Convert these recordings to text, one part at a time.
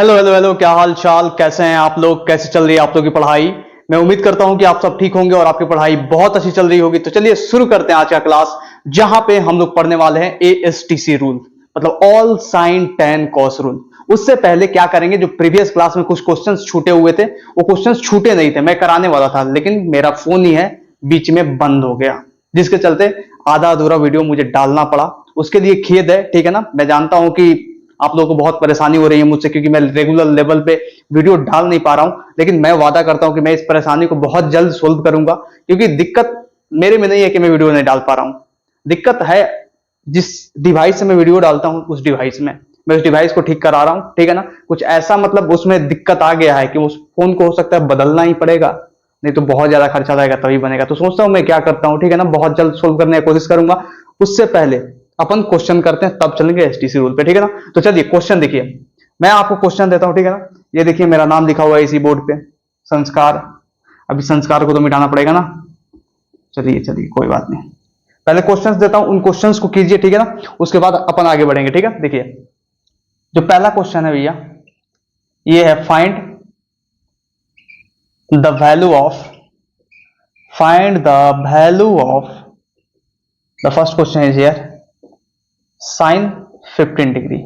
Hello hello hello, क्या हाल चाल, कैसे हैं आप लोग, कैसे चल रही है आप लोग की पढ़ाई। मैं उम्मीद करता हूं कि आप सब ठीक होंगे और आपकी पढ़ाई बहुत अच्छी चल रही होगी। तो चलिए शुरू करते हैं आज का क्लास, जहां पे हम लोग पढ़ने वाले हैं ASTC रूल, मतलब all sign tan cos rule. उससे पहले क्या करेंगे, जो प्रीवियस क्लास में कुछ क्वेश्चंस छूटे हुए थे, वो क्वेश्चंस छूटे नहीं थे, मैं कराने वाला था, लेकिन मेरा फोन ही है बीच में बंद हो गया, जिसके चलते आधा अधूरा वीडियो मुझे डालना पड़ा। उसके लिए खेद है, ठीक है ना। मैं जानता हूं कि आप लोगों को बहुत परेशानी हो रही है मुझसे, क्योंकि मैं रेगुलर लेवल पे वीडियो डाल नहीं पा रहा हूं, लेकिन मैं वादा करता हूं कि मैं इस परेशानी को बहुत जल्द सोल्व करूंगा। क्योंकि दिक्कत मेरे में नहीं है कि मैं वीडियो नहीं डाल पा रहा हूं, दिक्कत है जिस डिवाइस से मैं वीडियो डालता हूं उस डिवाइस में। मैं उस डिवाइस को ठीक करा रहा हूं, ठीक है ना। कुछ ऐसा मतलब उसमें दिक्कत आ गया है कि उस फोन को हो सकता है बदलना ही पड़ेगा, नहीं तो बहुत ज्यादा खर्चा आएगा तभी बनेगा। तो सोचता हूं मैं क्या करता हूं, ठीक है ना, बहुत जल्द सोल्व करने की कोशिश करूंगा। उससे पहले अपन क्वेश्चन करते हैं, तब चलेंगे एसटीसी रूल पे, ठीक है ना। तो चलिए क्वेश्चन देखिए, मैं आपको क्वेश्चन देता हूं, ठीक है ना। ये देखिए मेरा नाम लिखा हुआ है इसी बोर्ड पे, संस्कार। अभी संस्कार को तो मिटाना पड़ेगा ना। चलिए चलिए कोई बात नहीं, पहले क्वेश्चंस देता हूं, उन क्वेश्चंस को कीजिए, ठीक है ना। उसके बाद अपन आगे बढ़ेंगे, ठीक है। देखिए जो पहला क्वेश्चन है भैया, ये है the value of find the value of the first question is here sine 15 degree,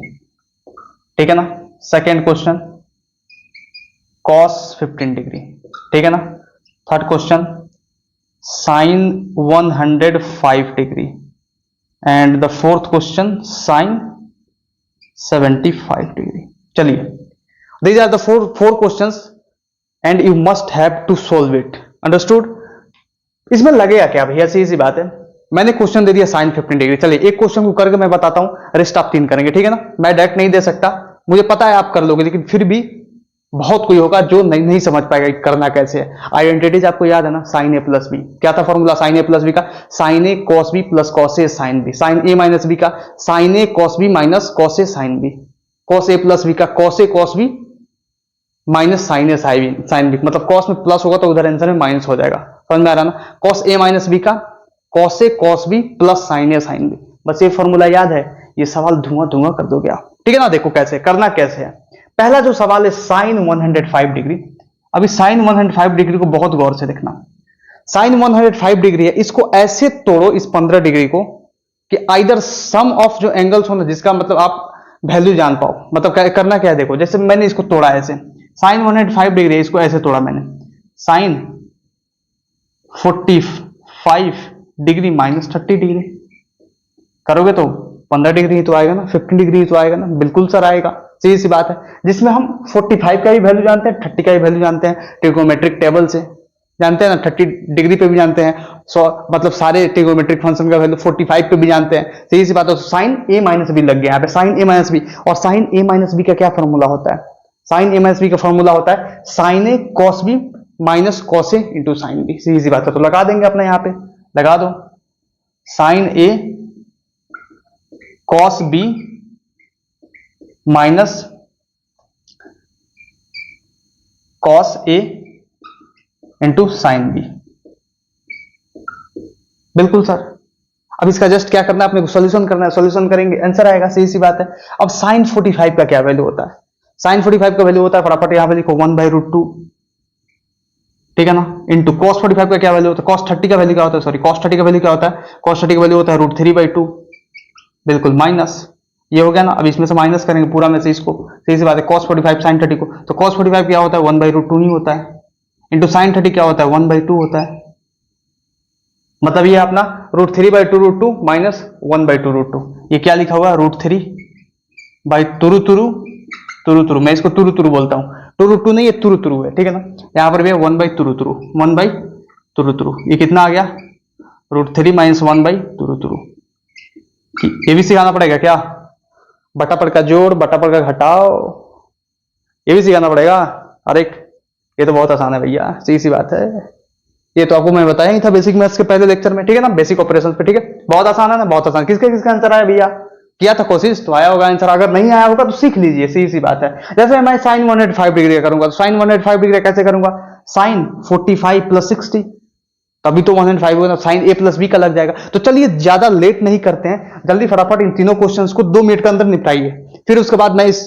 ठीक है ना। सेकेंड क्वेश्चन कॉस 15 डिग्री, ठीक है ना। Third question sine 105 degree and the fourth question sine 75 degree. चलिए, these are the four questions and you must have to solve it, understood. इसमें लगेगा क्या भैया, सीधी सी बात है, मैंने क्वेश्चन दे दिया साइन 15 डिग्री। चलिए एक क्वेश्चन को करके मैं बताता हूं, रेस्ट आप 3 करेंगे, ठीक है ना। मैं डायरेक्ट नहीं दे सकता, मुझे पता है आप कर लोगे, लेकिन फिर भी बहुत कोई होगा जो नहीं समझ पाएगा करना कैसे है। आइडेंटिटीज आपको याद है ना, साइन ए प्लस बी, क्या था फॉर्मूला साइन ए प्लस बी का, sign A cos B plus cos A sine B, sign A minus B का sign A cos B minus cos A sine B, cos A plus B का cos A cos B minus sign A sine B, मतलब cos में plus होगा तो उधर answer में minus हो जाएगा, समझ में आ रहा ना। कॉस ए माइनस बी का cos A cos B plus sign A sine B, बस ये फॉर्मूला याद है, ये सवाल धुआं धुआं कर दोगे आप, ठीक है ना। देखो कैसे करना, कैसे है। पहला जो सवाल है साइन 105 डिग्री। अभी साइन 105 डिग्री को बहुत गौर से देखना, साइन 105 डिग्री है, इसको ऐसे तोड़ो इस 15 डिग्री को कि आइदर सम ऑफ जो एंगल्स हो ना, जिसका मतलब आप वैल्यू जान पाओ, मतलब करना क्या है, देखो जैसे मैंने इसको तोड़ा ऐसे, साइन 105 डिग्री, इसको ऐसे तोड़ा मैंने, साइन 45 डिग्री माइनस 30 डिग्री करोगे तो 15 डिग्री ही तो आएगा ना, 15 डिग्री ही तो आएगा ना, बिल्कुल सर आएगा, सीधी सी बात है। जिसमें हम 45 का भी वैल्यू जानते हैं, 30 का भी वैल्यू जानते हैं, ट्रिगोमेट्रिक टेबल से जानते हैं ना, 30 डिग्री पे भी जानते हैं, मतलब सारे ट्रिगोमेट्रिक फंक्शन का वैल्यू 45 पे भी जानते हैं, सीधी सी बात है। साइन ए माइनस बी लग गया यहाँ पे, साइन ए माइनस बी, और साइन ए माइनस बी का क्या फॉर्मूला होता है, साइन ए माइनस बी का फॉर्मूला होता है sign A cos B minus cos A into sine B, सीधी सी बात है। तो लगा देंगे अपने यहाँ पे, लगा दो sign A cos B minus cos A into sine B, बिल्कुल सर। अब इसका जस्ट क्या करना है, अपने को सॉल्यूशन करना है, सॉल्यूशन करेंगे आंसर आएगा, सीधी सी बात है। अब साइन 45 का क्या वैल्यू होता है, साइन 45 का वैल्यू होता है, फटाफट यहां पे लिखो 1/√2, ठीक है ना, इंटू कॉस 45 का क्या वैल्यू होता है, कॉस 30 का वैल्यू क्या होता है, सॉरी कॉस 30 का वैल्यू क्या होता है, कॉस 30 का वैल्यू होता है √3/2, बिल्कुल माइनस, ये हो गया ना। अब इसमें से माइनस करेंगे पूरा में से इसको, सीधी सी बात है, cos 45 sin 30 को, तो cos 45 क्या होता है 1/√2 ही होता है, इंटू sin 30 क्या होता है 1/2 होता है, मतलब ये अपना √3/2√2 माइनस 1/2√2, ये क्या लिखा हुआ है √3/तुरु, मैं इसको तुरु बोलता हूँ, टू नहीं, ये तुरु है, ठीक है ना। यहाँ पर भी 1/तुरु, ये कितना आ गया √3 माइनस 1/तुरु। ये भी सिखाना पड़ेगा क्या, बटा पर का जोड़ बटा पर का घटाओ, ये भी सिखाना पड़ेगा। अरे ये तो बहुत आसान है भैया, सीधी सी बात है, ये तो आपको मैं बताया ही था बेसिक मैथ्स के पहले लेक्चर में, ठीक है ना, बेसिक ऑपरेशन पे, ठीक है। बहुत आसान है ना, बहुत आसान। किसका आंसर आया भैया, किया था कोशिश तो आया होगा आंसर, अगर नहीं आया होगा तो सीख लीजिए, सीधी सी बात है। जैसे मैं साइन 105 डिग्री करूंगा, तो साइन 105 डिग्री कैसे करूंगा, साइन 45 प्लस 60, तभी तो 105 होगा, साइन ए प्लस बी का लग जाएगा। तो चलिए ज्यादा लेट नहीं करते हैं, जल्दी फटाफट इन तीनों क्वेश्चंस को 2 मिनट के अंदर निपटाइए, फिर उसके बाद मैं इस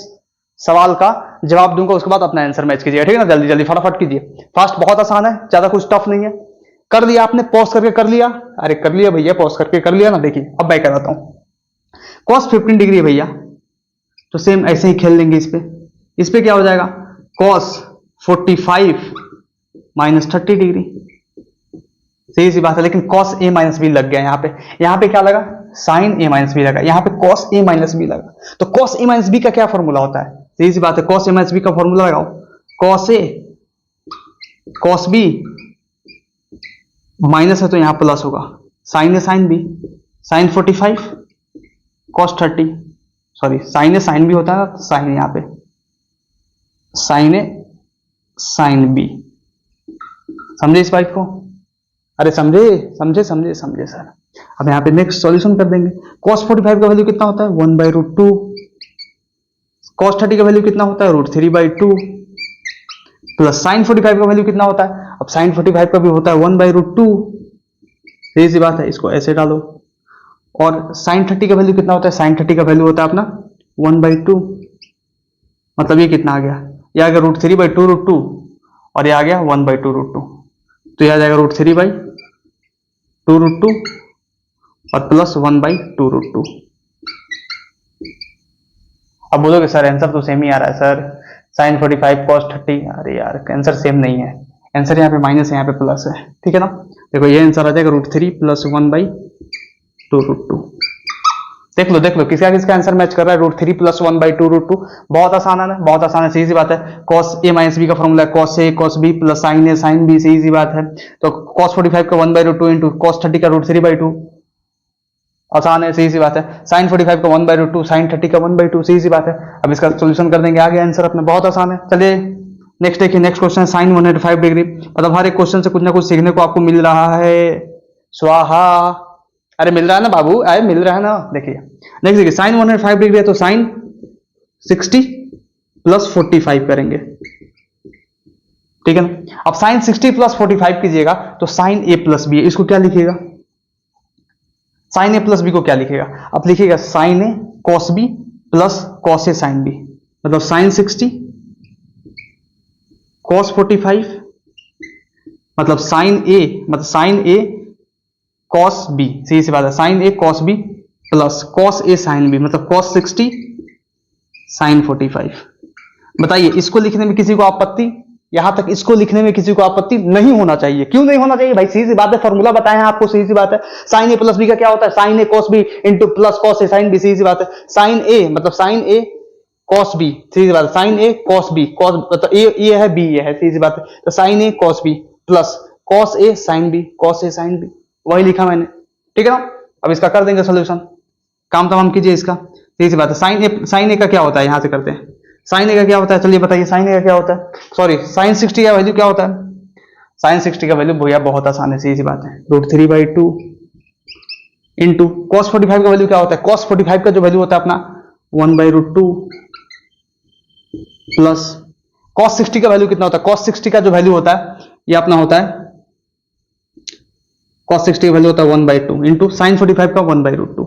सवाल का जवाब दूंगा, उसके बाद अपना आंसर मैच कीजिएगा, ठीक है ना। जल्दी जल्दी फटाफट कीजिए, फास्ट, बहुत आसान है, ज्यादा कुछ टफ नहीं है। कर लिया आपने, पॉज करके कर लिया? अरे कर लिया भैया, पॉज करके कर लिया ना। देखिए अब मैं कराता हूं। cos 15 डिग्री है भैया, तो सेम ऐसे ही खेल लेंगे इस पे क्या हो जाएगा, cos 45 माइनस 30 डिग्री। सही सी बात है, लेकिन cos a माइनस बी लग गया यहाँ पे क्या लगा, sin a माइनस बी लगा, यहाँ पे cos a माइनस बी लगा। तो cos a माइनस बी का क्या फॉर्मूला होता है, सही सी बात है, cos a माइनस बी का फॉर्मूला लगाओ, cos a cos b minus है तो यहां प्लस होगा, sin a sin b, sin 45 cos 30, sorry sin a sin b होता है, sin यहाँ पे sin a sin b, समझे इस बात को? अरे समझे समझे समझे समझे सर। अब यहाँ पे नेक्स्ट सॉल्यूशन कर देंगे। cos 45 का वैल्यू कितना होता है, 1/√2। cos 30 का वैल्यू कितना होता है, √3/2, प्लस sin 45 का वैल्यू कितना होता है, अब sin 45 का भी होता है 1/√2। सही सी बात है, इसको ऐसे डालो। और sin 30 का वैल्यू कितना होता है, sin 30 का वैल्यू होता है अपना 1/2, मतलब ये कितना आ गया, ये आ गया √3/2√2, और ये आ गया 1/2√2, तो ये आ जाएगा √3/2√2 और प्लस 1/2√2। अब बोलोगे सर आंसर तो सेम ही आ रहा है सर, sin 45 cos 30, अरे यार आंसर सेम नहीं है, आंसर यहाँ पे माइनस है, यहाँ पे प्लस है, ठीक है ना। देखो ये आंसर आ जाएगा √3 प्लस 1/2√2। देख लो किसका आंसर मैच कर रहा है, √3 प्लस 1/2√2। बहुत आसान है, बहुत आसान है, सीधी सी बात है। cos a माइनस बी का फॉर्मूला है cos a cos b plus sin a sin b, सीधी सी बात है। तो cos 45 का 1/2 इंटू cos 30 का √3/2, आसान है, सीधी सी बात है। sin 45 का 1/2 sin 30 का 1/2, सीधी सी बात है। अब इसका सोल्यूशन कर देंगे, आगे आंसर अपना, बहुत आसान है। चलिए नेक्स्ट देखिए, नेक्स्ट क्वेश्चन है sin 105 डिग्री। मतलब हर एक क्वेश्चन से कुछ ना कुछ सीखने को आपको मिल रहा है, स्वाहा। अरे मिल रहा है ना बाबू, अरे मिल रहा है ना। देखिए नेक्स्ट देखिए, sin 105 डिग्री है तो sin 60 प्लस 45 करेंगे, ठीक है ना। अब sin 60 प्लस 45 कीजिएगा तो sin a प्लस बी, इसको क्या लिखिएगा, sin a प्लस बी को क्या लिखिएगा, अब लिखिएगा sin a cos b plus cos a sin b, मतलब sin 60 cos 45, मतलब sin a, मतलब sin a cos b, सीधी सी बात है, sin a cos b plus cos a sin b, मतलब cos 60 sin 45। बताइए इसको लिखने में किसी को आपत्ति, यहां तक इसको लिखने में किसी को आपत्ति नहीं होना चाहिए। क्यों नहीं होना चाहिए भाई, सीधी सी बात है, फॉर्मूला बताए हैं आपको, सीधी सी बात है। sin a प्लस b का क्या होता है, sin a cos b into plus cos a sin b, सीधी सी बात है। sin a मतलब sin a cos b, सीधी सी बात है, sin a cos b, cos मतलब a है b ये है, सीधी सी बात है। तो sin a cos b plus cos a sin b, cos a sin b, वही लिखा मैंने, ठीक है ना। अब इसका कर देंगे सोल्यूशन, काम तमाम कीजिए इसका, सीधी सी बात है। sin a का क्या होता है, यहां से करते हैं। sin a का क्या होता है, चलिए बताइए sin a का क्या होता है, सॉरी sin 60 का वैल्यू क्या होता है, sin 60 का वैल्यू भैया बहुत आसान है, सीधी सी बात है, √3/2 इंटू cos 45 का वैल्यू क्या होता है, cos 45 का जो वैल्यू होता है अपना 1/√2 प्लस cos 60 का वैल्यू कितना होता है, cos 60 का जो वैल्यू होता है ये अपना होता है, cos 60 का वैल्यू होता है 1/2 इंटू sin 45 का 1/√2।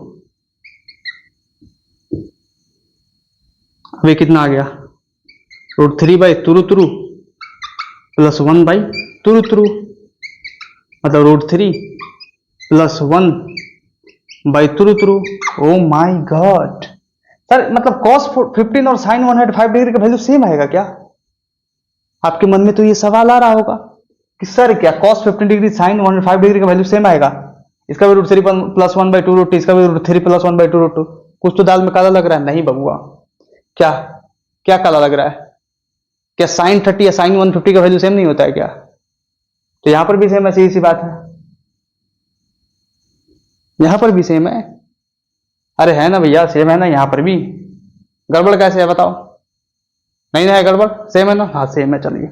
अब ये कितना आ गया, √3/2 प्लस 1/2, मतलब √3 plus 1/2। Oh my God sir, मतलब cos 15 और sin 105 डिग्री का वैल्यू सेम आएगा क्या? आपके मन में तो ये सवाल आ रहा होगा कि सर क्या cos 15 डिग्री sin 105 डिग्री का वैल्यू सेम आएगा, इसका भी √3 प्लस 1/2, इसका भी √3 प्लस 1/2। कुछ तो दाल में काला लग रहा है। नहीं बबुआ, क्या क्या काला लग रहा है, क्या sin 30 या sin 150 का वैल्यू सेम नहीं होता है क्या? तो यहां पर भी सेम है, सीधी सी बात है, यहां पर भी सेम है। अरे है ना भैया, सेम है ना, यहां पर भी। गड़बड़ कैसे है बताओ, नहीं ना है गड़बड़, सेम है ना, हाँ सेम है, चलिए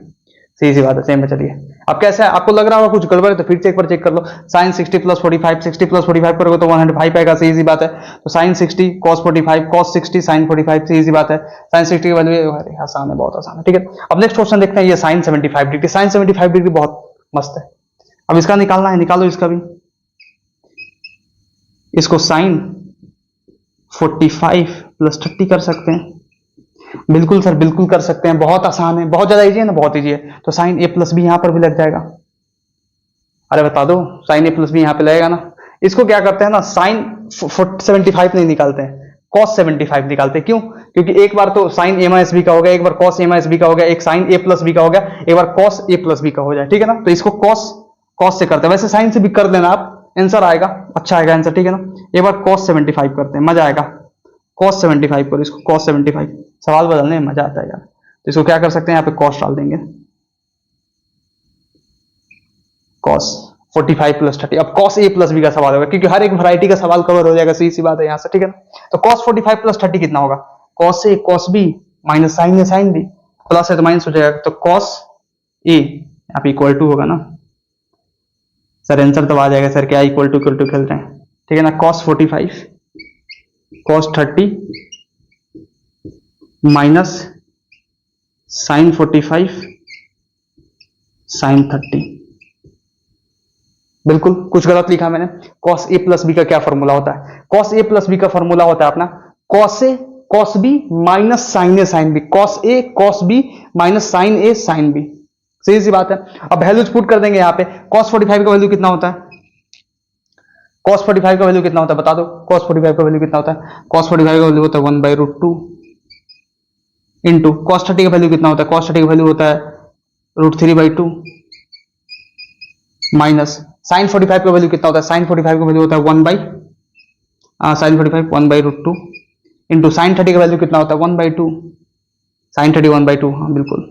सीधी सी बात है, सेम है। चलिए अब कैसे है, आपको लग रहा होगा कुछ गड़बड़ है तो फिर से एक बार चेक कर लो। sin 60 प्लस 45, 60 प्लस 45 करोगे तो 105 आएगा, सीधी सी बात है। तो sin 60 cos 45 cos 60 sin 45, सीधी सी बात है। sin 60 की वैल्यू आसान है, बहुत आसान है, ठीक है। अब नेक्स्ट क्वेश्चन देखते हैं, ये sin 75 डिग्री, sin 75 डिग्री बहुत मस्त है। अब इसका निकालना है, निकालो इसका भी, इसको sin 45 प्लस 30 कर सकते हैं। बिल्कुल सर, बिल्कुल कर सकते हैं, बहुत आसान है, बहुत ज्यादा इजी है ना, बहुत इजी है। तो साइन ए प्लस बी यहां पर भी लग जाएगा। अरे बता दो, साइन ए प्लस बी यहां पे लगेगा ना। इसको क्या करते हैं ना, साइन 75 नहीं निकालते हैं, कॉस 75 निकालते हैं। क्यों? क्योंकि एक बार तो साइन ए माइनस बी का हो गया, एक बार कॉस ए माइनस बी का हो गया, एक साइन ए प्लस बी का हो गया, एक बार कॉस ए प्लस बी का हो जाए, ठीक है ना। तो इसको कॉस कॉस से करते हैं, वैसे साइन से भी कर देना आप, आंसर आएगा, अच्छा आएगा आंसर, ठीक है ना। एक बार कॉस 75 करते हैं, मजा आएगा। कॉस 75 करो, इसको कॉस 75, सवाल बदलने में मजा आता है यार। तो इसको क्या कर सकते हैं, यहाँ पे कॉस डाल देंगे, कॉस 45 प्लस 30। अब कॉस ए प्लस बी का सवाल होगा, क्योंकि हर एक वैरायटी का सवाल कवर हो जाएगा, सीधी सी बात है यहाँ से, ठीक है ना। तो कॉस 45 प्लस 30 कितना होगा, cos A cos B minus sign A sine B, plus है तो माइनस हो जाएगा, तो कॉस ए यहाँ पे इक्वल टू होगा ना सर, आंसर तो आ जाएगा सर, क्या इक्वल टू खेल रहे हैं, ठीक है ना। Cos 45 cos 30 minus sine 45 sine 30। बिल्कुल, कुछ गलत लिखा मैंने। कॉस ए प्लस बी का क्या फॉर्मूला होता है, कॉस ए प्लस बी का फॉर्मूला होता है अपना cos A cos B minus sign A sine B, cos A cos B minus sign A sine B, सीधी सी बात है। अब वैल्यूज पुट कर देंगे यहाँ पे। कॉस 45 का वैल्यू कितना होता है, कॉस 45 का वैल्यू कितना होता है बता दो, कॉस 45 का वैल्यू कितना होता है, कॉस 45 का वैल्यू होता है 1/√2 इंटू कॉस 30 का वैल्यू कितना होता है, कॉस 30 का वैल्यू होता है √3/2 माइनस साइन 45 का वैल्यू कितना होता है, साइन 45 का वैल्यू होता है साइन 45 1/√2 इंटू साइन 30 का वैल्यू कितना होता है 1/2, साइन 30 1/2, हाँ बिल्कुल।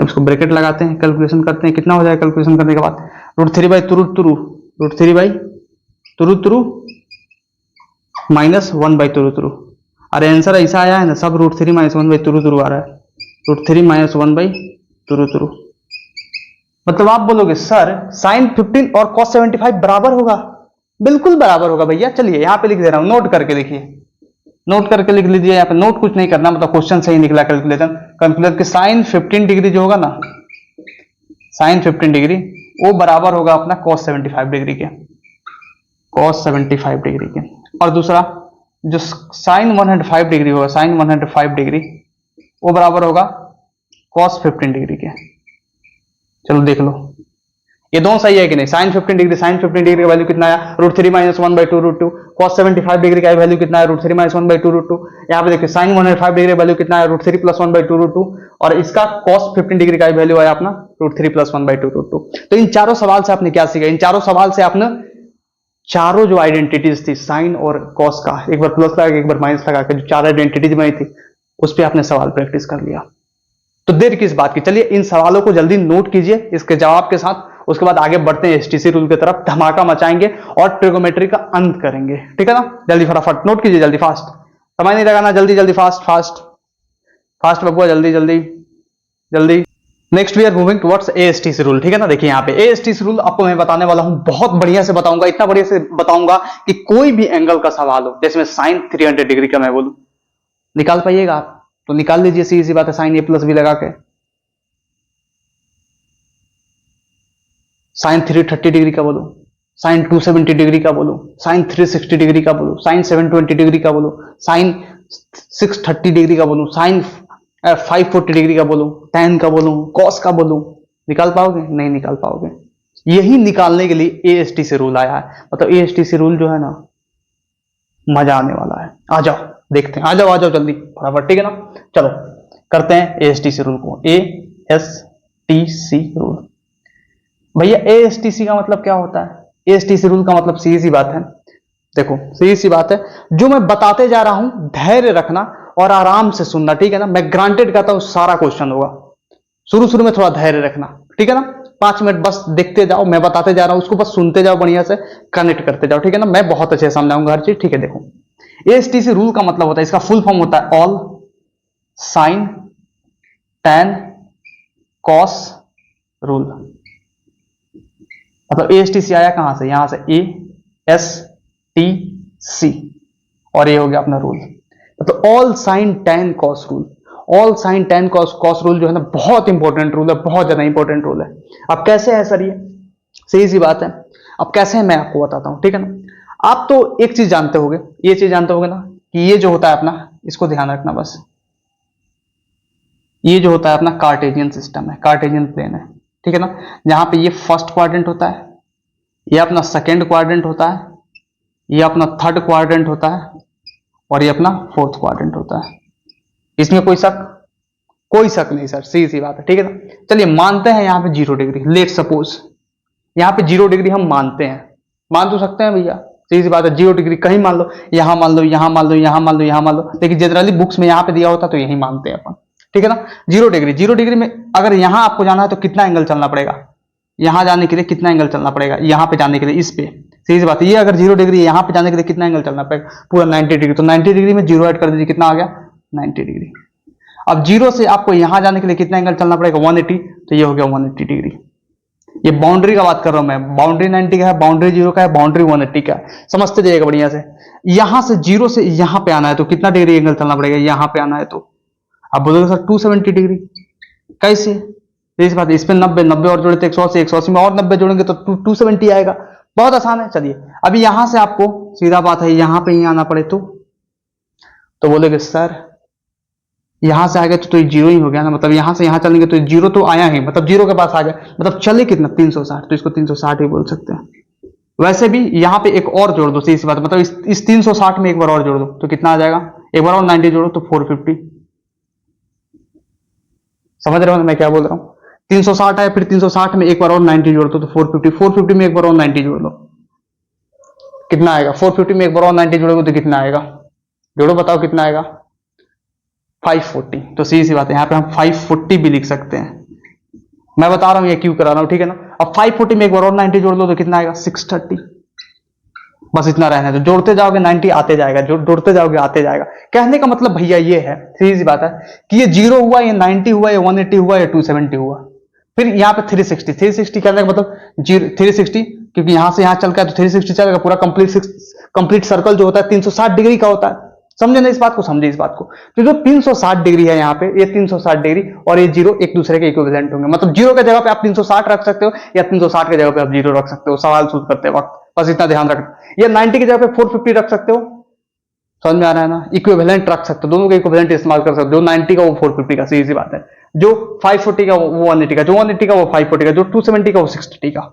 अब इसको ब्रैकेट लगाते हैं, कैलकुलेशन करते हैं, कितना हो जाएगा कैलकुलेशन करने के बाद, √3/√2 माइनस 1/√2। अरे आंसर ऐसा आया है ना, सब √3 माइनस 1/√2 आ रहा है, √3 माइनस 1/√2। मतलब आप बोलोगे सर साइन 15 और कॉस 75 बराबर होगा, बिल्कुल बराबर होगा भैया। चलिए यहाँ पे लिख दे रहा हूं, नोट करके लिखिए, नोट करके लिख लीजिए यहाँ पे, नोट कुछ नहीं करना, मतलब क्वेश्चन सही निकला कैलकुलेशन, कैलकुलेट के साइन 15 डिग्री जो होगा ना, साइन 15 डिग्री वो बराबर होगा अपना कॉस 75 डिग्री के, कॉस 75 डिग्री के। और दूसरा जो साइन 105 डिग्री होगा, साइन 105 डिग्री वो बराबर होगा कॉस 15 डिग्री के। चलो देख लो ये दोनों सही है कि नहीं, साइन 15 डिग्री, साइन 15 डिग्री का वैल्यू कितना आया √3 माइनस 1/2√2, कॉस 75 डिग्री का वैल्यू कितना है √3 माइनस 1/2√2। यहाँ पे देखिए साइन 105 डिग्री का वैल्यू कितना है √3 प्लस 1/2√2, और इसका कॉस 15 डिग्री का वैल्यू आया अपना √3 प्लस 1/2√2। तो इन चारों सवाल से आपने क्या सीखा, इन चारों सवाल से आपने चारों जो आइडेंटिटीज थी साइन और कॉस का, एक बार प्लस लगा के एक बार माइनस लगा के जो चार आइडेंटिटीज बनी थी उस पर आपने सवाल प्रैक्टिस कर लिया। तो देर किस बात की, चलिए इन सवालों को जल्दी नोट कीजिए इसके जवाब के साथ, उसके बाद आगे बढ़ते हैं एसटीसी रूल की तरफ, धमाका मचाएंगे और ट्रिगोमेट्री का अंत करेंगे, ठीक है ना। जल्दी फटाफट नोट कीजिए, जल्दी फास्ट, समय नहीं लगाना, जल्दी जल्दी फास्ट फास्ट फास्ट बबुआ, जल्दी जल्दी जल्दी। Next we are moving towards ASTC rule, ठीक है ना। देखिए यहाँ पे एएसटीसी रूल आपको मैं बताने वाला हूं, बहुत बढ़िया से बताऊंगा, इतना बढ़िया से बताऊंगा कि कोई भी एंगल का सवाल हो, जैसे मैं साइन 300 डिग्री का मैं बोलूं, निकाल पाइएगा आप तो निकाल लीजिए, सीधी सी बात है, साइन ए प्लस बी लगा के। साइन 330 डिग्री का बोलो, साइन 270 डिग्री का बोलो, साइन 360 डिग्री का बोलो, साइन 720 डिग्री का बोलो, साइन 630 डिग्री का बोलो, साइन 540 डिग्री का बोलो, tan का बोलो, cos का बोलो, निकाल पाओगे? नहीं निकाल पाओगे। यही निकालने के लिए एएसटीसी रूल आया है, मतलब एएसटीसी रूल जो है ना मजा आने वाला है। आ जाओ देखते हैं, आ जाओ जल्दी फटाफट, ठीक है ना। चलो करते हैं एएसटीसी रूल को, एएसटीसी रूल। भैया एएसटीसी का मतलब क्या होता है, एएसटीसी रूल का मतलब सीधी सी बात है, देखो सीधी सी बात है, जो मैं बताते जा रहा हूं धैर्य रखना और आराम से सुनना, ठीक है ना। मैं ग्रांटेड कहता हूं सारा क्वेश्चन होगा, शुरू में थोड़ा धैर्य रखना, ठीक है ना। 5 मिनट बस देखते जाओ, मैं बताते जा रहा हूं उसको बस सुनते जाओ, बढ़िया से कनेक्ट करते जाओ, ठीक है ना। मैं बहुत अच्छे से समझाऊंगा हर चीज, ठीक है। देखो एएसटीसी रूल का मतलब होता है, इसका फुल फॉर्म होता है all sine tan cos rule. मतलब एएसटीसी आया कहां से, यहां से एएसटीसी, और ये हो गया अपना रूल, मतलब all sine tan cos rule. All sine tan cos rule जो है ना बहुत इंपॉर्टेंट रूल है, बहुत ज्यादा इंपॉर्टेंट रूल है। अब कैसे है सर ये, सीधी सी बात है, अब कैसे है मैं आपको बताता हूं, ठीक है ना। आप तो एक चीज जानते होगे, ये चीज जानते होगे ना कि ये जो होता है अपना इसको ध्यान रखना बस। ये जो होता है अपना कार्टेशियन सिस्टम है, कार्टेशियन प्लेन है, ठीक है ना। जहां पे ये फर्स्ट क्वाड्रेंट होता है, ये अपना सेकेंड क्वाड्रेंट होता है, ये अपना थर्ड क्वाड्रेंट होता है, और ये अपना फोर्थ क्वाड्रेंट होता है। इसमें कोई शक? कोई शक नहीं सर, सीधी सी बात है, ठीक है ना। चलिए मानते हैं यहाँ पे 0 डिग्री, लेट सपोज यहाँ पे 0 डिग्री हम मानते हैं, मान तो सकते हैं भैया, सीधी सी बात है। 0 डिग्री कहीं मान लो, यहां मान लो, यहां मान लो, यहां मान लो, यहां मान लो, लेकिन जनरली बुक्स में यहाँ पे दिया होता तो यही मानते हैं अपन, ठीक है ना। 0 डिग्री, 0 डिग्री में अगर यहां आपको जाना है तो कितना एंगल चलना पड़ेगा, यहां जाने के लिए कितना एंगल चलना पड़ेगा, यहां पे जाने के लिए इस पे, सीधी सी बात है। ये अगर 0 डिग्री यहां पे जाने के लिए कितना एंगल चलना पड़ेगा, पूरा 90 डिग्री। तो 90 डिग्री में 0 ऐड कर दीजिए, कितना आ गया 90 डिग्री। अब 0 से आपको यहां जाने के लिए कितना एंगल चलना पड़ेगा 180, तो ये हो गया 180 डिग्री। ये बाउंड्री का बात कर रहा हूं मैं, बाउंड्री 90 का है, बाउंड्री 0 का है, बाउंड्री 180 का है, समझते जाइएगा बढ़िया से। यहां से 0 से यहां पे आना है तो कितना डिग्री एंगल चलना पड़ेगा, यहां पे आना है तो आप बोलोगे सर 270 डिग्री कैसे, इस बात, इस पे 90 90 और जोड़े तो 180, 180 में और 90 जोड़ेंगे तो 270 आएगा। बहुत आसान है। चलिए अभी यहां से आपको सीधा बात है यहां पे ही आना पड़े तो बोलेगे सर यहां से आ गया तो ये 0 ही हो गया ना, मतलब यहां से यहां चलेंगे तो 0 तो आया ही, मतलब 0 के पास आ गया, मतलब चले कितना 360, तो इसको 360 ही बोल सकते हैं। वैसे भी यहां पे एक और जोड़ दो, सीधी सी बात, मतलब इस 360 में एक बार और जोड़ दो तो कितना आ जाएगा, एक बार और 90 जोड़ो तो 450। समझ रहे हो मैं क्या बोल रहा हूं, 360 है, फिर 360 में एक बार और 90 जोड़ दो तो 450, 450 में एक बार और 90 जोड़ लो कितना आएगा, 450 में एक बार और 90 जोड़ोगे तो कितना आएगा, जोड़ो बताओ कितना आएगा, 540। तो सीधी सी बात है, यहां पे हम 540 भी लिख सकते हैं। मैं बता रहा हूं ये क्यों करा रहा हूं, ठीक है ना। अब 540 में एक बार और 90 जोड़ लो तो कितना आएगा 630। बस इतना रहने दो, जोड़ते जाओगे 90 आते जाएगा, जोड़ते जाओगे आते जाएगा। कहने का मतलब भैया ये है, सीधी सी बात है कि ये 0 हुआ, ये 90 हुआ, ये 180 हुआ, ये 270 हुआ, फिर यहाँ पे 360, 360 कहने का मतलब 360, क्योंकि यहां से यहां चल का है तो 360 चलेगा, पूरा कंप्लीट सर्कल जो होता है 360 डिग्री का होता है। समझे ना इस बात को, समझे इस बात को। तो जो 360 डिग्री है यहाँ पे, ये 360 डिग्री और ये 0 एक दूसरे के इक्विवेलेंट होंगे, मतलब 0 के जगह पे आप 360 रख सकते हो या 360 के जगह पे आप 0 रख सकते हो, सवाल सूट करते वक्त बस इतना ध्यान रखना। ये 90 की जगह पे 450 रख सकते हो, समझ में आ रहा है ना। इक्विवेलेंट रख सकते हो, दोनों के इक्विवेलेंट इस्तेमाल कर सकते हो, जो 90 का वो 450 का, सीधी सी बात है। जो 540 का वो 180 का, जो 180 का वो 540 का, जो 270 का वो 630 का।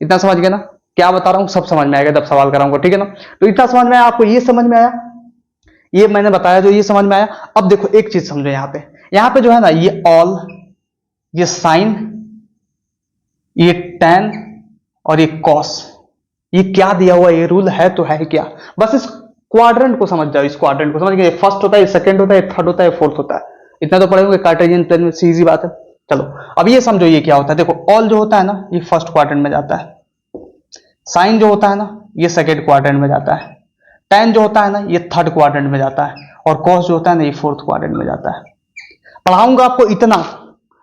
इतना समझ गया ना, क्या बता रहा हूं सब समझ में आएगा जब सवाल कराऊंगा, ठीक है ना। तो इतना समझ में आया आपको, ये समझ में आया, ये मैंने बताया जो ये समझ में आया। अब देखो एक चीज समझो, यहां पे जो है ना, ये ऑल, ये साइन, ये टैन और ये कॉस, ये क्या दिया हुआ, ये रूल है तो है क्या, बस इस क्वाड्रेंट को समझ जाओ, इस क्वाड्रेंट को समझ गए। फर्स्ट होता है, सेकंड होता है, थर्ड होता है, फोर्थ होता है, इतना तो पढ़े होंगे कार्टेशियन प्लेन में, सीधी बात है। चलो अब ये समझो ये क्या होता है। देखो ऑल जो होता है ना, ये फर्स्ट क्वाड्रेंट में जाता है, साइन जो होता है ना, ये सेकंड क्वाड्रेंट में जाता है, टैन जो होता है ना, ये थर्ड क्वाड्रेंट में जाता है, और कॉस जो होता है ना, ये फोर्थ क्वाड्रेंट में जाता है। पढ़ाऊंगा आपको इतना,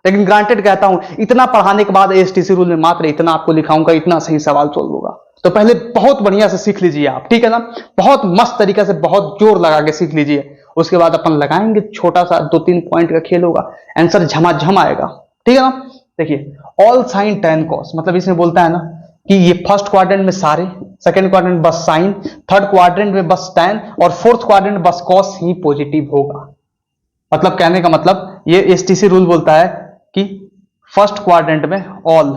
लेकिन ग्रांटेड कहता हूं, इतना पढ़ाने के बाद एएसटीसी रूल में मात्र इतना आपको लिखाऊंगा, इतना सही सवाल सोल्व होगा। तो पहले बहुत बढ़िया से सीख लीजिए आप, ठीक है ना, बहुत मस्त तरीके से, बहुत जोर लगा के सीख लीजिए। उसके बाद अपन लगाएंगे छोटा सा 2-3 पॉइंट का खेल होगा, आंसर झमाझम आएगा, ठीक है ना। देखिए ऑल साइन टैन कॉस, मतलब इसमें बोलता है ना कि ये फर्स्ट क्वाड्रेंट में सारे, सेकंड क्वाड्रेंट में बस साइन, थर्ड क्वाड्रेंट में बस टैन और फोर्थ क्वाड्रेंट में बस कॉस ही पॉजिटिव होगा। मतलब कहने का मतलब ये एसटीसी रूल बोलता है कि फर्स्ट क्वाड्रेंट में ऑल,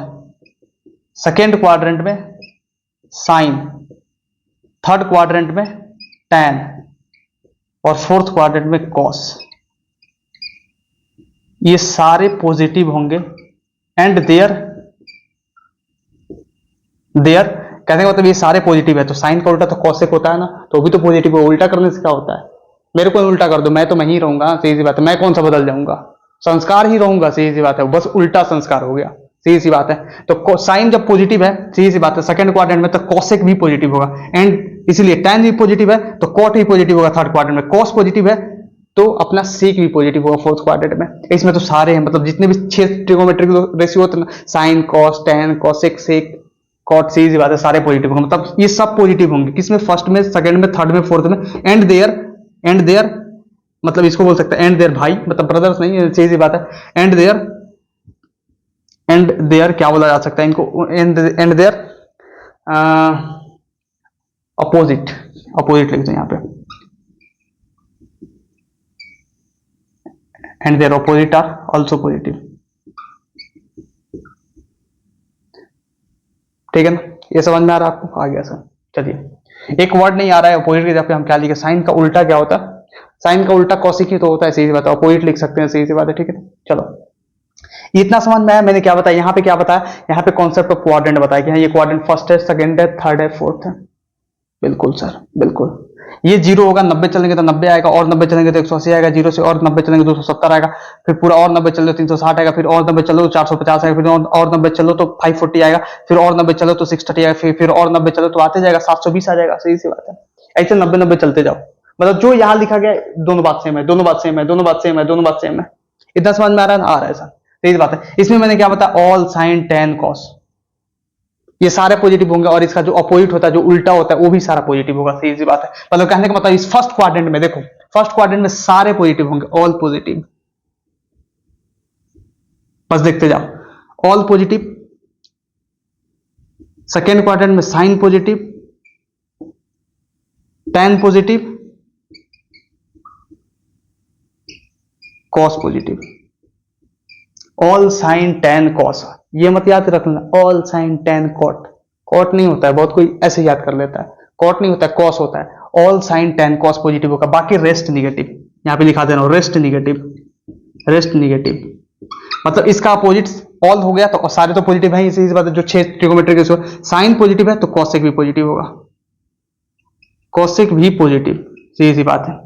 सेकंड क्वाड्रेंट में साइन, थर्ड क्वाड्रेंट में टैन और फोर्थ क्वाड्रेंट में कॉस, ये सारे पॉजिटिव होंगे एंड देयर कहने का मतलब ये सारे पॉजिटिव है। तो साइन का उल्टा तो कॉसेक होता है ना, तो वो भी तो पॉजिटिव है, उल्टा करने से क्या होता है, मेरे को उल्टा कर दो, मैं तो मैं ही रहूंगा, सीधी सी बात है, मैं कौन सा बदल जाऊंगा, संस्कार ही रहूंगा, सीधी सी बात है, बस उल्टा संस्कार हो गया, सीधी सी बात है। तो साइन जब पॉजिटिव है, सीधी सी बात है, सेकंड क्वाड्रेंट में तो कॉसेक भी पॉजिटिव होगा, एंड इसलिए टैन भी पॉजिटिव है तो कॉट भी पॉजिटिव होगा थर्ड क्वाड्रेंट में, कॉस पॉजिटिव है तो अपना सेक भी पॉजिटिव होगा फोर्थ क्वाड्रेंट में। इसमें तो सारे हैं, मतलब जितने भी 6 ट्रिगोनोमेट्रिक रेशियो होते हैं ना, sine cos tan cosec sec cot, सीधी बात है, सारे पॉजिटिव होंगे, मतलब ये सब पॉजिटिव होंगे, किसमें, फर्स्ट में, सेकंड में, थर्ड में, फोर्थ में, एंड देयर मतलब इसको बोल सकते हैं एंड देयर भाई, मतलब ब्रदर्स नहीं, सीधी बात है, एंड देयर क्या बोला जा सकता है इनको, एंड देयर अपोजिट लिख दो यहाँ पे, and their opposite are also positive. ठीक है ना, ये समझ में आ रहा है आपको? आ गया सर। चलिए, एक वर्ड नहीं आ रहा है अपोजिट के जगह हम क्या लिखे, साइन का उल्टा क्या होता है? साइन का उल्टा कॉसिक ही तो होता है, सही सी बात है, अपोजिट लिख सकते हैं, सही सी बात है। ठीक है, चलो इतना समझ में आया। मैंने क्या बताया यहाँ पे, क्या बताया यहाँ पे, कॉन्सेप्ट ऑफ क्वाड्रेंट बताया कि हाँ ये क्वाड्रेंट फर्स्ट है, सेकंड है, थर्ड है, फोर्थ है। बिल्कुल सर, बिल्कुल। ये 0 होगा, 90 चलेंगे तो 90 आएगा, और 90 चलेंगे तो 180 आएगा, 0 से और 90 चलेंगे तो 270 आएगा, फिर पूरा और 90 चलो तो 360 आएगा, फिर और 90 चलो तो 450 आएगा, फिर और 90 चलो तो 540 आएगा, फिर और 90 चलो तो 630 आएगा, फिर और 90 चलो तो आते जाएगा 720 आ जाएगा। सही सी बात है, ऐसे 90 चलते जाओ। मतलब जो यहाँ लिखा गया दोनों बात सेम है, दोनों बात सेम है, दोनों बात सेम है, दोनों बात सेम है। इतना समझ में आ रहा है ना? आ रहा है सर, सही बात है। इसमें मैंने क्या बताया, ऑल साइन टेन कॉस, ये सारे पॉजिटिव होंगे, और इसका जो अपोजिट होता है, जो उल्टा होता है, वो भी सारा पॉजिटिव होगा। सीधी सी बात है। मतलब कहने का मतलब इस फर्स्ट क्वाड्रेंट में देखो, फर्स्ट क्वाड्रेंट में सारे पॉजिटिव होंगे, ऑल पॉजिटिव। बस देखते जाओ, ऑल पॉजिटिव। सेकेंड क्वाड्रेंट में sign positive, tan positive, cos positive. All sign tan cos, ये मत याद रखना, all sign tan cot. Cot नहीं होता है, बहुत कोई ऐसे याद कर लेता है, कॉट नहीं होता है, कॉस होता है। All sign tan cos positive होगा, बाकी रेस्ट निगेटिव। यहां पे लिखा देना रेस्ट निगेटिव, रेस्ट निगेटिव। मतलब इसका अपोजिट ऑल हो गया तो सारे तो पॉजिटिव है, इसी बात है। जो 6 ट्रिगोनोमेट्री के साइन पॉजिटिव है तो कॉसेक भी पॉजिटिव होगा, कॉसेक भी पॉजिटिव। सीधी सी बात है,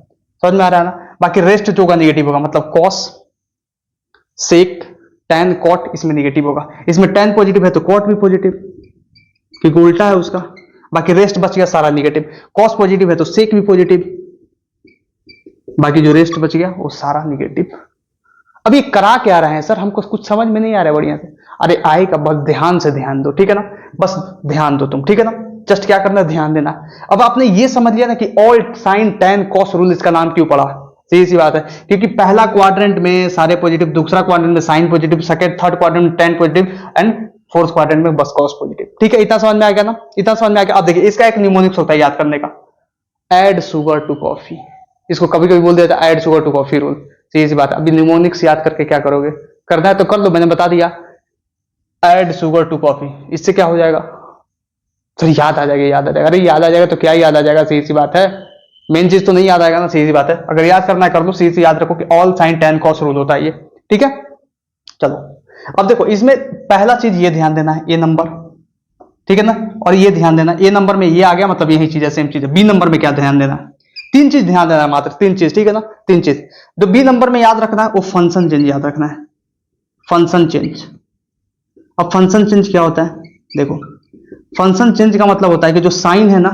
समझ में आ रहा है ना? बाकी रेस्ट जो होगा निगेटिव होगा, मतलब कॉस, सेक, टेन, कॉट इसमें निगेटिव होगा। इसमें टेन पॉजिटिव है तो कॉट भी पॉजिटिव, क्योंकि उल्टा है उसका। बाकी रेस्ट बच गया सारा निगेटिव। कॉस पॉजिटिव है तो सेक भी पॉजिटिव, बाकी जो रेस्ट बच गया वो सारा निगेटिव। अब ये करा क्या रहे हैं सर, हमको कुछ समझ में नहीं आ रहा है बढ़िया से। अरे आएगा, बस ध्यान से ध्यान दो, ठीक है ना? बस ध्यान दो तुम, ठीक है ना? जस्ट क्या करना है, ध्यान देना। अब आपने ये समझ लिया ना कि all sign tan cos rule इसका नाम क्यों पड़ा। सही सी बात है, क्योंकि पहला क्वाड्रेंट में सारे पॉजिटिव, दूसरा क्वाड्रेंट में sign positive, second third quadrant में tan positive, and fourth quadrant में बस कॉस पॉजिटिव। ठीक है, इतना समझ में आ गया ना? इतना समझ में आ गया। अब देखिए, इसका एक निमोनिक्स होता है याद करने का, एड शुगर टू कॉफी। इसको कभी कभी बोल देता है add sugar to coffee rule. सीधी सी बात है। अभी निमोनिक्स याद करके क्या करोगे, करना है तो कर लो, मैंने बता दिया। एड शुगर टू कॉफी, इससे क्या हो जाएगा सर? याद आ जाएगा, याद आ जाएगा। अरे याद आ जाएगा तो क्या याद आ जाएगा, सीधी सी बात है। मेन चीज तो नहीं याद आएगा ना, सीधी सी बात है। अगर याद करना है कर लो, सीधी सी याद रखो कि all sign tan cos rule होता है ये। ठीक है, चलो अब देखो, इसमें पहला चीज ये ध्यान देना है, ये नंबर, ठीक है ना? और ये ध्यान देना, ए नंबर में ये आ गया, मतलब यही चीज है, सेम चीज है। बी नंबर में क्या ध्यान देना है, तीन चीज ध्यान देना है, मात्र तीन चीज, ठीक है ना? तीन चीज जो बी नंबर में याद रखना है वो फंक्शन चेंज याद रखना है, फंक्शन चेंज। अब फंक्शन चेंज क्या होता है, देखो फंक्शन चेंज का मतलब होता है कि जो साइन है ना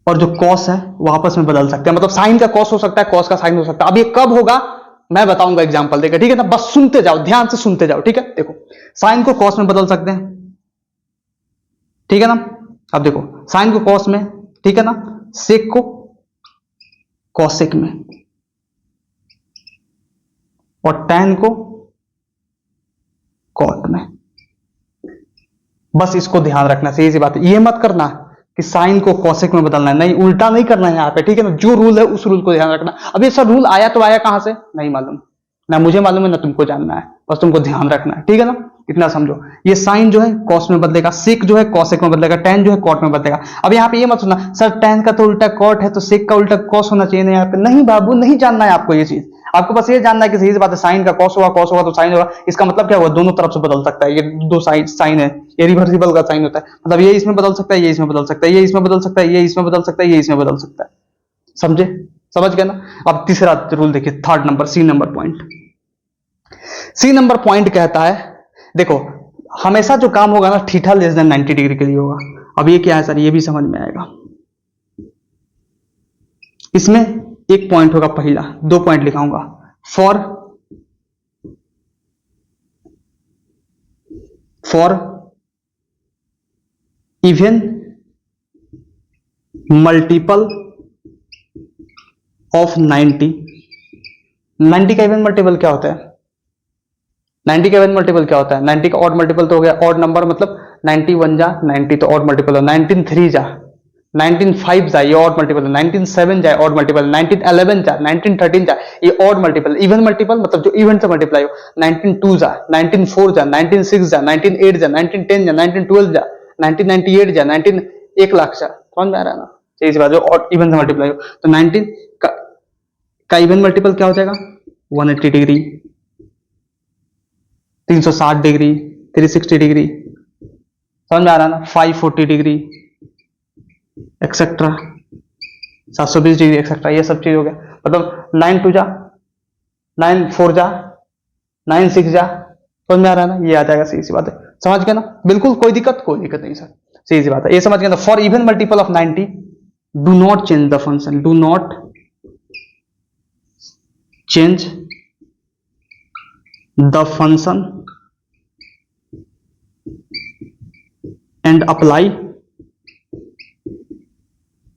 और जो कॉस है वो आपस में बदल सकते हैं। मतलब साइन का कॉस हो सकता है, कॉस का साइन हो सकता है। अब ये कब होगा मैं बताऊंगा एग्जांपल देकर, ठीक है ना? बस सुनते जाओ, ध्यान से सुनते जाओ, ठीक है? देखो, साइन को कॉस में बदल सकते हैं, ठीक है ना? अब देखो, साइन को कॉस में, ठीक है ना? सेक को कॉसेक में, और टैन को कॉट में। बस इसको ध्यान रखना, सही सी बात है। ये मत करना कि साइन को कॉसेक में बदलना है, नहीं, उल्टा नहीं करना है यहाँ पे, ठीक है ना? जो रूल है उस रूल को ध्यान रखना। अब ये सब रूल आया तो आया कहां से नहीं मालूम, ना मुझे मालूम है ना तुमको जानना है, बस तुमको ध्यान रखना है, ठीक है ना? इतना समझो, ये साइन जो है कॉस में बदलेगा, सेक जो है कॉसेक में बदलेगा, टैन जो है कॉट में बदलेगा। अब यहाँ पे ये मत सुनना सर टैन का तो उल्टा कॉट है तो सेक का उल्टा कॉस होना चाहिए ना यहाँ पे। नहीं बाबू, नहीं जानना है आपको ये चीज। आपको बस ये जानना है कि सही सी बात है, साइन का कॉस होगा, कॉस होगा तो साइन होगा। इसका मतलब क्या हुआ, दोनों तरफ से बदल सकता है। ये दो साइन है, ये रिवर्सिबल का साइन होता है, मतलब ये इसमें बदल सकता है, ये इसमें बदल सकता है, ये इसमें बदल सकता है, ये इसमें बदल सकता है, ये इसमें बदल सकता है। समझे, समझ गए ना? अब तीसरा रूल देखिए, third number, C number point. C number point कहता है, देखो हमेशा जो काम होगा ना थीटा लेस देन 90 डिग्री के लिए होगा। अब ये क्या है सर, ये भी समझ में आएगा। इसमें एक पॉइंट होगा, पहला, दो पॉइंट लिखाऊंगा, फॉर इवन मल्टीपल ऑफ 90। 90 का इवन मल्टीपल क्या होता है, 90 का इवन मल्टीपल क्या होता है? 90 का ऑड मल्टीपल तो हो गया, ऑड नंबर मतलब 91 जा 90 तो ऑड मल्टीपल हो, 19 3 जा 19.5 जाए ये ऑड मल्टीपल है, 19.7 जाए ऑड मल्टीपल, 19.11 जाए, 19.13 जाए ये ऑड मल्टीपल, इवन मल्टीपल मतलब जो इवन से मल्टीप्लाई हो, 19.2 जाए, 19.4 जाए, 19.6 जाए, 19.8 जाए, 19.10 जाए, 19.12 जाए, 1998 जाए, 19 1 लाख जाए, समझ में आ रहा है ना? सही सी बात है, ऑड इवन से मल्टीप्लाई हो तो 19 का इवन मल्टीपल क्या हो जाएगा 180 डिग्री, 360 डिग्री, 360 डिग्री, समझ में आ रहा है ना? 540 डिग्री एक्सेट्रा, 720 डिग्री एक्सेट्रा, ये सब चीज हो गया। मतलब 9 2 जा, 9 4 जा, 9 6 जा, समझ में आ रहा है ना? ये आ जाएगा, सही सी बात है, समझ गए ना? बिल्कुल कोई दिक्कत नहीं सर, सही सी बात है, ये समझ गए ना? For even multiple of 90 do not change the function, do not change the function and apply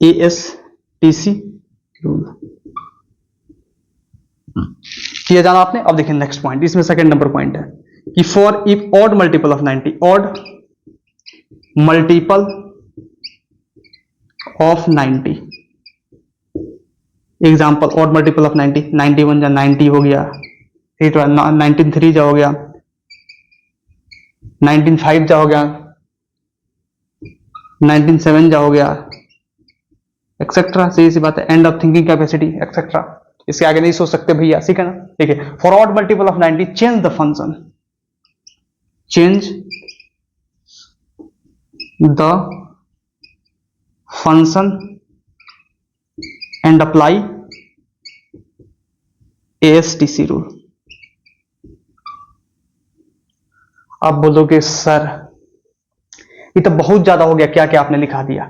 ASTC rule. किया जाना आपने। अब देखिए नेक्स्ट पॉइंट, इसमें सेकंड नंबर पॉइंट है कि for if odd multiple of 90, odd multiple of 90, example odd multiple of 90, 91 जा 90 हो गया, 19.3 जा हो गया, 19.5 जा हो गया, 19.7 जा हो गया एक्सेट्रा, सही सी बात है। End of thinking capacity etcetera, इसके आगे नहीं सोच सकते भैया, ठीक है ना? देखिए for odd multiple of 90 change the function, change the function and apply ASTC rule. आप बोलोगे सर ये तो बहुत ज्यादा हो गया, क्या क्या आपने लिखा दिया,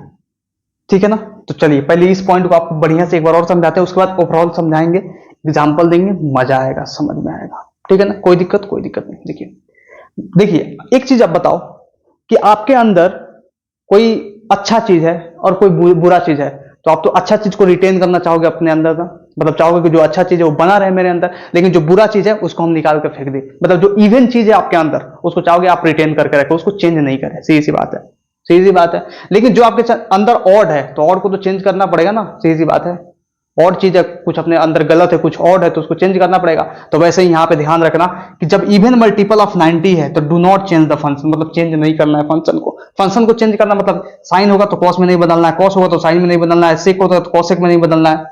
ठीक है ना? तो चलिए पहले इस पॉइंट को आपको बढ़िया से एक बार और समझाते हैं, उसके बाद ओवरऑल समझाएंगे, एग्जांपल देंगे, मजा आएगा, समझ में आएगा, ठीक है ना? कोई दिक्कत नहीं। देखिए एक चीज आप बताओ कि आपके अंदर कोई अच्छा चीज है और कोई बुरा चीज है, तो आप तो अच्छा चीज को रिटेन करना चाहोगे अपने अंदर का, मतलब चाहोगे कि जो अच्छा चीज है वो बना रहे मेरे अंदर, लेकिन जो बुरा चीज है उसको हम निकाल कर फेंक दें, मतलब जो इवन चीज है आपके अंदर उसको चाहोगे आप रिटेन करके रखो, उसको चेंज नहीं करें, सीधी सी बात है, सीधी सी बात है। लेकिन जो आपके अंदर ऑड है तो ऑड को तो चेंज करना पड़ेगा ना, सीधी सी बात है। ऑड चीज है, कुछ अपने अंदर गलत है, कुछ ऑड है तो उसको चेंज करना पड़ेगा। तो वैसे ही यहां पे ध्यान रखना कि जब इवन मल्टीपल ऑफ 90 है तो do not change the function, मतलब चेंज नहीं करना है फंक्शन को। फंक्शन को चेंज करना मतलब साइन होगा तो कॉस में नहीं बदलना है, कॉस होगा तो साइन में नहीं बदलना है, सेक होगा तो कॉसेक में नहीं बदलना है,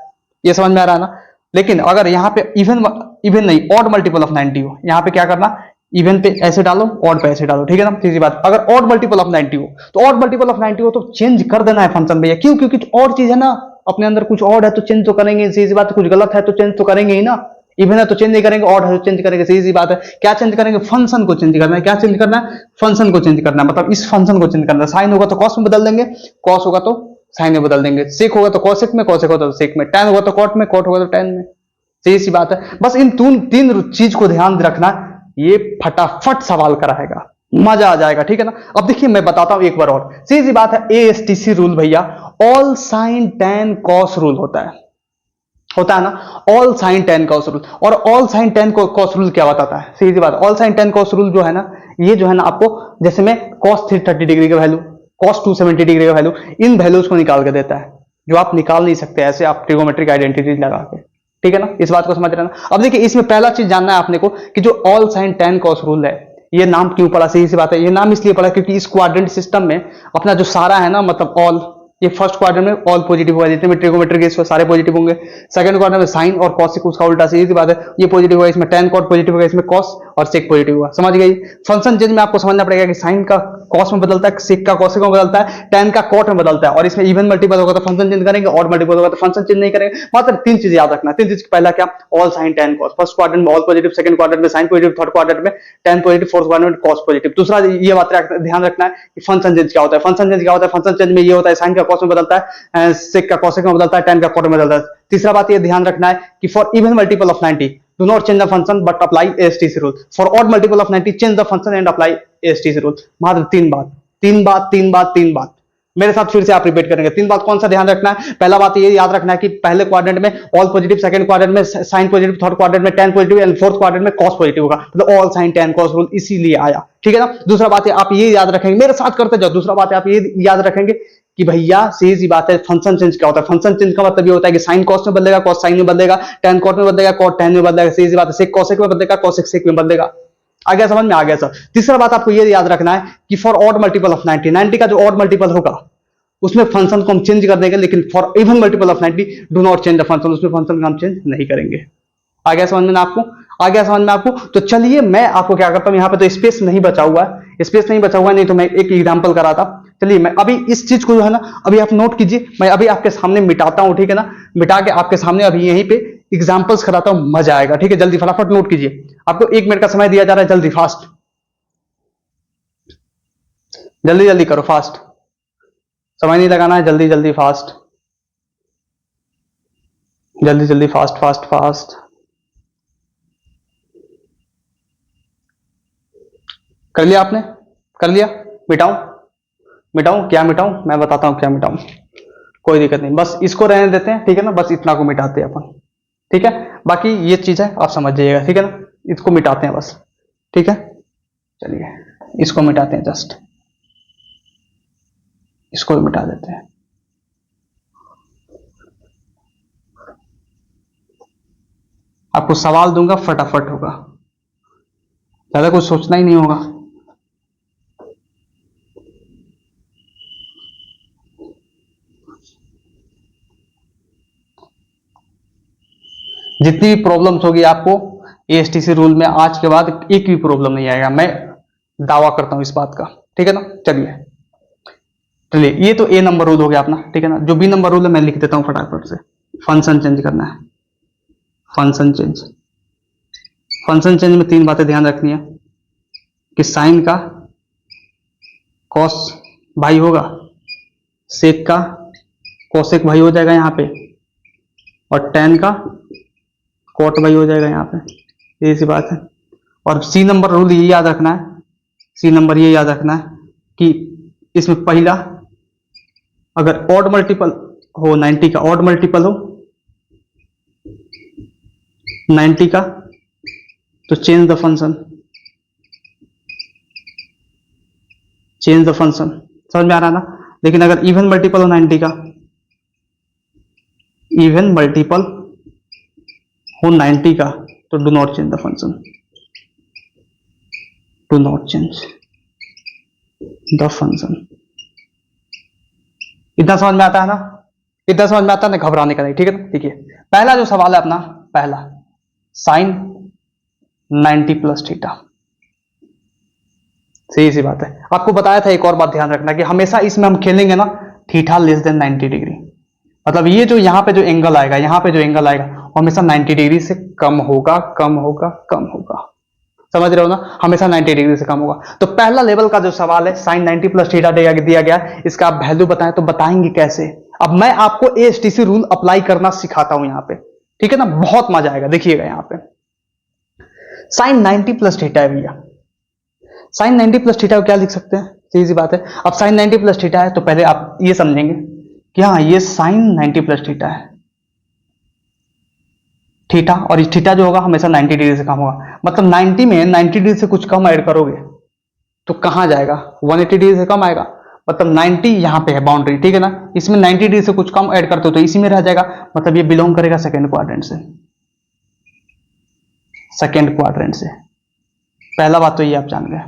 ये समझ में आ रहा है ना? लेकिन अगर यहाँ पे इवन नहीं ऑड मल्टीपल ऑफ 90 हो, यहाँ पे क्या करना, इवन पे ऐसे डालो, ऑड पे ऐसे डालो, ठीक है ना? सीधी बात। अगर ऑड मल्टीपल ऑफ 90 हो तो ऑड मल्टीपल ऑफ 90 हो तो चेंज कर देना है फंक्शन भैया, क्यों? क्योंकि और चीज है ना अपने अंदर, कुछ ऑड है तो चेंज तो करेंगे, सीधी बात। कुछ गलत है तो चेंज तो करेंगे ही ना, इवन है तो चेंज नहीं करेंगे, ऑड है तो चेंज करेंगे, सीधी सी बात है। क्या चेंज करेंगे? फंक्शन को चेंज करना है। क्या चेंज करना है? फंक्शन को चेंज करना है, मतलब इस फंक्शन को चेंज करना है। साइन होगा तो कॉस में बदल देंगे, कॉस होगा तो साइन में बदल देंगे, सेक होगा तो कॉसेक में, कॉसेक होगा तो सेक में, टैन होगा तो कॉट में, कॉट होगा तो टैन में, सीधी सी बात है। बस इन तीन चीज को ध्यान रखना, ये फटाफट सवाल कराएगा, मजा आ जाएगा, ठीक है ना? अब देखिए मैं बताता हूं एक बार और, सीधी बात है। ASTC रूल भैया all sine tan cos rule होता है ना, all sine tan cos rule. और all sine tan cos rule क्या बताता है? सीधी बात, all sine tan cos rule जो है ना, ये जो है ना आपको, जैसे में कॉस 330 डिग्री का वैल्यू, कॉस 270 डिग्री का वैल्यू, इन वैल्यूज को निकाल के देता है, जो आप निकाल नहीं सकते ऐसे आप ट्रिगोमेट्रिक आइडेंटिटी लगा के, ठीक है ना? इस बात को समझ रहे ना? अब देखिए इसमें पहला चीज जानना है आपने को कि जो all sine tan cos rule है, ये नाम क्यों पड़ा? सही सी बात है, ये नाम इसलिए पड़ा क्योंकि इस क्वाड्रेंट सिस्टम में अपना जो सारा है ना, मतलब ऑल, ये फर्स्ट क्वाड्रेंट में ऑल पॉजिटिव होगा, जितने में ट्रिगोमेट्रिक है इसमें सारे पॉजिटिव होंगे। सेकंड क्वाड्रेंट में साइन और कॉसेक उसका उल्टा, सीधी सी बात है, ये पॉजिटिव होगा, इसमें टैन कॉट पॉजिटिव होगा, इसमें कॉस और सेक पॉजिटिव होगा, समझ गई? फंक्शन चेंज में आपको समझना पड़ेगा कि साइन का कॉस में बदलता है, सेक का कॉसेक में बदलता है, टैन का कॉट में बदलता है, और इसमें इवन मल्टीपल होगा तो फंक्शन चेंज करेंगे, ऑड मल्टीपल होगा तो फंक्शन चेंज नहीं करेंगे। मतलब तीन चीज याद रखना। तीन चीज, पहला क्या? All sine tan cos, first quadrant में ऑल पॉजिटिव, सेकंड क्वाड्रेंट में साइन पॉजिटिव, थर्ड क्वाड्रेंट में टैन पॉजिटिव, फोर्थ क्वाड्रेंट में कॉस पॉजिटिव। दूसरा ये बात ध्यान रखना है कि फंक्शन चेंज क्या होता है। फंक्शन चेंज क्या होता है? फंक्शन चेंज में ये होता है साइन का कॉस में बदलता है, सेक का कॉसेक में बदलता है, टैन का कॉट में बदलता है। तीसरा बात ये ध्यान रखना है कि for even multiple of 90 do not change the function but apply ASTC rule. For odd multiple of 90 change the function and apply ASTC rule. मात्र तीन बात मेरे साथ फिर से आप रिपीट करेंगे। तीन बात कौन सा ध्यान रखना है? पहला बात ये याद रखना है कि पहले क्वाड्रेंट में ऑल पॉजिटिव, सेकंड क्वाड्रेंट में साइन पॉजिटिव, थर्ड क्वाड्रेंट में tan positive and fourth quadrant में कॉस पॉजिटिव होगा, मतलब all sine tan cos rule इसीलिए आया, ठीक है ना? दूसरा बात है आप ये याद रखेंगे, मेरे साथ करते जाओ। दूसरा बात है आप ये याद रखेंगे कि भैया सीधी सी बात है, फंक्शन चेंज क्या होता है। फंक्शन चेंज का मतलब ये होता है कि साइन कॉस में बदलेगा, कॉस साइन में बदलेगा, टेन कॉट में बदलेगा, कॉट टेन में बदलेगा। सीधी सी बात है, सेक कॉसेक में बदलेगा, कॉसेक सेक में बदलेगा। आ गया समझ में? आ गया सर। तीसरा बात आपको ये याद रखना है कि फॉर ऑड मल्टीपल ऑफ 90, 90 का जो ऑड मल्टीपल होगा उसमें फंक्शन को हम चेंज कर देंगे, लेकिन for even multiple of 90 do not change the function, उसमें फंक्शन का हम चेंज नहीं करेंगे। आ गया समझ में आपको? आ गया समझ में आपको? तो चलिए मैं आपको क्या करता हूं, यहां पे तो स्पेस नहीं बचा हुआ है, स्पेस नहीं बचा हुआ है, नहीं तो मैं एक एग्जांपल कराता। चलिए मैं अभी इस चीज को जो है ना, अभी आप नोट कीजिए, मैं अभी आपके सामने मिटाता हूं, ठीक है ना, मिटा के आपके सामने अभी यहीं पे एग्जांपल्स कराता हूं, मजा आएगा। ठीक है, जल्दी फटाफट नोट कीजिए, आपको 1 मिनट का समय दिया जा रहा है, जल्दी फास्ट, जल्दी जल्दी करो, फास्ट, समय नहीं लगाना है, जल्दी जल्दी फास्ट, जल्दी जल्दी फास्ट फास्ट फास्ट। कर लिया आपने? कर लिया? मिटाऊं? मिटाऊं? क्या मिटाऊं? मैं बताता हूं क्या मिटाऊं, कोई दिक्कत नहीं, बस इसको रहने देते हैं, ठीक है ना, बस इतना को मिटाते हैं अपन, ठीक है। बाकी ये चीज है आप समझ जाइएगा, ठीक है ना, इसको मिटाते हैं बस, ठीक है। चलिए इसको मिटाते हैं, जस्ट इसको भी मिटा देते हैं। आपको सवाल दूंगा, फटाफट होगा, ज्यादा कुछ सोचना ही नहीं होगा। जितनी भी प्रॉब्लम्स होगी आपको एएसटीसी रूल में, आज के बाद एक भी प्रॉब्लम नहीं आएगा, मैं दावा करता हूं इस बात का, ठीक है ना। चलिए चलिए, ये तो ए नंबर रूल हो गया अपना, ठीक है ना। जो बी नंबर रूल है मैं लिख देता हूं फटाफट से। फंक्शन चेंज करना है, फंक्शन चेंज। फंक्शन चेंज में 3 बातें ध्यान रखनी है कि साइन का कॉस भाई होगा, सेक का कोसेक भाई हो जाएगा यहां पे, और टेन का कोट भाई हो जाएगा यहाँ पे, ये सी बात है। और सी नंबर रूल ये याद रखना है, सी नंबर ये याद रखना है कि इसमें पहला अगर ऑड मल्टीपल हो 90 का, ऑड मल्टीपल हो 90 का, तो change the function, change the function, समझ में आ रहा है ना। लेकिन अगर इवन मल्टीपल हो 90 का, इवन मल्टीपल हो 90 का, तो do not change the function, do not change the function. इतना समझ में आता है ना? इतना समझ में आता है ना, घबराने का नहीं, ठीक है ना। देखिए पहला जो सवाल है अपना, पहला साइन 90 प्लस थीटा, सही सी बात है। आपको बताया था, एक और बात ध्यान रखना कि हमेशा इसमें हम खेलेंगे ना थीटा लेस देन 90 डिग्री, मतलब ये जो यहां पे जो एंगल आएगा, यहां पे जो एंगल आएगा हमेशा 90 डिग्री से कम होगा, कम होगा, कम होगा, समझ रहे हो ना, हमेशा 90 डिग्री से कम होगा। तो पहला लेवल का जो सवाल है, साइन 90 प्लस थीटा दिया गया, इसका आप वैल्यू बताएं, तो बताएंगे कैसे। अब मैं आपको एएसटीसी रूल अप्लाई करना सिखाता हूं यहां पे, ठीक है ना, बहुत मजा आएगा। देखिएगा यहां पे साइन 90 प्लस थीटा है भैया, साइन 90 प्लस थीटा को क्या लिख सकते हैं, सीधी सी बात है। अब साइन 90 प्लस थीटा है तो पहले आप ये समझेंगे कि हाँ ये साइन 90 प्लस थीटा है, थीटा, और इस थीटा जो होगा हमेशा 90 डिग्री से कम होगा, मतलब 90 में 90 डिग्री से कुछ कम ऐड करोगे तो कहां जाएगा, 180 डिग्री से कम आएगा, मतलब 90 यहां पे है बाउंड्री, ठीक है ना। इसमें 90 डिग्री से कुछ कम ऐड करते हो तो इसी में रह जाएगा, मतलब ये बिलोंग करेगा सेकेंड क्वाड्रेंट से, सेकेंड क्वाड्रेंट से। पहला बात तो ये आप जान गए,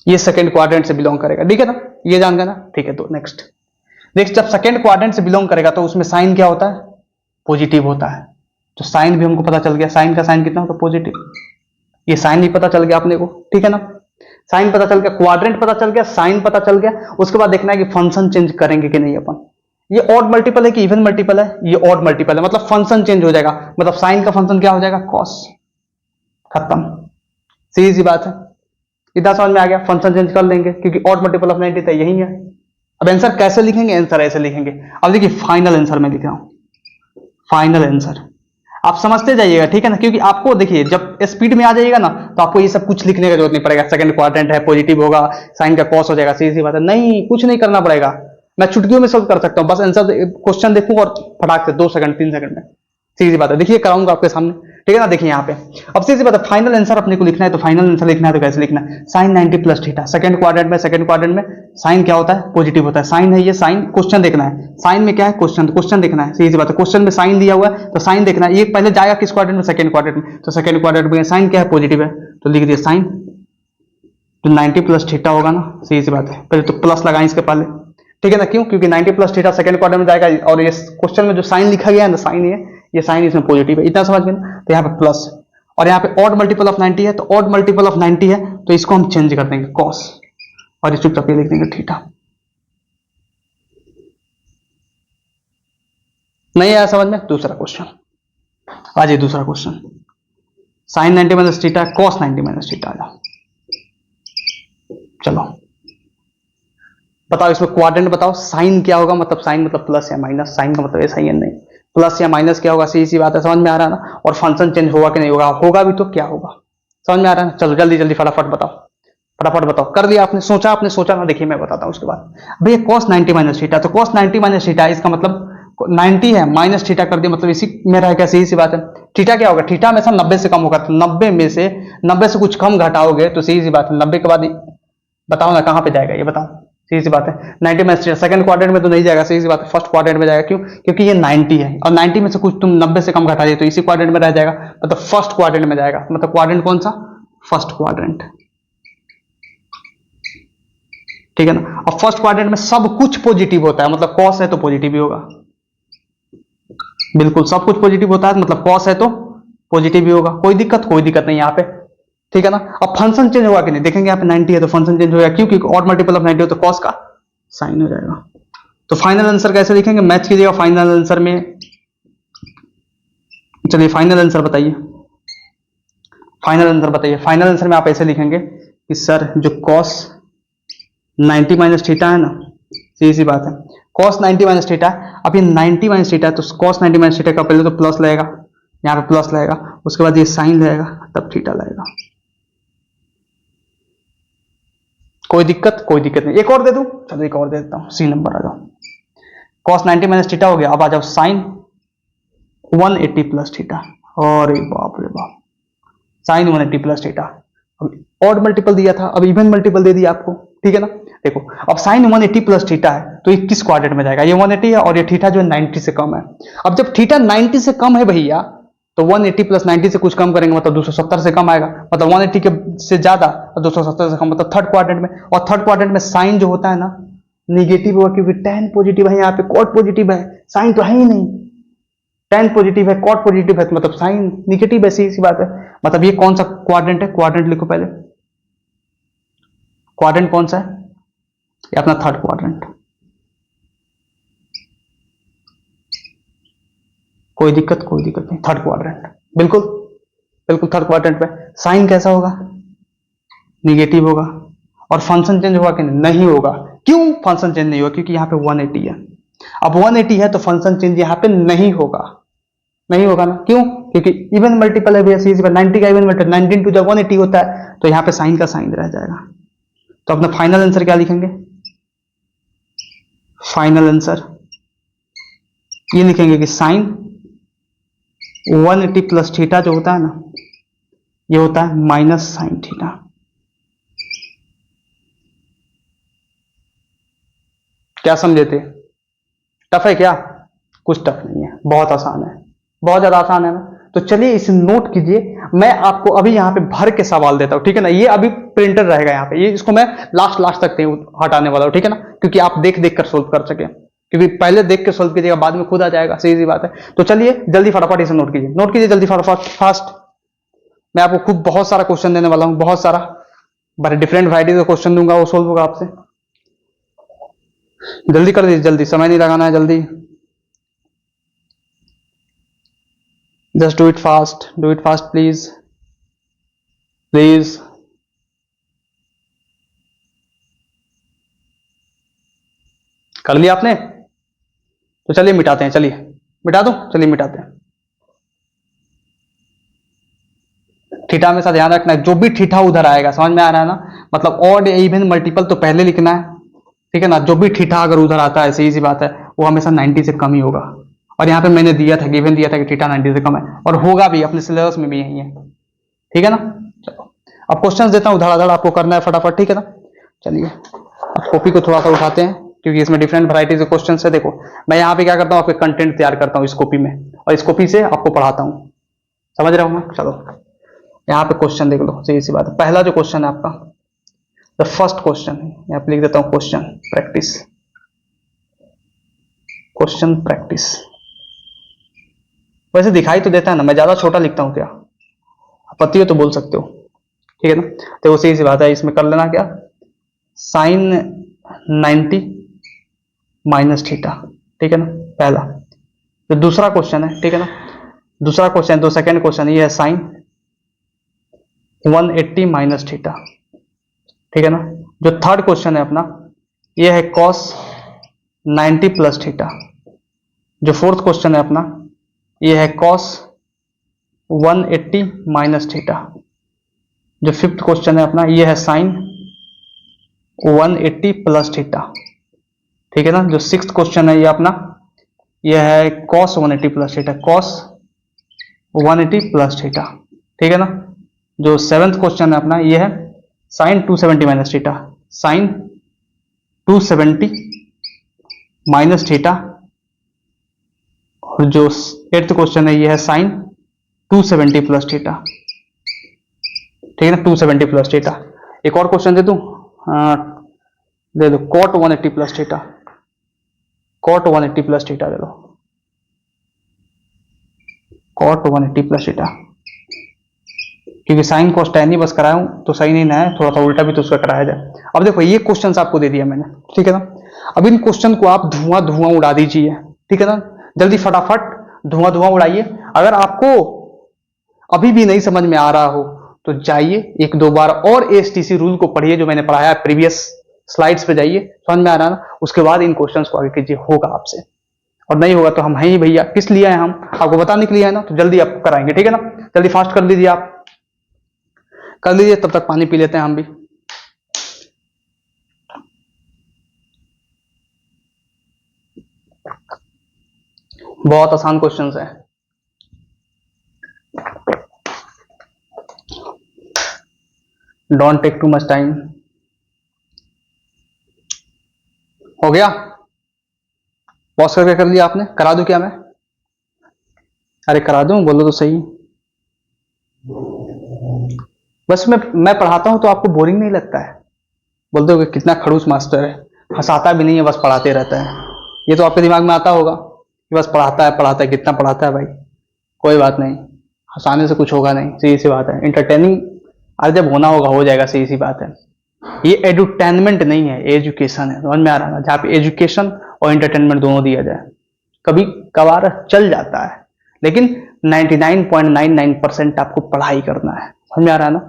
ये सेकेंड क्वाड्रेंट से बिलोंग करेगा, ठीक है ना, ये जान गए ना, ठीक है। तो नेक्स्ट जब सेकेंड क्वाड्रेंट से बिलोंग करेगा तो उसमें साइन क्या होता है, पॉजिटिव होता है। तो साइन भी हमको पता चल गया, साइन का साइन कितना होता है, पॉजिटिव। ये साइन भी पता चल गया अपने को, ठीक है ना, साइन पता चल गया, क्वाड्रेंट पता चल गया, साइन पता चल गया। उसके बाद देखना है कि फंक्शन चेंज करेंगे कि नहीं अपन। ये ऑड मल्टीपल है कि इवन मल्टीपल है, ये ऑड मल्टीपल है, मतलब फंक्शन चेंज हो जाएगा, मतलब साइन का फंक्शन क्या हो जाएगा, कॉस, खत्म, सीधी सी बात है। इतना समझ में आ गया, फंक्शन चेंज कर लेंगे क्योंकि ऑड मल्टीपल ऑफ 90 तो यही है। अब आंसर कैसे लिखेंगे, आंसर ऐसे लिखेंगे। अब देखिए फाइनल आंसर मैं लिख रहा हूं, फाइनल आंसर आप समझते जाइएगा, ठीक है ना, क्योंकि आपको देखिए जब स्पीड में आ जाइएगा ना तो आपको ये सब कुछ लिखने का जरूरत नहीं पड़ेगा, सेकंड क्वाड्रेंट है, पॉजिटिव होगा, साइन का कॉस हो जाएगा, सीधी सी बात है, नहीं कुछ नहीं करना पड़ेगा, मैं चुटकियों में सॉल्व कर सकता हूं, बस आंसर क्वेश्चन देखूंगा और फटाक से 2 सेकंड 3 सेकंड में, सीधी सी बात है। देखिए कराऊंगा आपके सामने, ठीक है ना। देखिए यहाँ पे अब सीधी बात है, फाइनल आंसर अपने को लिखना है, तो फाइनल आंसर लिखना है तो कैसे लिखना है, sin 90 plus theta. Second quadrant में साइन क्या होता है, पॉजिटिव होता है। साइन है ये, साइन क्वेश्चन देखना है, साइन में क्या है, क्वेश्चन देखना है। सीधी बात है, क्वेश्चन में साइन दिया हुआ है तो साइन देखना है। ये पहले जाएगा किस क्वाड्रेंट में, सेकंड क्वाड्रेंट में, तो सेकंड क्वाड्रेंट में साइन क्या है, पॉजिटिव है, तो लिख दिया साइन जो 90 प्लस थीटा होगा ना। सीधी सी बात है, पहले तो प्लस लगाएं इसके पहले, ठीक है ना। क्यों, क्योंकि 90 प्लस थीटा सेकंड क्वाड्रेंट में जाएगा, और ये क्वेश्चन में जो साइन लिखा गया है ना, साइन ये साइन इसमें पॉजिटिव है, इतना समझ में ना। तो यहाँ पे प्लस, और यहाँ पे ऑड मल्टीपल ऑफ 90 है, तो ऑड मल्टीपल ऑफ 90 है तो इसको हम चेंज कर देंगे कॉस, और इस चुपचाप लिख देंगे थीटा। नहीं आया समझ में, दूसरा क्वेश्चन आ जाइए। दूसरा question, sine 90 minus theta, cos 90 minus theta आ जाओ। चलो बताओ, इसमें क्वाड्रेंट बताओ, साइन क्या होगा, मतलब साइन मतलब प्लस या माइनस, साइन का मतलब ऐसा ही है नहीं, प्लस या माइनस क्या होगा, सी बात है, समझ में आ रहा है ना। और फंक्शन चेंज होगा कि नहीं होगा, होगा भी तो क्या होगा, समझ में आ रहा है ना। चलो जल्दी जल्दी फटाफट बताओ, फटाफट बताओ। कर लिया आपने, सोचा ना, देखिए मैं बताता हूं उसके बाद। भैया कॉस 90 माइनस थीटा, तो कॉस 90 माइनस थीटा, इसका मतलब 90 है माइनस थीटा कर दिया, मतलब इसी में रह गया, सही सी बात है। थीटा क्या होगा, थीटा हमेशा 90 से कम होगा, तो 90 से कुछ कम घटाओगे तो सही सी बात है, 90 के बाद बताओ ना कहां पे जाएगा, ये बताओ, सही सी बात है। 90 माइनस थीटा सेकंड क्वाड्रेंट में तो नहीं जाएगा, सही सी बात है, फर्स्ट क्वाड्रेंट में जाएगा। क्यों, क्योंकि ये 90 है, और 90 में से कुछ तुम 90 से कम घटा दिए तो इसी क्वाड्रेंट में रह जाएगा, मतलब फर्स्ट क्वाड्रेंट में जाएगा। मतलब क्वाड्रेंट कौन सा, फर्स्ट क्वाड्रेंट, ठीक है ना। और फर्स्ट क्वाड्रेंट में सब कुछ पॉजिटिव होता है, मतलब कॉस है तो पॉजिटिव ही होगा, बिल्कुल सब कुछ पॉजिटिव होता है, मतलब कॉस है तो पॉजिटिव ही होगा, कोई दिक्कत नहीं यहाँ पे, ठीक है ना। अब फंक्शन चेंज होगा कि नहीं, देखेंगे यहाँ पे 90 है तो फंक्शन चेंज होगा, क्यों, क्योंकि ऑड मल्टीपल ऑफ 90 हो तो कॉस का साइन हो जाएगा। तो फाइनल आंसर कैसे लिखेंगे, मैच कीजिएगा फाइनल आंसर में। चलिए फाइनल आंसर बताइए, फाइनल आंसर में आप ऐसे लिखेंगे कि सर जो कॉस 90 माइनस थीटा है ना, सीधी सी बात है, कॉस 90 माइनस थीटा, अब ये 90 माइनस थीटा है तो कॉस 90 माइनस थीटा का पहले तो प्लस लगेगा, यहाँ पे प्लस लगेगा, उसके बाद ये साइन लगेगा, तब थीटा लगेगा। कोई दिक्कत नहीं। एक और दे दूं, चलो एक और दे देता हूं, सी नंबर आ जाओ। कॉस 90 माइनस थीटा हो गया, अब आ जाओ साइन 180 प्लस थीटा, और बाप रे बाप, साइन 180 प्लस थीटा। अब ऑड मल्टीपल दिया था, अब इवन मल्टीपल दे दिया आपको, ठीक है ना। देखो अब साइन 180 प्लस थीटा है तो ये किस क्वाड्रेंट में जाएगा, ये 180 है, और ये थीटा जो है 90 से कम है। अब जब थीटा 90 से कम है भैया, तो 180 प्लस 90 से कुछ कम करेंगे मतलब 270 से कम आएगा, मतलब 180 के से ज्यादा तो 270 से कम, मतलब थर्ड क्वाड्रेंट में। और थर्ड क्वाड्रेंट में साइन जो होता है ना निगेटिव होगा, क्योंकि tan पॉजिटिव है, यहाँ पे कॉट पॉजिटिव है, साइन तो है ही नहीं, tan पॉजिटिव है, कॉट पॉजिटिव है, तो मतलब साइन निगेटिव है, सी बात है। मतलब ये कौन सा क्वाड्रेंट है, क्वाड्रेंट लिखो पहले, क्वाड्रेंट कौन सा है, ये अपना थर्ड क्वाड्रेंट। कोई दिक्कत नहीं, थर्ड क्वाड्रेंट, बिल्कुल थर्ड क्वाड्रेंट पे साइन कैसा होगा, निगेटिव होगा। और फंक्शन चेंज होगा कि नहीं होगा, क्यों फंक्शन चेंज नहीं होगा, क्योंकि यहाँ पे 180 है। अब 180 है तो फंक्शन चेंज यहाँ पे नहीं होगा ना, क्यों, क्योंकि इवन मल्टीपल है भैया, 90 का इवन मल्टीपल 19 टू जब 180 होता है तो यहाँ पे साइन का साइन रह जाएगा। तो अपना फाइनल आंसर क्या लिखेंगे, फाइनल आंसर ये लिखेंगे कि साइन 180 प्लस थीटा जो होता है ना, ये होता है माइनस साइन थीटा। क्या समझे थे, टफ है क्या, कुछ टफ नहीं है, बहुत आसान है, बहुत ज्यादा आसान है ना। तो चलिए इसे नोट कीजिए, मैं आपको अभी यहां पे भर के सवाल देता हूं, ठीक है ना। ये अभी प्रिंटर रहेगा यहाँ पे, ये इसको मैं लास्ट तक हटाने वाला हूं, ठीक है ना, क्योंकि आप देख कर सोल्व कर सके, क्योंकि पहले देख के सोल्व कीजिएगा, बाद में खुद आ जाएगा, सीधी बात है। तो चलिए जल्दी फटाफट इसे नोट कीजिए जल्दी फटाफट फास्ट। मैं आपको खूब बहुत सारा क्वेश्चन देने वाला हूं, बहुत सारा, बड़े डिफरेंट वैरायटी का क्वेश्चन दूंगा, वो सोल्व होगा आपसे। जल्दी कर दीजिए, जल्दी, समय नहीं लगाना है, जल्दी, just do it fast please. कर लिया आपने, तो चलिए मिटाते हैं, चलिए मिटा दो, चलिए मिटाते हैं। थीटा में सा ध्यान रखना है, जो भी थीटा उधर आएगा, समझ में आ रहा है ना, मतलब ऑड इवन मल्टीपल तो पहले लिखना है, ठीक है ना। जो भी थीटा अगर उधर आता है, सही सी बात है, वो हमेशा 90 से कम ही होगा, और यहाँ पे मैंने दिया था, गिवन दिया था कि थीटा 90 से कम है, और होगा भी, अपने सिलेबस में भी यही है। ठीक है ना। चलो अब क्वेश्चन देता हूँ, धड़ाधड़ आपको करना है फटाफट। ठीक है ना। चलिए अब कॉपी को थोड़ा सा उठाते हैं, क्योंकि इसमें डिफरेंट वैरायटीज के क्वेश्चन है। देखो मैं यहाँ पे क्या करता हूँ, आपके कंटेंट तैयार करता हूँ इस कॉपी में, और इस कॉपी से आपको पढ़ाता हूँ। समझ रहे हो ना। चलो यहाँ पे क्वेश्चन देख लो, सही सी बात है। पहला जो क्वेश्चन है आपका, द फर्स्ट क्वेश्चन, यहाँ पे लिख देता हूँ क्वेश्चन प्रैक्टिस। क्वेश्चन प्रैक्टिस वैसे दिखाई तो देता है ना, मैं ज्यादा छोटा लिखता हूँ क्या, आपत्ति हो तो बोल सकते हो। ठीक है ना। तो सही सी बात है, इसमें कर लेना क्या, साइन 90 माइनस थीटा। ठीक है ना पहला। तो दूसरा क्वेश्चन है, ठीक है ना, दूसरा क्वेश्चन, तो सेकंड क्वेश्चन ये है साइन 180 माइनस थीटा। ठीक है ना। जो थर्ड क्वेश्चन है अपना, ये है कॉस 90 प्लस थीटा। जो फोर्थ क्वेश्चन है अपना, ये है कॉस 180 माइनस थीटा। जो फिफ्थ क्वेश्चन है अपना, ये है साइन 180 प्लस थीटा। ठीक है ना। जो सिक्स्थ क्वेश्चन है ये अपना, ये है cos 180 plus theta, cos 180 plus theta. ठीक है ना। जो सेवेंथ क्वेश्चन है अपना, ये है sin 270 minus theta, sin 270 minus theta. और जो एट्थ क्वेश्चन है, ये है साइन 270 प्लस थीटा। ठीक है ना, 270 प्लस थीटा। एक और क्वेश्चन दे दूं, दे दो cot 180 plus theta, cot 180 plus theta दे दो, कॉट 180 प्लस थीटा। क्योंकि साइन कॉस टैन ही बस कराया हूं तो सही नहीं ना है, थोड़ा सा उल्टा भी तो उसका कराया जाए। अब देखो ये क्वेश्चंस आपको दे दिया मैंने। ठीक है ना। अब इन क्वेश्चन को आप धुआं धुआं उड़ा दीजिए। ठीक है ना। जल्दी फटाफट धुआं धुआं उड़ाइए। अगर आपको अभी भी नहीं समझ में आ रहा हो तो जाइए एक दो बार और एएसटीसी रूल को पढ़िए, जो मैंने पढ़ाया प्रीवियस स्लाइड्स पे जाइए, समझ में आ रहा है ना। उसके बाद इन क्वेश्चंस को आगे कीजिए, होगा आपसे। और नहीं होगा तो हम हैं ही भैया, किस लिए हैं हम, आपको बताने के लिए है ना, तो जल्दी आपको कराएंगे। ठीक है ना। जल्दी फास्ट कर लीजिए, आप कर लीजिए, तब तक पानी पी लेते हैं हम भी। बहुत आसान क्वेश्चंस है। Don't take too much time. हो गया, पॉज करके कर लिया आपने, करा दूं क्या मैं, अरे करा दूं, बोलो तो सही। बस मैं पढ़ाता हूं तो आपको बोरिंग नहीं लगता है, बोलते हो कि कितना खड़ूस मास्टर है, हंसाता भी नहीं है, बस पढ़ाते रहता है। ये तो आपके दिमाग में आता होगा कि बस पढ़ाता है, कितना पढ़ाता है भाई। कोई बात नहीं, हंसाने से कुछ होगा नहीं, सीधी सी बात है। इंटरटेनिंग अरे जब होना होगा हो जाएगा, सीधी सी बात है। ये एडुटेनमेंट नहीं है, एजुकेशन है, समझ में आ रहा है ना। जहाँ पे एजुकेशन और इंटरटेनमेंट दोनों दिया जाए, कभी कभार चल जाता है, लेकिन 99.99% आपको पढ़ाई करना है, समझ में आ रहा है ना।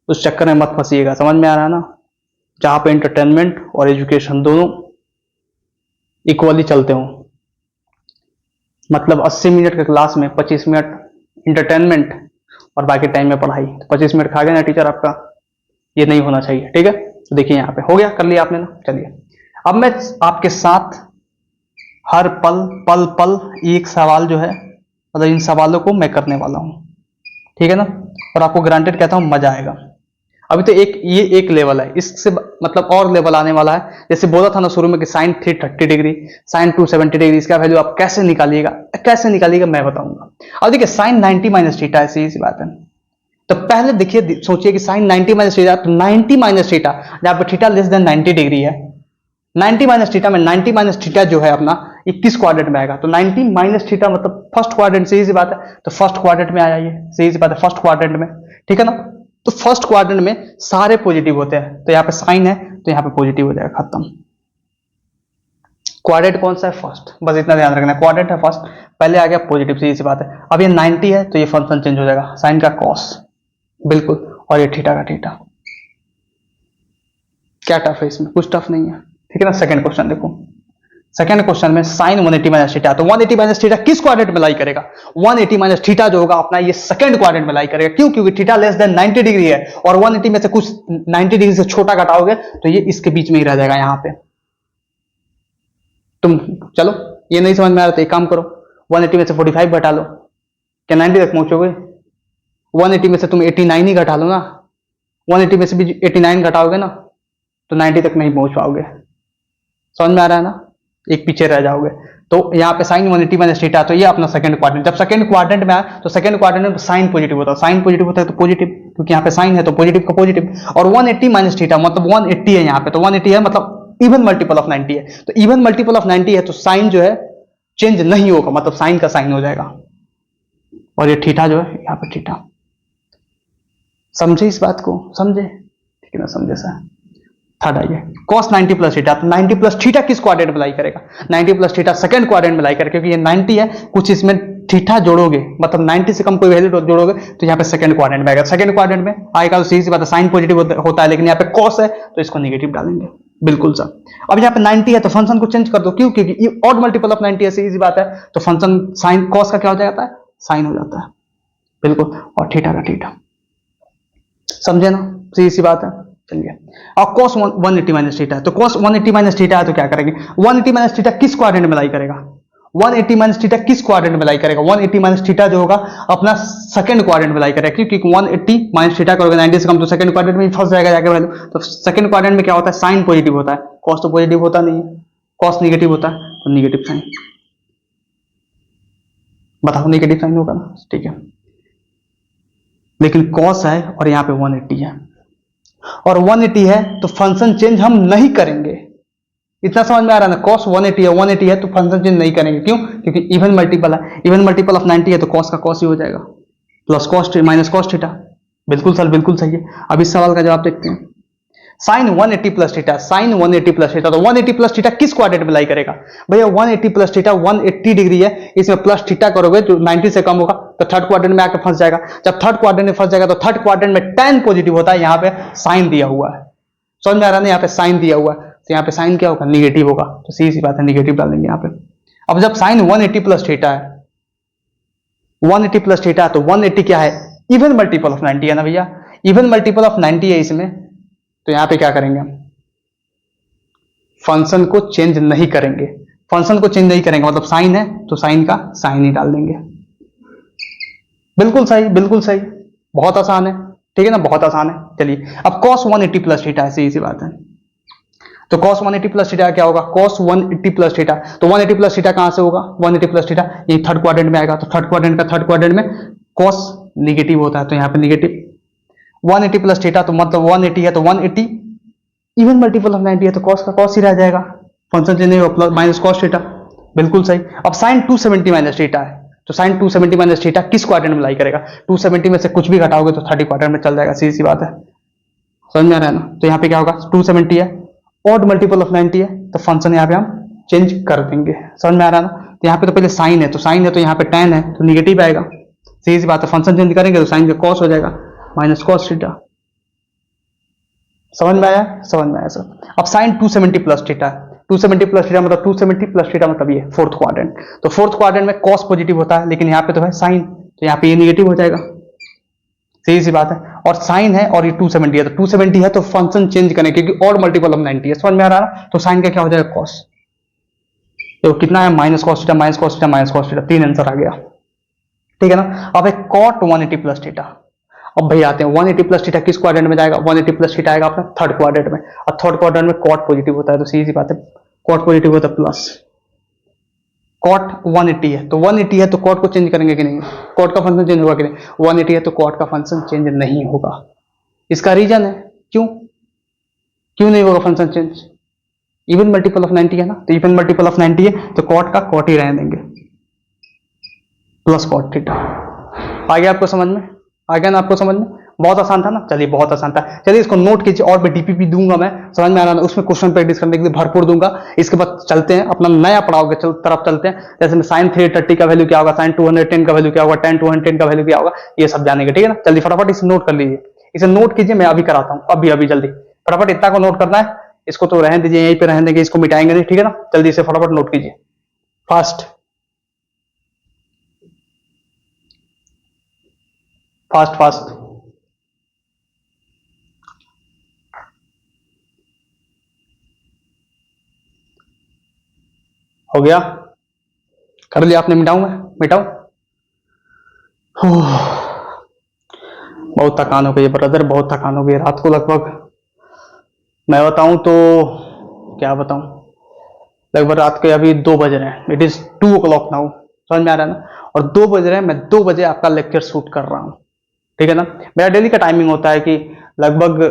उस चक्कर में मत फंसिएगा, समझ में आ रहा है ना। जहां पे एंटरटेनमेंट और एजुकेशन दोनों इक्वली चलते हो, मतलब 80 मिनट के क्लास में 25 मिनट इंटरटेनमेंट और बाकी टाइम में पढ़ाई, तो 25 मिनट खा गया ना टीचर आपका, ये नहीं होना चाहिए। ठीक है। तो देखिए यहाँ पे हो गया, कर लिया आपने ना। चलिए अब मैं आपके साथ हर पल पल पल एक सवाल जो है, मतलब इन सवालों को मैं करने वाला हूं। ठीक है ना। और आपको ग्रांटेड कहता हूं मजा आएगा। अभी तो ये एक लेवल है, इससे मतलब और लेवल आने वाला है। जैसे बोला था ना शुरू में कि साइन 330 डिग्री, साइन 270 डिग्री, इसका वैल्यू आप कैसे निकालिएगा मैं बताऊंगा। अब देखिए साइन 90 माइनस थीटा, ऐसी सी बात है। तो पहले देखिए, सोचिए कि साइन 90 माइनस थीटा, तो 90 माइनस थीटा जहां पर थीटा लेस देन 90 डिग्री है, 90 माइनस थीटा में 90 माइनस थीटा जो है अपना, ये किस क्वाड्रेंट में आएगा, तो 90 माइनस थीटा मतलब फर्स्ट क्वाड्रेंट, सही सी बात है। तो फर्स्ट क्वाड्रेंट में आ जाइए, सही सी बात है, फर्स्ट क्वाड्रेंट में। ठीक है ना। तो फर्स्ट क्वाड्रेंट में सारे पॉजिटिव होते हैं, तो यहाँ पे साइन है तो यहाँ पे पॉजिटिव हो जाएगा, खत्म। क्वाड्रेंट कौन सा है, फर्स्ट, बस इतना ध्यान रखना है, क्वाड्रेंट है फर्स्ट, पहले आ गया पॉजिटिव, सीधी सी बात है। अब ये 90 है तो ये फंक्शन चेंज हो जाएगा, साइन का कॉस, बिल्कुल, और ये थीटा का थीटा। क्या टफ है इसमें, कुछ टफ नहीं है। ठीक है ना। सेकंड क्वेश्चन देखो, सेकंड क्वेश्चन में साइन 180 माइनस थीटा, तो 180 माइनस थीटा किस क्वाड्रेंट में लाई करेगा, 180 माइनस थीटा जो होगा अपना, ये सेकंड क्वाड्रेंट में लाई करेगा। क्यों, क्योंकि थीटा लेस देन 90 डिग्री है, और 180 में से कुछ 90 डिग्री से छोटा घटाओगे तो ये इसके बीच में ही रह जाएगा। यहां पे तुम चलो ये नहीं समझ में आ रहा तो एक काम करो, 180 में से 45 घटा लो, क्या 90 तक पहुंचोगे? 180 में से तुम 89 ही घटा लो ना, 180 में से भी 89 घटाओगे ना तो 90 तक नहीं पहुंच पाओगे। समझ में आ रहा है ना, एक पीछे रह जाओगे। तो यहाँ पे साइन 180 माइनस थीटा, तो ये अपना सेकंड क्वाड्रेंट। जब सेकंड क्वाड्रेंट में आए तो सेकंड क्वाड्रेंट में साइन पॉजिटिव होता है, साइन पॉजिटिव होता है तो पॉजिटिव, क्योंकि यहाँ पे साइन है तो पॉजिटिव का पॉजिटिव। और 180 माइनस थीटा मतलब 180 है यहाँ पे, तो 180 है मतलब इवन मल्टीपल ऑफ 90 है, तो इवन मल्टीपल ऑफ 90 है तो साइन जो है चेंज नहीं होगा, मतलब साइन का साइन हो जाएगा। और ये थीटा जो है यहाँ पे थीटा। समझे इस बात को? समझे? ठीक है ना, समझे सर। थर्ड आइए, cos 90 प्लस थीटा, तो 90 प्लस थीटा किस क्वाड्रेंट में लाई करेगा? 90 प्लस थीटा सेकंड क्वाड्रेंट में लाई करेगा, क्योंकि ये 90 है, कुछ इसमें थीटा जोड़ोगे, मतलब 90 से कम कोई वैल्यू जोड़ोगे तो यहाँ पे सेकंड क्वाड्रेंट में आएगा। सेकंड क्वाड्रेंट में आएगा तो सीधी सी बात है, साइन पॉजिटिव होता है, लेकिन यहाँ पे cos है तो इसको नेगेटिव डालेंगे। बिल्कुल सर। अब यहाँ पे 90 है तो फंक्शन को चेंज कर दो, क्यों? क्योंकि ऑड मल्टीपल ऑफ 90 है, सीधी बात है, तो फंक्शन साइन cos का क्या हो जाता है? साइन हो जाता है। बिल्कुल। और थीटा का थीटा। समझे ना, सीधी सी बात है। चलिए, और cos 180 माइनस थीटा है, तो cos 180 माइनस थीटा है तो क्या करेंगे? 180 माइनस थीटा किस क्वाड्रेंट में लाई करेगा? 180 माइनस थीटा किस क्वाड्रेंट में लाई करेगा? 180 माइनस थीटा जो होगा अपना सेकंड क्वाड्रेंट में लाई करेगा, क्योंकि 180 माइनस थीटा करोगे 90 से कम तो सेकंड क्वाड्रेंट में फंस जाएगा जाके वैल्यू। तो सेकंड क्वाड्रेंट में क्या होता है? साइन पॉजिटिव होता है, cos तो पॉजिटिव होता नहीं है, cos नेगेटिव होता है, तो नेगेटिव साइन। बताओ, नेगेटिव साइन होगा ना? ठीक है, लेकिन cos है और यहाँ पे 180 है, और 180 है तो फंक्शन चेंज हम नहीं करेंगे। इतना समझ में आ रहा है ना? cos 180 है, 180 है तो फंक्शन चेंज नहीं करेंगे, क्यों? क्योंकि इवन मल्टीपल है, इवन मल्टीपल ऑफ 90 है तो cos का cos ही हो जाएगा, plus cos minus cos theta. बिल्कुल सर, बिल्कुल सही है। अब इस सवाल का जवाब देखते हैं। Sin 180 plus theta, sin 180 plus theta, तो 180 प्लस थीटा किस क्वाड्रेंट में लाई करेगा? भैया 180 प्लस थीटा 180 डिग्री है, इसमें प्लस थीटा करोगे जो 90 से कम होगा तो थर्ड क्वाड्रेंट में आकर फंस जाएगा। जब थर्ड क्वाड्रेंट में फंस जाएगा तो थर्ड क्वाड्रेंट में tan पॉजिटिव होता है, यहाँ पे साइन दिया हुआ है। समझ में आ रहा है ना? यहाँ पे साइन दिया हुआ है तो यहाँ पे साइन क्या होगा? निगेटिव होगा, तो सीधी सी बात है, निगेटिव डाल देंगे यहाँ पे। अब जब साइन 180 प्लस थीटा है, 180 प्लस थीटा, तो 180 क्या है? इवन मल्टीपल ऑफ 90 है ना भैया, इवन मल्टीपल ऑफ 90 है इसमें, तो यहां पे क्या करेंगे हम? फंक्शन को चेंज नहीं करेंगे। फंक्शन को चेंज नहीं करेंगे मतलब साइन है तो साइन का साइन ही डाल देंगे। बिल्कुल सही, बिल्कुल सही, बहुत आसान है। ठीक है ना, बहुत आसान है। चलिए, अब cos 180 प्लस थीटा है, सीधी सी बात है, तो cos 180 प्लस थीटा क्या होगा? cos 180 प्लस थीटा, तो 180 प्लस थीटा कहां से होगा? 180 प्लस थीटा ये थर्ड क्वाड्रेंट में आएगा, तो थर्ड क्वाड्रेंट का थर्ड क्वाड्रेंट में cos निगेटिव होता है, तो यहां पे निगेटिव। 180 प्लस थीटा तो मतलब 180 है तो 180 इवन मल्टीपल ऑफ 90 है तो cos का cos ही रह जाएगा, फंक्शन चेंज नहीं होगा, प्लस माइनस cos थीटा। बिल्कुल सही। अब sin 270 माइनस थीटा है, तो sin 270 माइनस थीटा किस क्वाड्रेंट में लाई करेगा? 270 में से कुछ भी घटाओगे तो थर्ड क्वाड्रेंट में चल जाएगा, सीधी सी बात है। समझ में आ रहा है ना? तो यहाँ पे क्या होगा? 270 है, ऑड मल्टीपल ऑफ 90 है, तो फंक्शन यहाँ पे हम चेंज कर देंगे। समझ में आ रहा है ना? तो यहाँ पे तो पहले साइन है, तो साइन है तो यहाँ पे tan है तो निगेटिव आएगा, सीधी सी बात है। फंक्शन चेंज करेंगे तो साइन का cos हो जाएगा माइनस cos थीटा। समझ में आया? समझ में आया सर। अब sin 270 plus theta, 270 plus theta मतलब 270 प्लस थीटा मतलब ये फोर्थ क्वाड्रेंट, तो फोर्थ क्वाड्रेंट में cos पॉजिटिव होता है, लेकिन यहाँ पे तो है साइन, तो यहाँ पे ये निगेटिव हो जाएगा, सीधी सी बात है। और साइन है और ये 270 है, तो 270 है तो फंक्शन चेंज करें क्योंकि और मल्टीपल ऑफ 90 है। समझ में आ रहा है? तो साइन का क्या हो जाएगा? cos, तो कितना है? Minus cos theta minus cos theta minus cos theta, तीन आंसर आ गया। ठीक है ना? अब एक cot 180 प्लस थीटा। अब भाई आते हैं 180 प्लस थीटा किस क्वाड्रेंट में जाएगा? 180 प्लस थीटा आएगा अपना थर्ड क्वाड्रेंट में, और थर्ड क्वाड्रेंट में cot पॉजिटिव होता है, तो सीधी सी बात है, cot पॉजिटिव होता है प्लस cot 180 है, तो 180 है तो cot को चेंज करेंगे कि नहीं? cot का फंक्शन चेंज होगा कि नहीं? 180 है तो cot का फंक्शन चेंज नहीं होगा। इसका रीजन है, क्यों क्यों नहीं होगा function change? Even multiple of 90 है ना, तो इवन मल्टीपल ऑफ 90 है तो cot का cot ही रहने देंगे, प्लस cot थीटा। आ गया आपको समझ में? आ गया ना आपको समझ में? बहुत आसान था ना? चलिए, बहुत आसान था। चलिए, इसको नोट कीजिए, और भी डीपीपी दूंगा मैं, समझ में आ रहा है, उसमें क्वेश्चन प्रैक्टिस करने के लिए भरपूर दूंगा। इसके बाद चलते हैं अपना नया पड़ाव के तरफ चलते हैं, जैसे में साइन 330 का वैल्यू क्या होगा, साइन 210 का वैल्यू क्या होगा, tan 210 का वैल्यू क्या होगा, ये सब जानेंगे। ठीक है ना? जल्दी फटाफट इसे नोट कर लीजिए, इसे नोट कीजिए, मैं अभी कराता हूँ, अभी अभी जल्दी फटाफट इतना को नोट करना है। इसको तो रहने दीजिए, यहीं पे रहने देंगे, इसको मिटाएंगे नहीं। ठीक है ना? जल्दी से फटाफट नोट कीजिए, फास्ट फास्ट फास्ट। हो गया? कर लिया आपने? मिटाऊं? मैं मिटाऊं? बहुत थकान हो गई है ब्रदर, बहुत थकान हो गई। रात को लगभग मैं बताऊं तो क्या बताऊं, लगभग रात के अभी 2 बज रहे हैं। It is 2 o'clock now. समझ में आ रहा है ना? और 2 बज रहे हैं, मैं 2 बजे आपका लेक्चर शूट कर रहा हूं। ठीक है ना? मेरा डेली का टाइमिंग होता है कि लगभग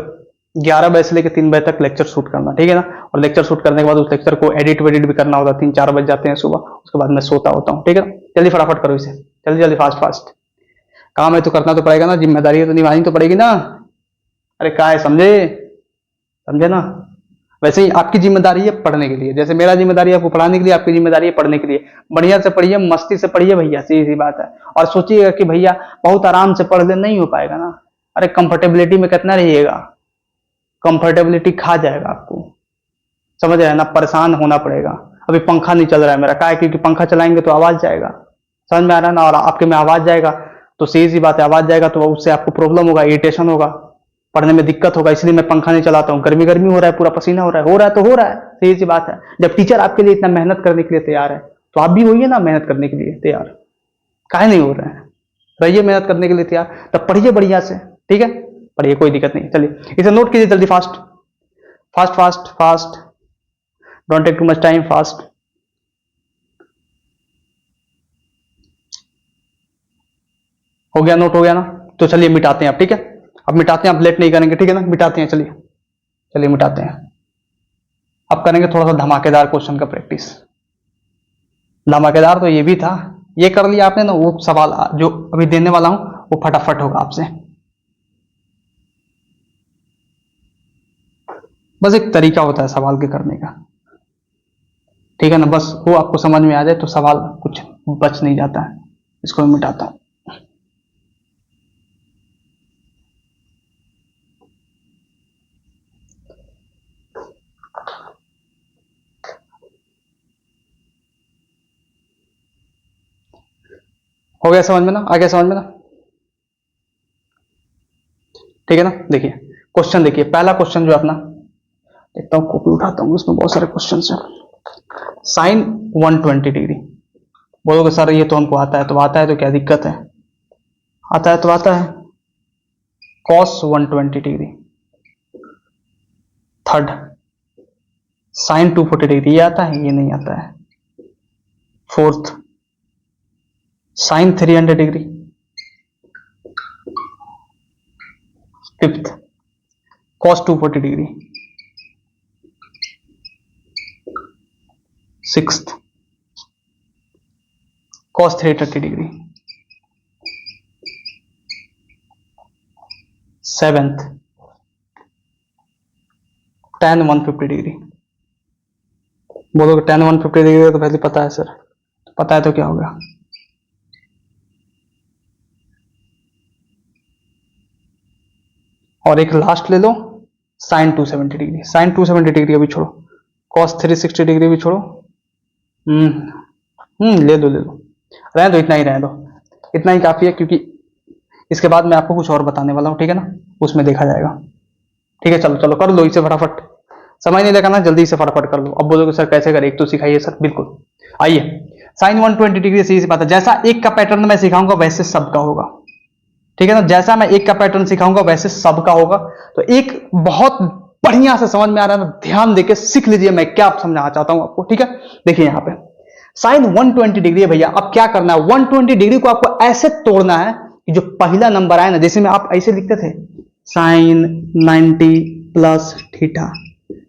11 बजे से लेकर 3 बजे तक लेक्चर शूट करना। ठीक है ना? और लेक्चर शूट करने के बाद उस लेक्चर को एडिट वेडिट भी करना होता है। 3-4 बज जाते हैं सुबह, उसके बाद मैं सोता होता हूँ। ठीक है? जल्दी फटाफट करो इसे, जल्दी जल्दी, फास्ट फास्ट। काम है तो करना तो पड़ेगा ना, जिम्मेदारी है तो निभानी तो पड़ेगी ना। अरे क्या है, समझे? समझे ना? वैसे ही आपकी जिम्मेदारी है पढ़ने के लिए, जैसे मेरा जिम्मेदारी है आपको पढ़ाने के लिए, आपकी जिम्मेदारी है पढ़ने के लिए। बढ़िया से पढ़िए, मस्ती से पढ़िए भैया, सीधी सी बात है। और सोचिएगा कि भैया बहुत आराम से पढ़ ले, नहीं हो पाएगा ना। अरे कंफर्टेबिलिटी में कितना रहिएगा, कंफर्टेबिलिटी खा जाएगा आपको। समझ रहे हैं ना? परेशान होना पड़ेगा। अभी पंखा नहीं चल रहा है मेरा, क्या है, क्योंकि पंखा चलाएंगे तो आवाज जाएगा। समझ में आ रहा है ना? और आपके में आवाज जाएगा तो सीधी सी बात है, आवाज जाएगा तो उससे आपको प्रॉब्लम होगा, इरिटेशन होगा, पढ़ने में दिक्कत होगा। इसलिए मैं पंखा नहीं चलाता हूँ। गर्मी गर्मी हो रहा है, पूरा पसीना हो रहा है, हो रहा है तो हो रहा है, सीधी सी बात है। जब टीचर आपके लिए इतना मेहनत करने के लिए तैयार है तो आप भी होइए ना मेहनत करने के लिए तैयार। काहे नहीं हो रहे हैं? रहिए मेहनत करने के लिए तैयार, तब पढ़िए बढ़िया से। ठीक है? पढ़िए, कोई दिक्कत नहीं। चलिए इसे नोट कीजिए जल्दी, fast fast fast fast, don't take too much time, fast. हो गया? नोट हो गया ना? तो चलिए मिटाते हैं अब। ठीक है? अब मिटाते हैं, अब लेट नहीं करेंगे। ठीक है ना? मिटाते हैं, चलिए चलिए मिटाते हैं। अब करेंगे थोड़ा सा धमाकेदार क्वेश्चन का प्रैक्टिस। धमाकेदार तो ये भी था, ये कर लिया आपने ना, वो सवाल जो अभी देने वाला हूं वो फटाफट होगा आपसे। बस एक तरीका होता है सवाल के करने का। ठीक है ना? बस वो आपको समझ में आ जाए तो सवाल कुछ बच नहीं जाता है। इसको मैं मिटाता हूं। हो गया समझ में ना? आ गया समझ में ना? ठीक है ना? देखिए क्वेश्चन, देखिए पहला क्वेश्चन जो अपना, देखता हूं कॉपी उठाता हूं, उसमें बहुत सारे क्वेश्चन है। साइन 120 डिग्री, बोलोगे सर ये तो हमको आता है, तो आता है तो क्या दिक्कत है? आता है तो आता है। Cos 120 degree, third sin 240 degree, ये आता है? ये नहीं आता है। Fourth sin 300 degree, fifth cos 240 degree, sixth cos 330 degree, seventh tan 150 degree. बोलोगे tan 150 डिग्री तो पहले पता है सर, पता है तो क्या होगा? और एक लास्ट ले लो, साइन 270 डिग्री। साइन 270 डिग्री अभी छोड़ो, कॉस 360 डिग्री भी छोड़ो। ले दो ले दो, रहने दो, इतना ही रहने दो, इतना ही काफी है, क्योंकि इसके बाद मैं आपको कुछ और बताने वाला हूं। ठीक है ना? उसमें देखा जाएगा। ठीक है? चलो चलो कर लो इसे फटाफट, समय नहीं लगाना, जल्दी से फटाफट कर लो। अब बोलोगे सर कैसे करें, एक तो सिखाइए सर। बिल्कुल, आइए। साइन 120 डिग्री से बात है, जैसा एक का पैटर्न मैं सिखाऊंगा वैसे सबका होगा। ठीक है ना? जैसा मैं एक का पैटर्न सिखाऊंगा वैसे सबका होगा। तो एक बहुत बढ़िया से समझ में आ रहा है ना, ध्यान देके सीख लीजिए मैं क्या समझाना चाहता हूं आपको। ठीक है? देखिए यहां पे साइन 120 डिग्री है भैया। अब क्या करना है, 120 डिग्री को आपको ऐसे तोड़ना है कि जो पहला नंबर आए ना, जैसे में आप ऐसे लिखते थे साइन 90 प्लस थीटा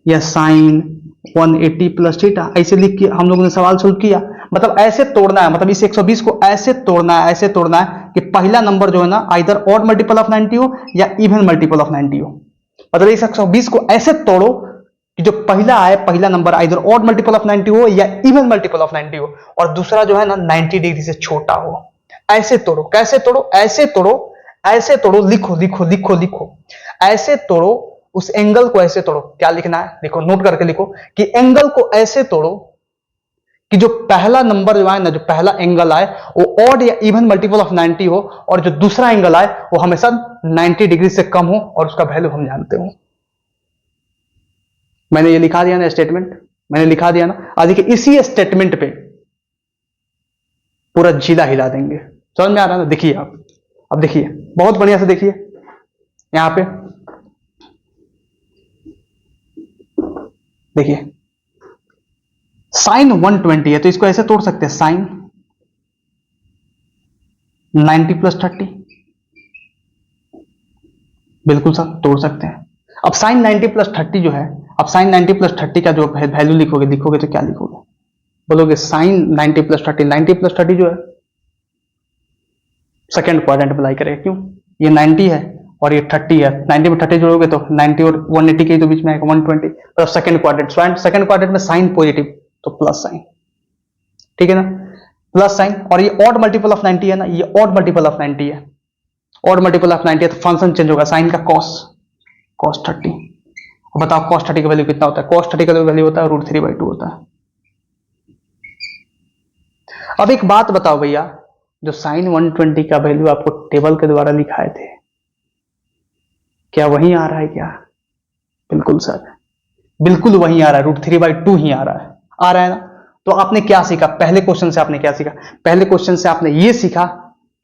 या साइन 180 प्लस थीटा, ऐसे लिख के हम लोगों ने सवाल सोल्व किया। मतलब ऐसे तोड़ना है, मतलब इस 120 को ऐसे तोड़ना है, ऐसे तोड़ना है कि पहला नंबर जो है ना आइदर ऑड मल्टीपल ऑफ 90 हो या इवन मल्टीपल ऑफ 90 हो। मतलब इस 120 को ऐसे तोड़ो कि जो पहला आए, पहला number either odd multiple of 90 हो या इवन मल्टीपल ऑफ 90 हो, और दूसरा जो है ना 90 डिग्री से छोटा हो। ऐसे तोड़ो। कैसे तोड़ो? ऐसे तोड़ो, ऐसे तोड़ो, लिखो लिखो लिखो लिखो, ऐसे तोड़ो। उस एंगल को ऐसे तोड़ो। क्या लिखना है देखो, नोट करके लिखो कि एंगल को ऐसे तोड़ो कि जो पहला नंबर जो आए ना, जो पहला एंगल आए वो ऑड या इवन मल्टीपल ऑफ 90 हो, और जो दूसरा एंगल आए वो हमेशा 90 डिग्री से कम हो, और उसका वैल्यू हम जानते हो। मैंने ये लिखा दिया ना स्टेटमेंट, मैंने लिखा दिया ना। आज देखिए इसी स्टेटमेंट पे पूरा जिला हिला देंगे। समझ में आ रहा है ना? देखिए आप, अब देखिए बहुत बढ़िया से देखिए यहां पे, देखिए साइन 120 है तो इसको ऐसे तोड़ सकते हैं, साइन 90 प्लस 30, बिल्कुल सर तोड़ सकते हैं। अब साइन 90 प्लस 30 जो है, अब साइन 90 प्लस 30 का जो वैल्यू लिखोगे तो क्या लिखोगे? बोलोगे साइन 90 प्लस 30, 90 प्लस 30 जो है सेकेंड क्वाड्रेंट में लाई करेगा। क्यों? ये 90 है और ये 30 है, 90 में 30 जोड़ोगे तो 90 और 180 के तो बीच में आएगा 120, तो सेकेंड क्वाड्रेंट, सेकेंड क्वाड्रेंट में साइन पॉजिटिव तो प्लस साइन, ठीक है ना, प्लस साइन। और ये ऑड मल्टीपल ऑफ 90 है ना, ये ऑड मल्टीपल ऑफ 90 है, ऑड मल्टीपल ऑफ 90 है तो फंक्शन चेंज होगा, साइन का cos 30। बताओ cos 30 का वैल्यू कितना होता है? cos 30 का वैल्यू होता है √3/2 होता है। अब एक बात बताओ भैया, जो साइन 120 का वैल्यू आपको टेबल के द्वारा लिखाए थे, क्या वही आ रहा है क्या? बिल्कुल सर, बिल्कुल वही आ रहा है, √3/2 ही आ रहा है ना। तो आपने क्या सीखा? पहले क्वेश्चन से आपने क्या सीखा? पहले क्वेश्चन से आपने ये सीखा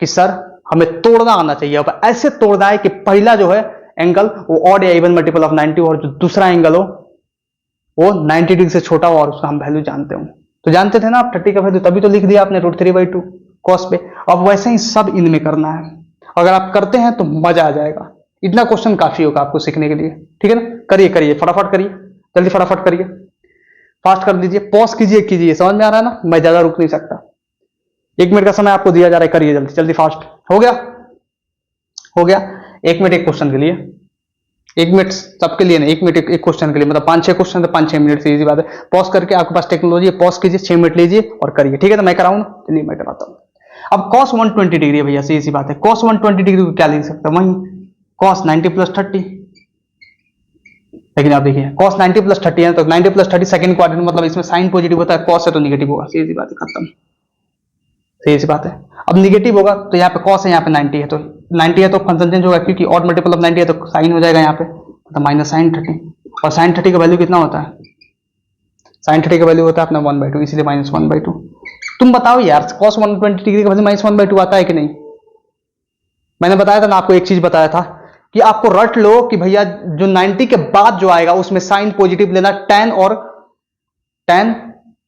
कि सर हमें तोड़ना आना चाहिए। अब ऐसे तोड़ना है कि पहला जो है एंगल वो ऑड या इवन मल्टीपल ऑफ 90 और जो दूसरा एंगल हो वो 90 डिग्री से छोटा हो और उसका हम वैल्यू जानते हो। तो जानते थे ना आप 30 का वैल्यू, तभी तो लिख दिया आपने √3/2 कॉस पे। अब वैसे ही सब इनमें करना है, अगर आप करते हैं तो मजा आ जाएगा। इतना क्वेश्चन काफी होगा आपको सीखने के लिए, ठीक है ना। करिए फटाफट करिए, जल्दी फटाफट करिए, फास्ट कर दीजिए, पॉज कीजिए। समझ में आ रहा है ना? मैं ज्यादा रुक नहीं सकता, 1 मिनट का समय आपको दिया जा रहा है, करिए जल्दी फास्ट। हो गया 1 मिनट एक क्वेश्चन के लिए, 1 मिनट सबके लिए नहीं, 1 मिनट एक क्वेश्चन के लिए, मतलब 5-6 क्वेश्चन तो 5-6 मिनट से इजी बात है। पॉज करके, आपके पास टेक्नोलॉजी है, पॉज कीजिए, 6 मिनट लीजिए और करिए, ठीक है ना। मैं कराऊं ना? चलिए मैं कराता हूं। अब cos 120 डिग्री है भैया, सीधी सी बात है, cos 120 डिग्री को क्या लिख सकता है? वही cos 90 प्लस 30। लेकिन आप देखिए cos 90 प्लस 30 है तो 90 प्लस 30 सेकंड क्वाड्रेंट, मतलब इसमें साइन पॉजिटिव होता है, cos है तो निगेटिव होगा, सीधी सी बात है, खत्म, सीधी सी बात है। अब निगेटिव होगा तो यहाँ पे cos है, यहाँ पे 90 है, तो 90 है तो फंक्शन चेंज होगा, क्योंकि ऑड मल्टीपल ऑफ 90 है तो साइन हो जाएगा यहाँ पे, तो माइनस साइन 30। और साइन 30 का वैल्यू कितना होता है? साइन 30 का वैल्यू होता है अपना 1/2, इसलिए -1/2। तुम बताओ यार, cos 120 डिग्री का वैल्यू -1/2 आता है कि नहीं? मैंने बताया था ना आपको, एक चीज बताया था कि आपको रट लो कि भैया जो 90 के बाद जो आएगा उसमें साइन पॉजिटिव लेना, tan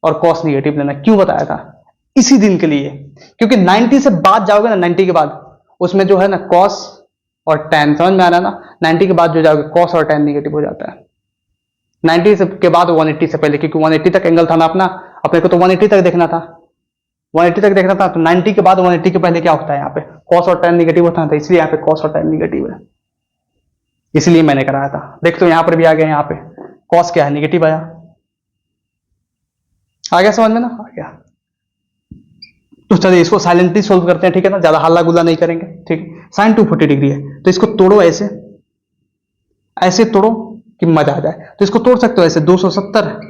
और cos निगेटिव लेना। क्यों बताया था? इसी दिन के लिए, क्योंकि 90 से बाद जाओगे ना, 90 के बाद उसमें जो है ना cos और tan, समझ में आ रहा है ना। 90 के बाद जो जाओगे cos और tan निगेटिव हो जाता है, 90 से के बाद 180 से पहले, क्योंकि 180 तक एंगल था ना अपने को तो 180 तक देखना था, 180 तक देखना था। तो 90 के बाद 180 के पहले क्या होता है? यहाँ पे cos और tan निगेटिव होता है, इसलिए यहाँ पे cos और tan निगेटिव है, इसलिए मैंने कराया था। देख तो यहाँ पर भी आ गया, यहाँ पे cos क्या है? निगेटिव आया समझ में ना? आ गया। तो चलिए इसको साइलेंटली सोल्व करते हैं, ठीक है ना, ज्यादा हल्ला गुल्ला नहीं करेंगे, ठीक है। साइन 240 डिग्री है तो इसको तोड़ो, ऐसे तोड़ो कि मजा आ जाए। तो इसको तोड़ सकते हो ऐसे, 270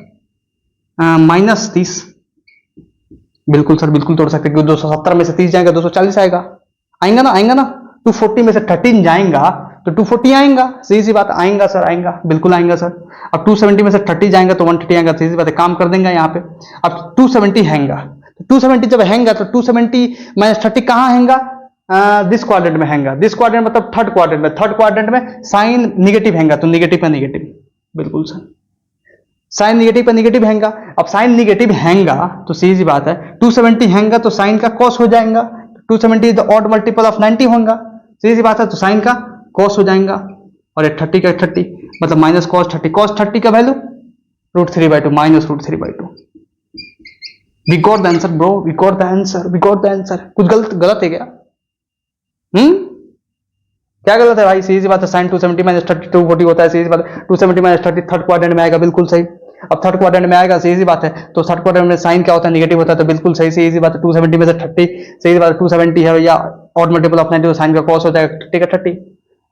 -30, बिल्कुल सर बिल्कुल तोड़ सकते हैं, क्योंकि 270 में से 30 जाएगा 240 आएगा ना। 240 में से 13 जाएगा तो 240 आएगा, सीधी सी बात, आएगा सर, आएगा, बिल्कुल आएगा सर। अब 270 में से 30 जाएगा तो 130 आएगा, सीधी सी बात है, काम कर देंगे यहाँ पे। अब 270 हैंगा, 270 जब हैंगा तो 270 -30 कहाँ हैंगा? दिस क्वाड्रेंट में हैंगा, दिस क्वाड्रेंट मतलब थर्ड क्वाड्रेंट में साइन निगेटिव हैंगा, तो निगेटिव पे निगेटिव, बिल्कुल सर, साइन निगेटिव पे निगेटिव हैंगा। अब साइन निगेटिव हैंगा तो सीधी सी बात है, 270 हैंगा तो साइन का cos हो जाएगा, 270 is the odd multiple of 90 होगा, सीधी सी बात है, तो साइन का cos हो जाएगा। और 30 का 30 मतलब माइनस cos 30 का value √3/2 -√3/2। We got the answer bro, we got the answer. कुछ गलत है क्या? क्या गलत है भाई? सीधी सी बात है, साइन 270 -30 240 होता है, सीधी सी बात है, 270 -30 थर्ड क्वाड्रेंट में आएगा, बिल्कुल सही। अब थर्ड क्वाड्रेंट में आएगा, सीधी सी बात है, तो थर्ड क्वाड्रेंट में साइन क्या होता है? निगेटिव होता है, तो बिल्कुल सही, सीधी सी बात है, 270 में से 30, सीधी बात है, 270 है भैया, ऑड मल्टीपल ऑफ 90, साइन का cos हो जाएगा 30 का 30,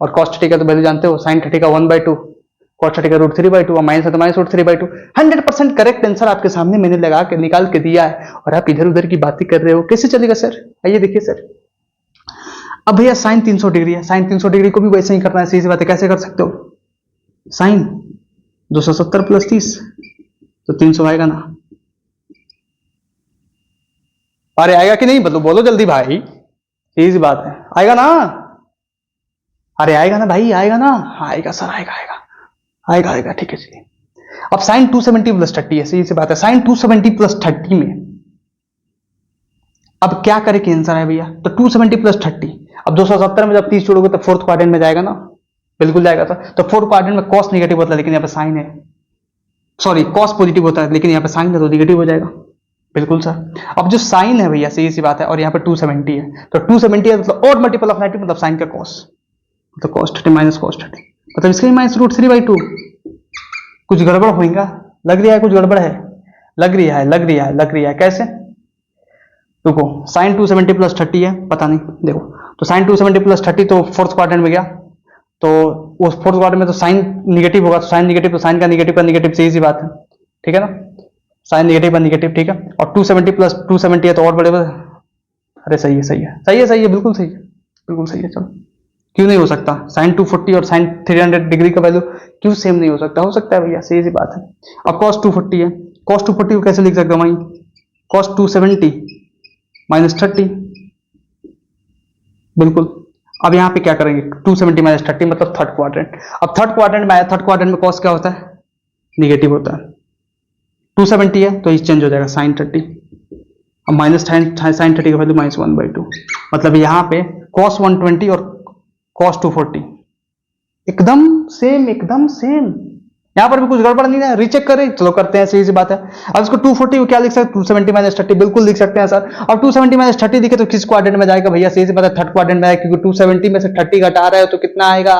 और cos 30 का तो वैल्यू जानते हो, साइन 30 का 1/2, cos 30 का √3/2, और माइनस है तो -√3/2। 100% करेक्ट आंसर आपके सामने मैंने लगा के निकाल के दिया है, और आप इधर उधर की बातें कर रहे हो, कैसे चलेगा सर? आइए देखिए सर। अब भैया साइन 300 डिग्री है, साइन 300 डिग्री को भी वैसे ही करना है, सीधी बात है, कैसे कर सकते हो? साइन 270 + 30 तो 300 आएगा ना, अरे आएगा कि नहीं, मतलब बोलो जल्दी भाई, सीधी सी बात है, आएगा ना? अरे आएगा ना भाई, आएगा ना? आएगा सर, आएगा आएगा आएगा आएगा, ठीक है चलिए। अब साइन 270 प्लस 30 है, सीधी सी बात है। साइन 270 प्लस 30 में अब क्या करें कि आंसर है भैया, तो 270 प्लस 30, अब 270 में जब 30 जोड़ोगे तो फोर्थ क्वाड्रेंट में जाएगा ना, बिल्कुल जाएगा सर। तो फोर्थ क्वाड्रेंट में कॉस नेगेटिव होता है, लेकिन यहाँ पे साइन है, सॉरी कॉस पॉजिटिव होता है, लेकिन यहाँ पे साइन है तो नेगेटिव हो जाएगा, बिल्कुल सर। अब जो साइन है भैया, सही सी बात है, और यहाँ पे 270 है, तो 270 है मतलब और मल्टीपल ऑफ 90, मतलब साइन का कॉस, तो कॉस 30 माइनस कॉस 30, मतलब इसका ही माइनस √3/2। कुछ गड़बड़ होगा, लग रहा है कुछ गड़बड़ है, लग रही है, कैसे? रुको, साइन 270 प्लस 30 है, पता नहीं, देखो तो साइन 270 प्लस 30 तो फोर्थ क्वाड्रेंट में गया, तो उस फोर्थ क्वाड्रेंट में तो साइन निगेटिव होगा, तो साइन निगेटिव, तो साइन का निगेटिव, सही सी बात है, ठीक है ना, साइन निगेटिव का निगेटिव, ठीक है। और 270 प्लस 270 है तो और बड़े, अरे सही है, बिल्कुल सही है, चलो। क्यों नहीं हो सकता? साइन 240 और साइन 300 डिग्री का वैल्यू क्यों सेम नहीं हो सकता? हो सकता है भैया, सही सी बात है। अब कॉस 240 है, कॉस 240 को कैसे लिख सकते हो भाई? कॉस 270 माइनस 30, बिल्कुल। अब यहां पे क्या करेंगे, 270 माइनस 30 मतलब थर्ड क्वाड्रेंट। अब थर्ड क्वाड्रेंट में आया, थर्ड क्वाड्रेंट में कॉस क्या होता है? निगेटिव होता है। 270 है तो ये चेंज हो जाएगा साइन 30, अब माइनस साइन 30 का वैल्यू -1/2, मतलब यहाँ पे कॉस 120 और कॉस 240 एकदम सेम। यहां पर भी कुछ गड़बड़ नहीं है, रीचेक करें, चलो करते हैं, सही सी बात है। अब इसको 240 को क्या लिख सकते हैं? 270 माइनस 30, बिल्कुल लिख सकते हैं सर। और 270 माइनस 30 दिखे तो किस क्वाड्रेंट में जाएगा भैया? सही सी बात है, थर्ड क्वाड्रेंट में आएगा, क्योंकि 270 में से 30 घटा रहे हो तो कितना आएगा?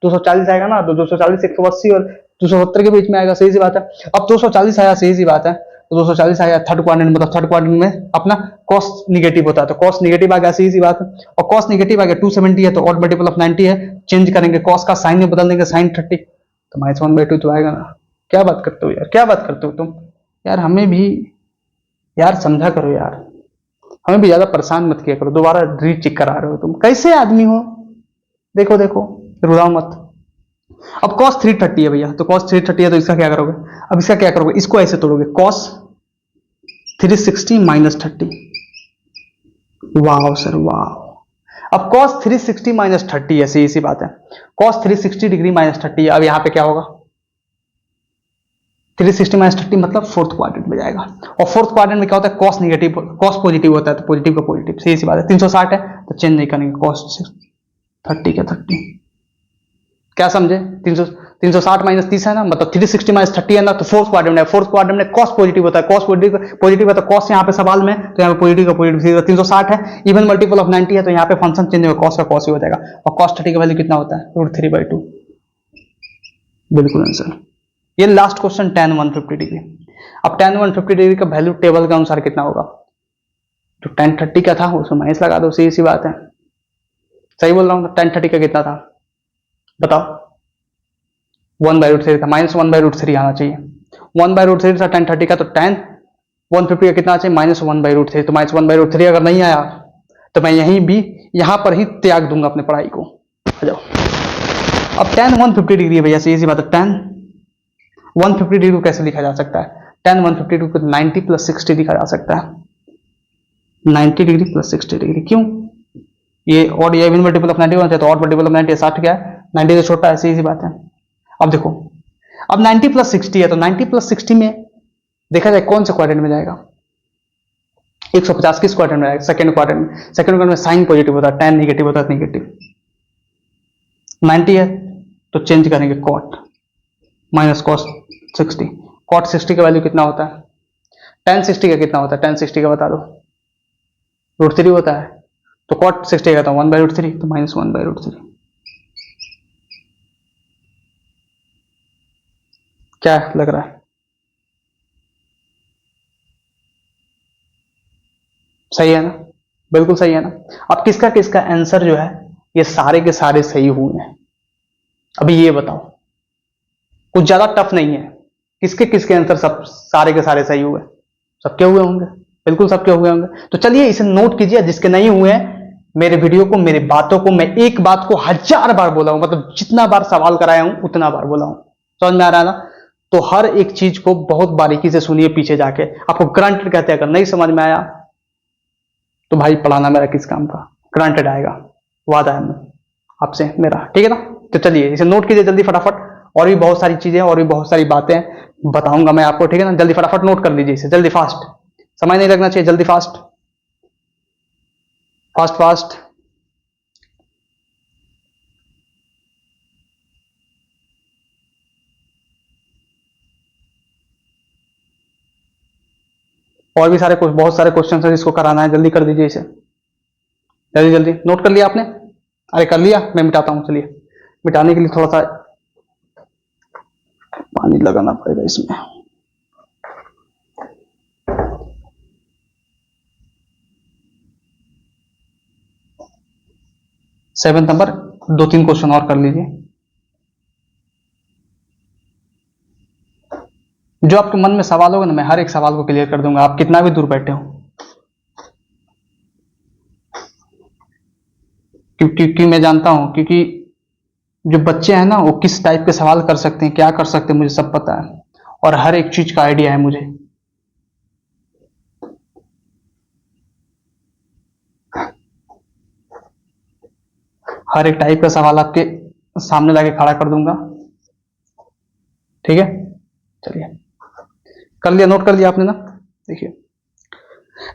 240 आएगा ना, तो 240 180 और 270 के बीच में आएगा, सही सी बात है। अब 240 आया, सही सी बात है, तो 240 आया थर्ड क्वाड्रेंट, मतलब थर्ड क्वाड्रेंट में अपना कॉस निगेटिव होता है, तो कॉस निगेटिव आ गया, सही सी बात है। और कॉस निगेटिव आ गया, 270 है तो ऑड मल्टीपल ऑफ 90 है, चेंज करेंगे कॉस का साइन में बदल देंगे, साइन 30 तो -1/2 तो आएगा ना। क्या बात करते हो यार, क्या बात करते हो तुम यार, हमें भी यार समझा करो यार, हमें भी ज्यादा परेशान मत किया करो, दोबारा रीचेक करा रहे हो तुम, कैसे आदमी हो? देखो रुलाओ मत। अब cos 330 है भैया, तो cos 330 है तो इसका क्या करोगे? अब इसका क्या करोगे? इसको ऐसे तोड़ोगे, cos 360 माइनस 30, वाह सर वाह। अब cos 360 माइनस 30 है, सही सी बात है, cos 360 डिग्री माइनस 30 है। अब यहां पे क्या होगा? 360 माइनस 30 मतलब फोर्थ क्वाड्रेंट में जाएगा, और फोर्थ क्वाड्रेंट में क्या होता है? cos निगेटिव, cos पॉजिटिव होता है, तो पॉजिटिव का पॉजिटिव, सही सी बात है। 360 है तो चेंज नहीं करेंगे, cos 30 क्या 30, क्या समझे? 360 माइनस 30 है ना, मतलब 360 माइनस 30 है ना, तो फोर्थ क्वाड्रेंट है, फोर्थ क्वाड्रेंट में cos पॉजिटिव होता है, cos पॉजिटिव है तो cos यहाँ पे सवाल में, तो यहाँ पे पॉजिटिव का पॉजिटिव, 360 है, इवन मल्टीपल ऑफ 90 है, तो यहाँ पे फंक्शन चेंज होगा, cos का cos ही हो जाएगा, और cos 30 का वैल्यू कितना होता है? √3/2, बिल्कुल आंसर। ये लास्ट क्वेश्चन tan 150 डिग्री। अब tan 150 डिग्री का वैल्यू टेबल के अनुसार कितना होगा? जो tan 30 का था उसमें माइनस लगा दो, सीधी सी बात है, सही बोल रहा हूँ? tan 30 का कितना था बताओ? 1/√3 था, -1/√3 आना चाहिए, 1/√3 था tan 30 का, तो tan 150 का कितना चाहिए? -1/√3, तो -1/√3 अगर नहीं आया तो मैं यहां पर ही त्याग दूंगा अपने पढ़ाई को। आ जाओ। अब tan 150 डिग्री है भैया, सीधी सी बात है, tan 150 डिग्री को कैसे लिखा जा सकता है? tan 150 डिग्री को 90 + 60 लिखा जा सकता है, 90 डिग्री + 60 डिग्री। क्यों? ये ऑड या इवन मल्टीपल ऑफ 90 होना चाहिए, तो ऑड मल्टीपल ऑफ 90 60 क्या है? 90 से छोटा है, सही सी बात है। अब देखो, अब 90 + 60 है, तो 90 + 60 में देखा जाए कौन से क्वाड्रेंट में जाएगा? 150 किस क्वाड्रेंट में जाएगा? सेकंड क्वाड्रेंट में। सेकंड क्वाड्रेंट में साइन पॉजिटिव होता है, tan नेगेटिव होता है, नेगेटिव। 90 है तो चेंज करेंगे cot माइनस cos 60, cot 60 का वैल्यू कितना होता है? tan 60 का कितना होता है? tan 60 का बता दो, √3 होता है, तो cot 60 का था 1/√3, तो -1/√3। क्या लग रहा है? सही है ना? बिल्कुल सही है ना? अब किसका किसका आंसर जो है ये सारे के सारे सही हुए हैं। अभी ये बताओ, कुछ ज्यादा टफ नहीं है, किसके किसके आंसर सब सारे के सारे सही हुए? सबके हुए होंगे, बिल्कुल सबके हुए होंगे। तो चलिए इसे नोट कीजिए, जिसके नहीं हुए हैं मेरे वीडियो को, मेरी बातों को, मैं एक बात को 1000 बार बोला हूं, मतलब जितना बार सवाल कराया हूं उतना बार बोला हूं, समझ में आ रहा है ना? तो हर एक चीज को बहुत बारीकी से सुनिए, पीछे जाके आपको ग्रांटेड कहते हैं, अगर नहीं समझ में आया तो भाई पढ़ाना मेरा किस काम का, ग्रांटेड आएगा, वादा है आपसे मेरा, ठीक है ना। तो चलिए इसे नोट कीजिए जल्दी फटाफट, और भी बहुत सारी चीजें और भी बहुत सारी बातें बताऊंगा मैं आपको, ठीक है ना। जल्दी फटाफट नोट कर लीजिए इसे, जल्दी फास्ट, समय नहीं लगना चाहिए, जल्दी फास्ट फास्ट फास्ट। और भी सारे बहुत सारे क्वेश्चन है जिसको कराना है, जल्दी कर दीजिए इसे, जल्दी जल्दी। नोट कर लिया आपने? अरे कर लिया, मैं मिटाता हूं, चलिए। मिटाने के लिए थोड़ा सा पानी लगाना पड़ेगा इसमें। सेवेंथ नंबर, 2-3 क्वेश्चन और कर लीजिए। जो आपके मन में सवाल होगा ना, मैं हर एक सवाल को क्लियर कर दूंगा, आप कितना भी दूर बैठे हो। क्योंकि मैं जानता हूं, क्योंकि जो बच्चे हैं ना वो किस टाइप के सवाल कर सकते हैं, क्या कर सकते हैं, मुझे सब पता है, और हर एक चीज का आइडिया है मुझे। हर एक टाइप का सवाल आपके सामने लाके खड़ा कर दूंगा, ठीक है। चलिए कर लिया, नोट कर लिया आपने ना। देखिए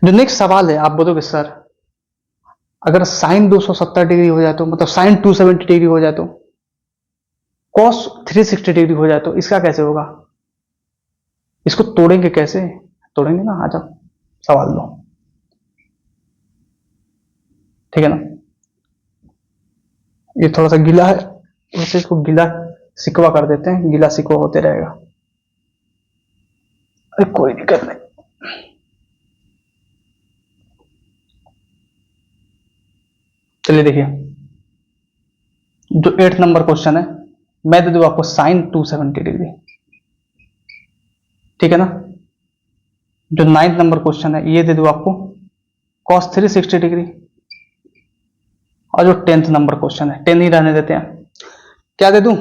जो नेक्स्ट सवाल है, आप बोलोगे सर अगर साइन 270 डिग्री हो जाए तो, मतलब साइन 270 डिग्री हो जाए तो, कॉस 360 डिग्री हो जाए तो इसका कैसे होगा, इसको तोड़ेंगे कैसे? तोड़ेंगे ना, आ जाओ सवाल लो, ठीक है ना। ये थोड़ा सा गीला है, वैसे इसको गीला सिकवा कर देते हैं, गीला सिकवा होते रहेगा, अरे कोई दिक्कत नहीं। चलिए देखिए, जो 8th नंबर क्वेश्चन है, मैं दे दूं आपको साइन 270 डिग्री, ठीक है ना। जो 9th नंबर क्वेश्चन है, ये दे दूं आपको कॉस 360 डिग्री। और जो 10th नंबर क्वेश्चन है, 10 ही रहने देते हैं, क्या दे दूं,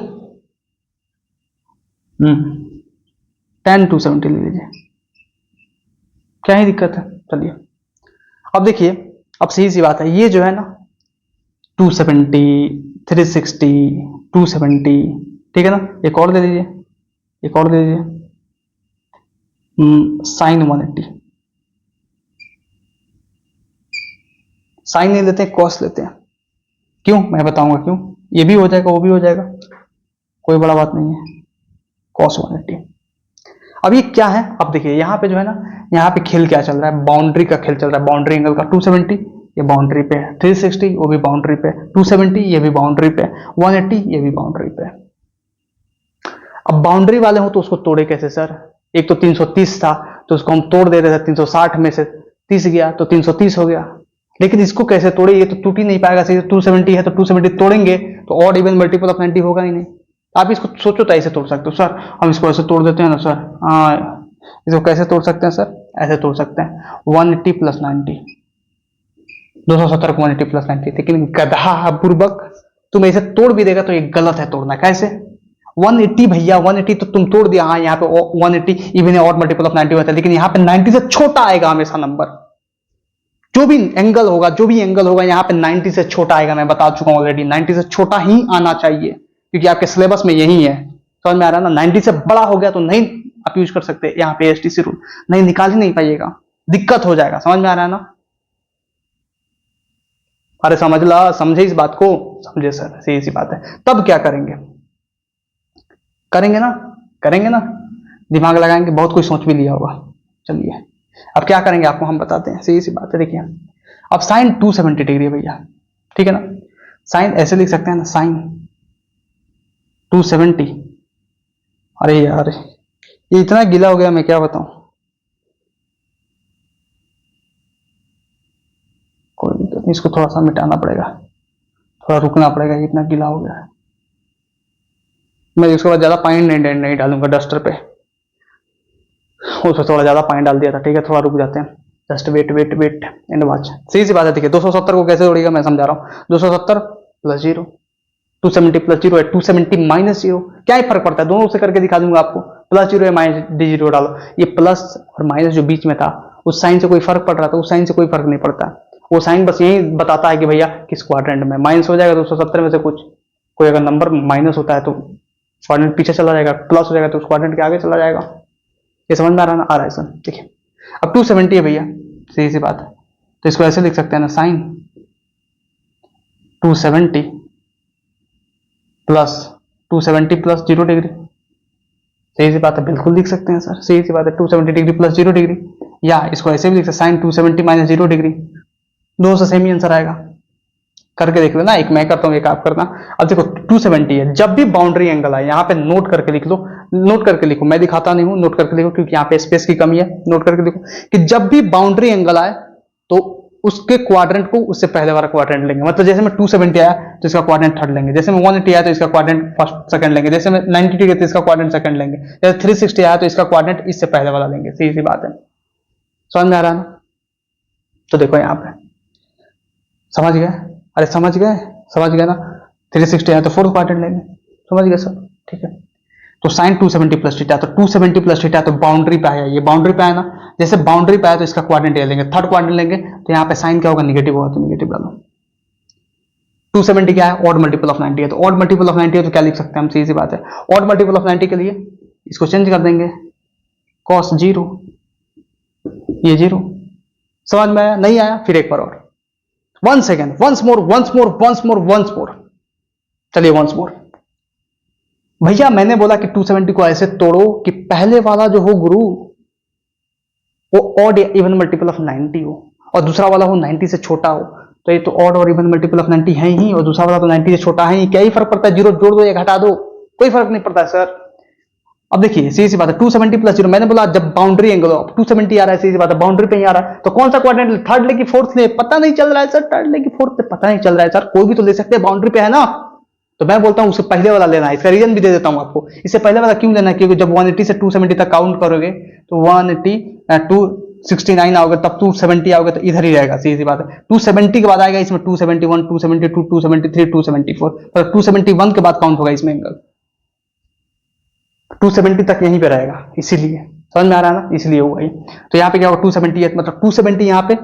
tan 270 ले लीजिए, क्या ही दिक्कत है। चलिए अब देखिए, अब सही सी बात है, ये जो है ना 270, 360, 270, ठीक है ना। एक और दे दीजिए, एक और दे दीजिए, साइन 180, साइन नहीं लेते हैं, कॉस लेते हैं। क्यों, मैं बताऊंगा क्यों। ये भी हो जाएगा, वो भी हो जाएगा, कोई बड़ा बात नहीं है। कॉस 180। अब ये क्या है, अब देखिए यहाँ पे जो है ना, यहाँ पे खेल क्या चल रहा है, बाउंड्री का खेल चल रहा है, बाउंड्री एंगल का। 270 ये बाउंड्री पे है, 360 वो भी बाउंड्री पे, 270 ये भी बाउंड्री पे, 180 ये भी बाउंड्री पे। अब बाउंड्री वाले हो तो उसको तोड़े कैसे सर, एक तो 330 था तो उसको हम तोड़ दे रहे थे, 360 में से 30 गया तो 330 हो गया। लेकिन इसको कैसे तोड़े, ये तो टूट ही नहीं पाएगा, 270 है तो 270 तोड़ेंगे तो ऑड इवन मल्टीपल ऑफ 90 होगा ही नहीं। आप इसको सोचो तो ऐसे तोड़ सकते हो सर, हम इसको ऐसे तोड़ देते हैं ना सर, हाँ इसको कैसे तोड़ सकते हैं सर, ऐसे तोड़ सकते हैं 180 प्लस 90, 270 को 180 प्लस 90। लेकिन गधा बुर्बक, तुम ऐसे तोड़ भी देगा तो ये गलत है तोड़ना, कैसे 180 भैया, 180 तो तुम तोड़ दिया, हाँ यहाँ पे 180 इवन ऑड मल्टीपल ऑफ 90 होता है, लेकिन यहाँ पे 90 से छोटा आएगा हमेशा नंबर, जो भी एंगल होगा, जो भी एंगल होगा यहाँ पे 90 से छोटा आएगा, मैं बता चुका हूं ऑलरेडी, 90 से छोटा ही आना चाहिए, क्योंकि आपके सिलेबस में यही है। समझ में आ रहा है ना, 90 से बड़ा हो गया तो नहीं आप यूज कर सकते, यहाँ पे एसटीसी रूल नहीं, निकाल ही नहीं पाइएगा, दिक्कत हो जाएगा। समझ में आ रहा है ना, अरे समझ ला, समझे इस बात को, समझे सर, सही सी बात है। तब क्या करेंगे, करेंगे ना, करेंगे ना, दिमाग लगाएंगे, बहुत कुछ सोच भी लिया होगा। चलिए अब क्या करेंगे आपको हम बताते हैं, सही सी बात है। देखिए अब साइन 270 डिग्री है भैया, ठीक है ना, साइन ऐसे लिख सकते हैं ना, साइन 270। अरे यार ये इतना गीला हो गया, मैं क्या बताऊं, कोई दिक्कत नहीं, इसको थोड़ा सा मिटाना पड़ेगा, थोड़ा रुकना पड़ेगा, इतना गीला हो गया है। मैं इसके बाद ज्यादा पानी नहीं डालूंगा डस्टर पे, उसमें थोड़ा ज्यादा पानी डाल दिया था, ठीक है, थोड़ा रुक जाते हैं, just wait wait wait and watch. सही सी बात है। देखिए 270 को कैसे जोड़ेगा मैं समझा रहा हूँ, 270 प्लस 0, 270 प्लस 0 है, 270 माइनस 0, क्या ही फर्क पड़ता है, दोनों से करके दिखा दूंगा आपको। प्लस 0 है माइनस डी 0 डालो, ये प्लस और माइनस जो बीच में था उस साइन से कोई फर्क पड़ रहा था, उस साइन से कोई फर्क नहीं पड़ता। वो साइन बस यही बताता है कि भैया किस क्वाड्रेंट में। माइनस हो जाएगा 270 में से कुछ, कोई अगर नंबर माइनस होता है तो क्वाड्रेंट पीछे चला जाएगा, प्लस हो जाएगा तो उस क्वाड्रेंट के आगे चला जाएगा। ये समझ में आ रहा है ना? आ रहा है सर, देखिए अब 270 है भैया, सीधी सी बात है, तो इसको ऐसे लिख सकते हैं ना, साइन 270 प्लस 270 प्लस 0 डिग्री। सही सी बात है, बिल्कुल लिख सकते हैं सर, सही सी बात है, 270 डिग्री प्लस 0 डिग्री, या इसको ऐसे भी लिख सकते हैं, साइन 270 माइनस 0 डिग्री। दोनों से सेम ही आंसर आएगा। करके देख लेना, एक मैं करता हूं एक आप करना। अब देखो 270 है, जब भी बाउंड्री एंगल आए यहां पे नोट करके लिख लो, नोट करके लिखो, मैं दिखाता नहीं हूं, नोट करके लिखो क्योंकि यहाँ पे स्पेस की कमी है। नोट करके लिखो कि जब भी बाउंड्री एंगल आए तो उसके क्वाड्रेंट को उससे पहले वाला क्वाड्रेंट लेंगे। मतलब जैसे मैं 270 आया तो इसका क्वाड्रेंट थर्ड लेंगे, जैसे मैं 180 आया तो इसका क्वाड्रेंट फर्स्ट सेकंड लेंगे, जैसे मैं 90 डिग्री तो इसका क्वाड्रेंट सेकंड लेंगे, जैसे 360 आया तो इसका क्वाड्रेंट इससे पहले वाला लेंगे। सीधी सी बात है, समझ में आ रहा है ना? तो देखो यहाँ पे समझ गए? अरे समझ गए, समझ गए ना? 360 आया तो फोर्थ क्वाड्रेंट लेंगे, समझ गए सब? ठीक है, तो साइन 270 प्लस थीटा, तो 270 प्लस थीटा तो बाउंड्री पे आया, ये बाउंड्री पे आया ना, जैसे बाउंड्री पे आया तो इसका क्वाड्रेंट ये लेंगे, थर्ड क्वाड्रेंट लेंगे, तो यहाँ पे साइन क्या होगा, निगेटिव होगा, तो निगेटिव डालो। 270 क्या है, ऑड मल्टीपल ऑफ 90 है, तो ऑड मल्टीपल ऑफ 90 है तो क्या लिख सकते हैं हम, सीधी सी बात है, ऑड मल्टीपल ऑफ 90 के लिए इसको चेंज कर देंगे, कॉस 0, ये 0। समझ में आया? नहीं आया? फिर एक बार और, one second, once more once more once more once more, चलिए वंस मोर। भैया मैंने बोला कि 270 को ऐसे तोड़ो कि पहले वाला जो हो गुरु वो ऑड या इवन मल्टीपल ऑफ 90 हो और दूसरा वाला हो 90 से छोटा हो। तो ये तो ऑड और इवन मल्टीपल ऑफ 90 है ही, और दूसरा वाला तो 90 से छोटा है ही, क्या ही फर्क पड़ता है, जीरो जोड़ दो या घटा दो, कोई फर्क नहीं पड़ता है सर। अब देखिए सीधी सी बात है, 270 प्लस 0, मैंने बोला जब बाउंड्री एंगल हो, 270 आ रहा है, सीधी सी बात है, बाउंड्री पे ही आ रहा है, तो कौन सा क्वाड्रेंट, थर्ड ले कि फोर्थ ले, पता नहीं चल रहा है सर, थर्ड ले कि फोर्थ ले, पता नहीं चल रहा है सर, कोई भी तो ले सकते हैं, बाउंड्री पे है ना। तो मैं बोलता हूं उससे पहले वाला लेना है, इसका रीजन भी दे देता हूं आपको, इससे पहले वाला क्यों लेना है, क्योंकि जब 180 से 270 तक काउंट करोगे तो 180 269 आओगे, तब 270 आओगे तो इधर ही रहेगा, सीधी सी बात है। 270 के बाद आएगा इसमें 271 272 273 274, पर 271 के बाद काउंट होगा इसमें एंगल, 270 तक यहीं पे रहेगा, इसीलिए समझ में आ रहा है ना, इसलिए होगा ये। तो यहाँ पे क्या होगा, 270 मतलब 270 यहाँ पे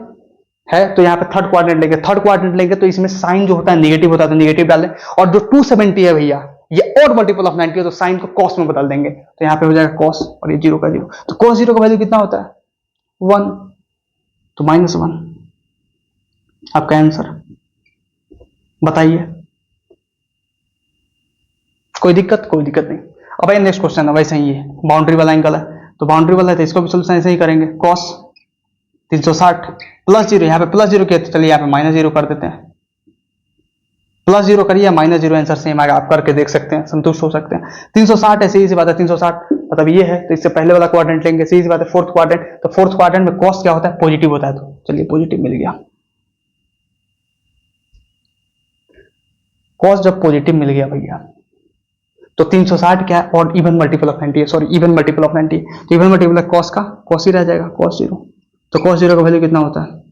है, तो यहाँ पे थर्ड क्वाड्रेंट लेंगे, थर्ड क्वाड्रेंट लेंगे तो इसमें साइन जो होता है निगेटिव होता है, तो निगेटिव डालें, और जो 270 है भैया ये और मल्टीपल ऑफ 90 है, तो साइन को कॉस में बदल देंगे, तो यहाँ पे हो जाएगा कॉस और ये 0 का 0, तो कॉस 0 का वैल्यू कितना होता है, 1, तो -1 आपका आंसर। बताइए, कोई दिक्कत? कोई दिक्कत नहीं। अब ये नेक्स्ट क्वेश्चन है, वैसे ही है, बाउंड्री वाला एंगल है, तो बाउंड्री वाला है तो इसको भी सोल्यूशन ऐसे ही करेंगे, कॉस 360 प्लस 0, यहाँ पे प्लस 0 किया तो चलिए यहाँ पे -0 कर देते हैं, प्लस 0 करिए -0 आंसर सेम आएगा, आप करके देख सकते हैं, संतुष्ट हो सकते हैं। 360 है, सीधी सी बात है, 360 मतलब ये है, तो इससे पहले वाला क्वाड्रेंट लेंगे, सीधी सी बात है, फोर्थ क्वाड्रेंट, तो फोर्थ क्वाड्रेंट में कॉस क्या होता है, पॉजिटिव होता है, तो चलिए पॉजिटिव मिल गया, कॉस जब पॉजिटिव मिल गया भैया तो 360 क्या है, और इवन मल्टीपल ऑफ 90 है, सॉरी इवन मल्टीपल ऑफ 90, तो इवन मल्टीपल कॉस का कॉस ही रह जाएगा, कॉस 0, तो cos 0 का वैल्यू कितना होता है,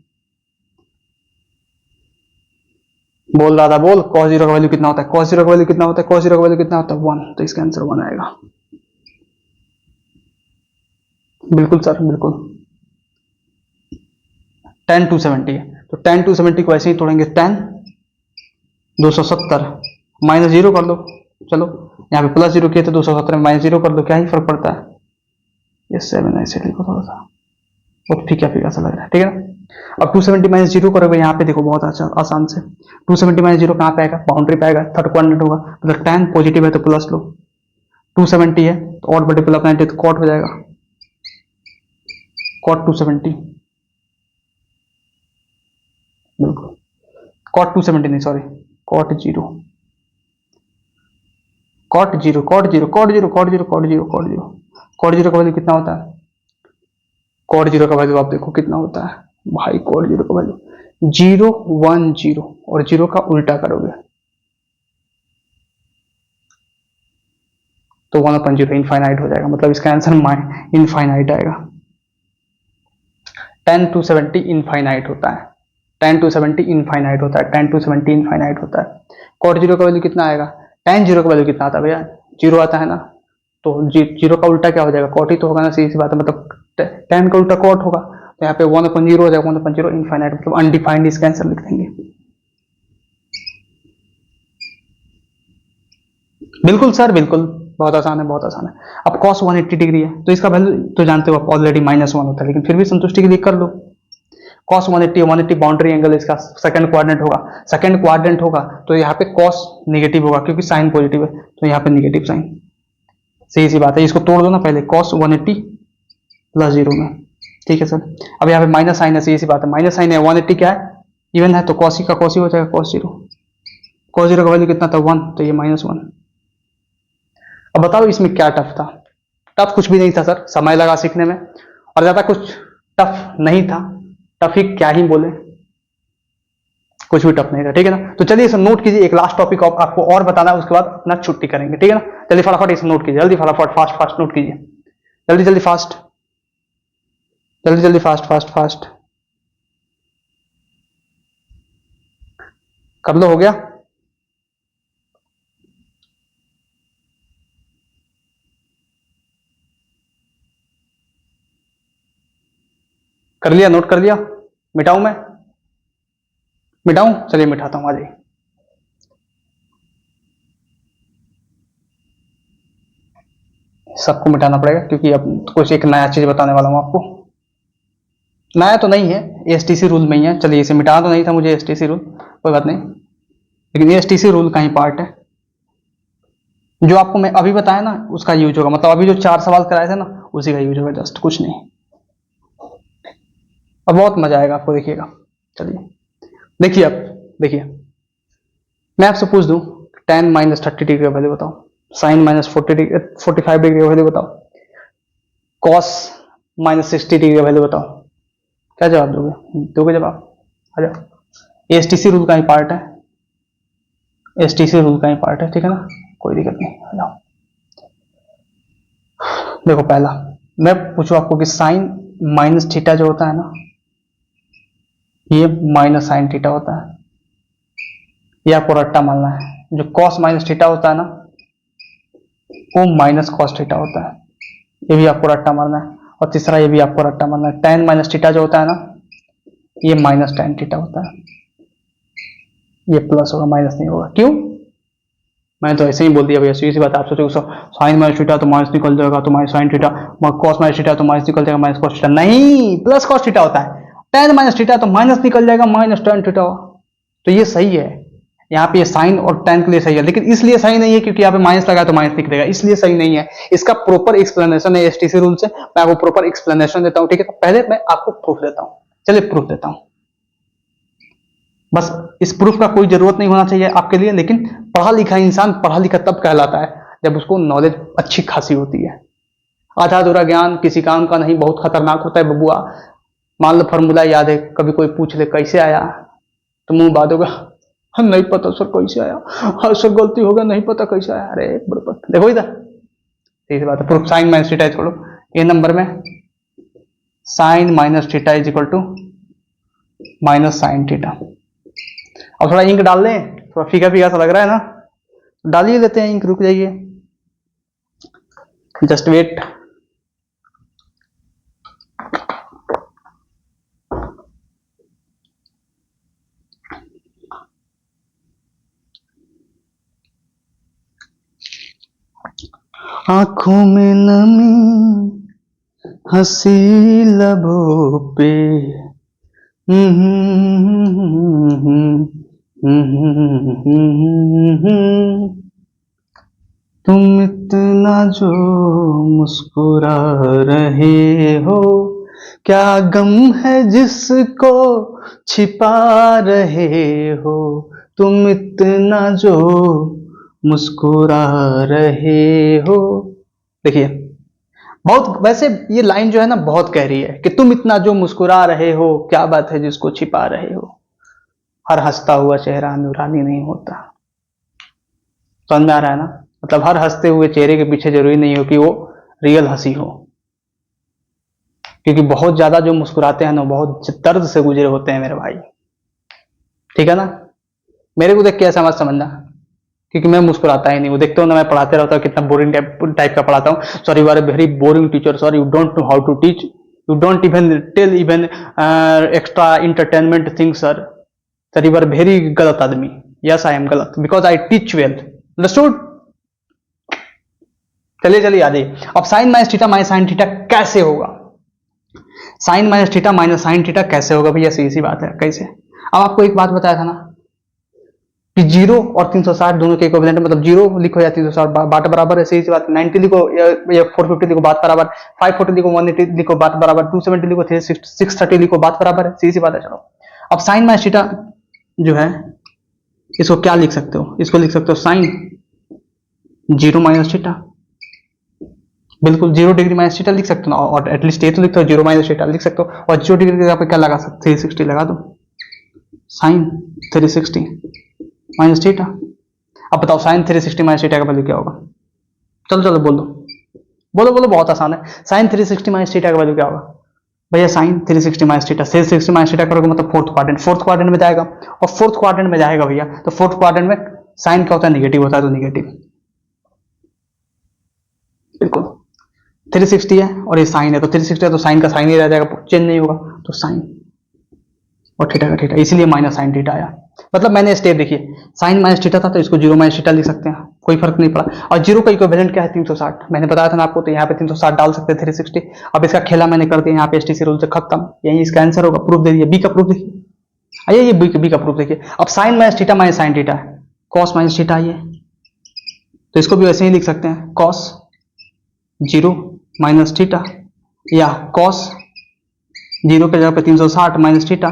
बोल रहा था बोल, cos 0 का वैल्यू कितना होता है, cos 0 का वैल्यू कितना होता है, cos 0 का वैल्यू कितना होता है, 1, तो इसका आंसर 1 आएगा। बिल्कुल सर, बिल्कुल। tan 270 है, तो tan 270 को ऐसे ही तोड़ेंगे, tan 270 -0 कर दो, चलो यहाँ पे प्लस 0 किया तो 270 में -0 कर दो, क्या ही फर्क पड़ता है, ये 7 ऐसे लिखो थोड़ा सा, बहुत फीका फीका सा लग रहा है, ठीक है ना। अब 270 -0 करोगे, यहाँ पे देखो बहुत अच्छा आसान से, 270 -0 कहाँ पे आएगा, बाउंड्री पे आएगा, थर्ड क्वाड्रेंट होगा, मतलब tan पॉजिटिव है तो प्लस लो, 270 है तो ऑड मल्टीपल ऑफ 90 तो कॉट हो जाएगा, कॉट 270, बिल्कुल कॉट 270 नहीं sorry, cot 0 cot 0 cot 0 cot 0 cot 0 cot 0 cot 0 cot 0 का वैल्यू कितना होता है, कॉट 0 का वैल्यू आप देखो कितना होता है भाई, कॉट 0 का वैल्यू 0 1 0, और 0 का उल्टा करोगे तो 1/0 इनफाइनाइट हो जाएगा, मतलब इसका आंसर इनफाइनाइट आएगा। tan 270 इनफाइनाइट होता है, tan 270 इनफाइनाइट होता है, tan 270 इनफाइनाइट होता है। कॉट 0 का वैल्यू कितना आएगा, tan 0 का वैल्यू कितना आता है भैया, 0 आता है ना, तो 0 का उल्टा क्या हो जाएगा, कॉट ही तो होगा ना, सीधी सी बात है, मतलब tan का उल्टा कॉट होगा, तो यहाँ पे 1/0 हो जाएगा, 1/0 इनफाइनाइट मतलब अनडिफाइंड, इसका आंसर लिख देंगे। बिल्कुल सर बिल्कुल, बहुत आसान है, बहुत आसान है। अब cos 180 डिग्री है तो इसका वैल्यू तो जानते हो आप, ऑलरेडी -1 होता है, लेकिन फिर भी संतुष्टि के लिए कर लो। cos 180 बाउंड्री एंगल इसका सेकंड क्वाड्रेंट होगा, सेकंड क्वाड्रेंट होगा तो यहाँ पे cos नेगेटिव होगा क्योंकि साइन पॉजिटिव है, तो यहाँ पे नेगेटिव साइन, सही सी बात है। इसको तोड़ दो ना पहले, cos 180 +0 में, ठीक है सर। अब यहाँ पे माइनस साइन है, सही सी बात है, माइनस साइन है, 180 क्या है, इवन है तो cos का cos हो जाएगा, cos 0 का वैल्यू कितना था 1, तो ये -1। अब बताओ इसमें क्या टफ था? टफ कुछ भी नहीं था सर, समय लगा सीखने में, और ज्यादा कुछ टफ नहीं था। टफ ही क्या ही बोले, कुछ भी टफ नहीं था, ठीक है ना। तो चलिए इसे नोट कीजिए, एक लास्ट टॉपिक आपको और बताना है, उसके बाद अपना छुट्टी करेंगे, ठीक है ना। जल्दी फटाफट इसे नोट कीजिए, जल्दी फटाफट, फास्ट फास्ट नोट कीजिए, जल्दी जल्दी फास्ट, जल्दी जल्दी फास्ट फास्ट फास्ट कर लो। हो गया? कर लिया, नोट कर लिया? मिटाऊं मैं? मिटाऊं? चलिए मिटाता हूं, आ जाइए। सबको मिटाना पड़ेगा क्योंकि अब कुछ एक नया चीज बताने वाला हूं आपको। नया तो नहीं है, एसटीसी रूल में ही है। चलिए इसे मिटाना तो नहीं था मुझे, एसटीसी रूल, कोई बात नहीं, लेकिन एसटीसी रूल का ही पार्ट है। जो आपको मैं अभी बताया ना उसका यूज होगा, मतलब अभी जो 4 सवाल कराए थे ना उसी का यूज होगा, जस्ट कुछ नहीं। अब बहुत मजा आएगा आपको, देखिएगा। चलिए देखिए, आप देखिए, मैं आपसे पूछ दूं tan -30 डिग्री का वैल्यू बताओ, sin -45 डिग्री का वैल्यू बताओ, cos -60 डिग्री का वैल्यू बताओ, क्या जवाब दोगे? दोगे जवाब? आ जाओ, एसटीसी रूल का ही पार्ट है, एसटीसी रूल का ही पार्ट है, ठीक है ना, कोई दिक्कत नहीं, आ जाओ। देखो पहला मैं पूछूं आपको कि साइन माइनस थीटा जो होता है ना, ये माइनस साइन थीटा होता है, ये आपको रट्टा मानना है। जो cos माइनस थीटा होता है ना वो माइनस cos थीटा होता है, ये भी आपको रट्टा मारना है। और तीसरा ये भी आपको रट्टा मारना है, tan माइनस थीटा जो होता है ना ये माइनस tan थीटा होता है, ये प्लस होगा, माइनस नहीं होगा। क्यों? मैंने तो ऐसे ही बोल दिया भैया, सीधी सी बात है। आप सोचो साइन माइनस थीटा तो माइनस निकल जाएगा, तो minus sin theta, cos minus theta तो माइनस निकल जाएगा, माइनस cos थीटा, नहीं, प्लस cos थीटा होता है। tan माइनस थीटा तो माइनस निकल जाएगा, माइनस tan थीटा, तो ये सही है। यहाँ पे ये साइन और tan के लिए सही है, लेकिन इसलिए सही नहीं है क्योंकि यहाँ पे माइनस लगा तो माइनस निकलेगा, इसलिए सही नहीं है। इसका प्रॉपर एक्सप्लेनेशन है एसटीसी रूल से, मैं आपको प्रॉपर एक्सप्लेनेशन देता हूँ, ठीक है। तो पहले मैं आपको प्रूफ देता हूँ, चलिए प्रूफ देता हूँ। बस इस प्रूफ का कोई जरूरत नहीं होना चाहिए आपके लिए, लेकिन पढ़ा लिखा इंसान पढ़ा लिखा तब कहलाता है जब उसको नॉलेज अच्छी खासी होती है। आधा अधूरा ज्ञान किसी काम का नहीं, बहुत खतरनाक होता है बबुआ। मान लो फॉर्मूला याद है, कभी कोई पूछ ले कैसे आया तो मुंह बात होगा, नहीं पता सर कैसे आया, हाँ सर गलती हो गया, नहीं पता कैसे आया। अरे बड़पत देखो इधर, सीधी बात है। प्रूफ साइन माइनस थीटा छोड़ो, ए नंबर में sin minus theta is equal to minus sin theta. अब थोड़ा इंक डाल लें, थोड़ा फीका फीका सा लग रहा है ना, डाल ही लेते हैं इंक, रुक जाइए, जस्ट वेट। आंखों में नमी, हंसी लबों पे, तुम इतना जो मुस्कुरा रहे हो, क्या गम है जिसको छिपा रहे हो, तुम इतना जो मुस्कुरा रहे हो। देखिए बहुत, वैसे ये लाइन जो है ना बहुत गहरी है कि तुम इतना जो मुस्कुरा रहे हो, क्या बात है जिसको छिपा रहे हो, हर हंसता हुआ चेहरा नूरानी नहीं होता। समझ में आ रहा है ना, मतलब हर हंसते हुए चेहरे के पीछे जरूरी नहीं हो कि वो रियल हंसी हो, क्योंकि बहुत ज्यादा जो मुस्कुराते हैं ना बहुत दर्द से गुजरे होते हैं मेरे भाई, ठीक है ना। मेरे को देख के ऐसा मत समझना, क्योंकि मैं मुस्कुराता ही नहीं, वो देखते हो ना मैं पढ़ाते रहता हूँ, कितना बोरिंग टाइप का पढ़ाता हूँ। Sorry, you are a very boring teacher, sorry you don't know how to teach, you don't even tell even extra entertainment things sir you are very गलत आदमी। यस आई एम गलत because I teach well, understood. चलिए चलिए आ जाइए। अब sin minus theta minus sin theta कैसे होगा, sin minus theta minus sin theta कैसे होगा भैया, सीधी सी बात है कैसे। अब आपको एक बात बताया था ना कि 0 और 360 दोनों के इक्विवेलेंट, मतलब 0 लिखो या 360 बात बराबर है, सही सी बात। 90 लिखो या 450 लिखो बात बराबर, 540 लिखो 180 लिखो बात बराबर, 270 लिखो 630 लिखो बात बराबर है, सही सी बात है। चलो अब साइन माइनस थीटा जो है इसको क्या लिख सकते हो, इसको लिख सकते हो साइन 0 माइनस थीटा, बिल्कुल 0 डिग्री माइनस थीटा लिख सकते हो ना, और एटलीस्ट ये तो लिखते हो 0 माइनस थीटा लिख सकते हो, और 0 डिग्री के यहाँ पे क्या लगा सकते, 360 लगा दो, साइन 360 माइनस थीटा। अब बताओ साइन 360 माइनस थीटा का वैल्यू क्या होगा, चलो चलो बोल दो, बोलो बोलो, बहुत आसान है। साइन 360 माइनस थीटा का वैल्यू क्या होगा भैया, sin 360 minus theta, 360 minus theta करोगे मतलब फोर्थ क्वाड्रेंट में जाएगा, और फोर्थ क्वाड्रेंट में जाएगा भैया तो फोर्थ क्वाड्रेंट में साइन क्या होता है, निगेटिव होता है, तो निगेटिव बिल्कुल 360 है और ये साइन है, तो 360 है तो साइन का साइन ही रह जाएगा, चेंज नहीं होगा, तो साइन और थीटा का थीटा, इसीलिए माइनस साइन थीटा आया। मतलब मैंने स्टेप देखिए, साइन माइनस थीटा था तो इसको 0 माइनस थीटा लिख सकते हैं, कोई फर्क नहीं पड़ा। और 0 का इक्विवेलेंट क्या है, 360, मैंने बताया था ना आपको, तो यहाँ पे 360 डाल सकते हैं 360। अब इसका खेला मैंने कर दिया यहाँ पे, एसटीसी रूल से खत्म, यही इसका आंसर होगा। प्रूफ दे दिया, बी का प्रूफ देखिए, आइए ये बी का प्रूफ देखिए। अब sin minus theta minus sin theta है, कॉस माइनस थीटा आइए, तो इसको भी वैसे ही लिख सकते हैं, कॉस 0 माइनस थीटा, या कॉस 0 के जगह पे 360 माइनस थीटा।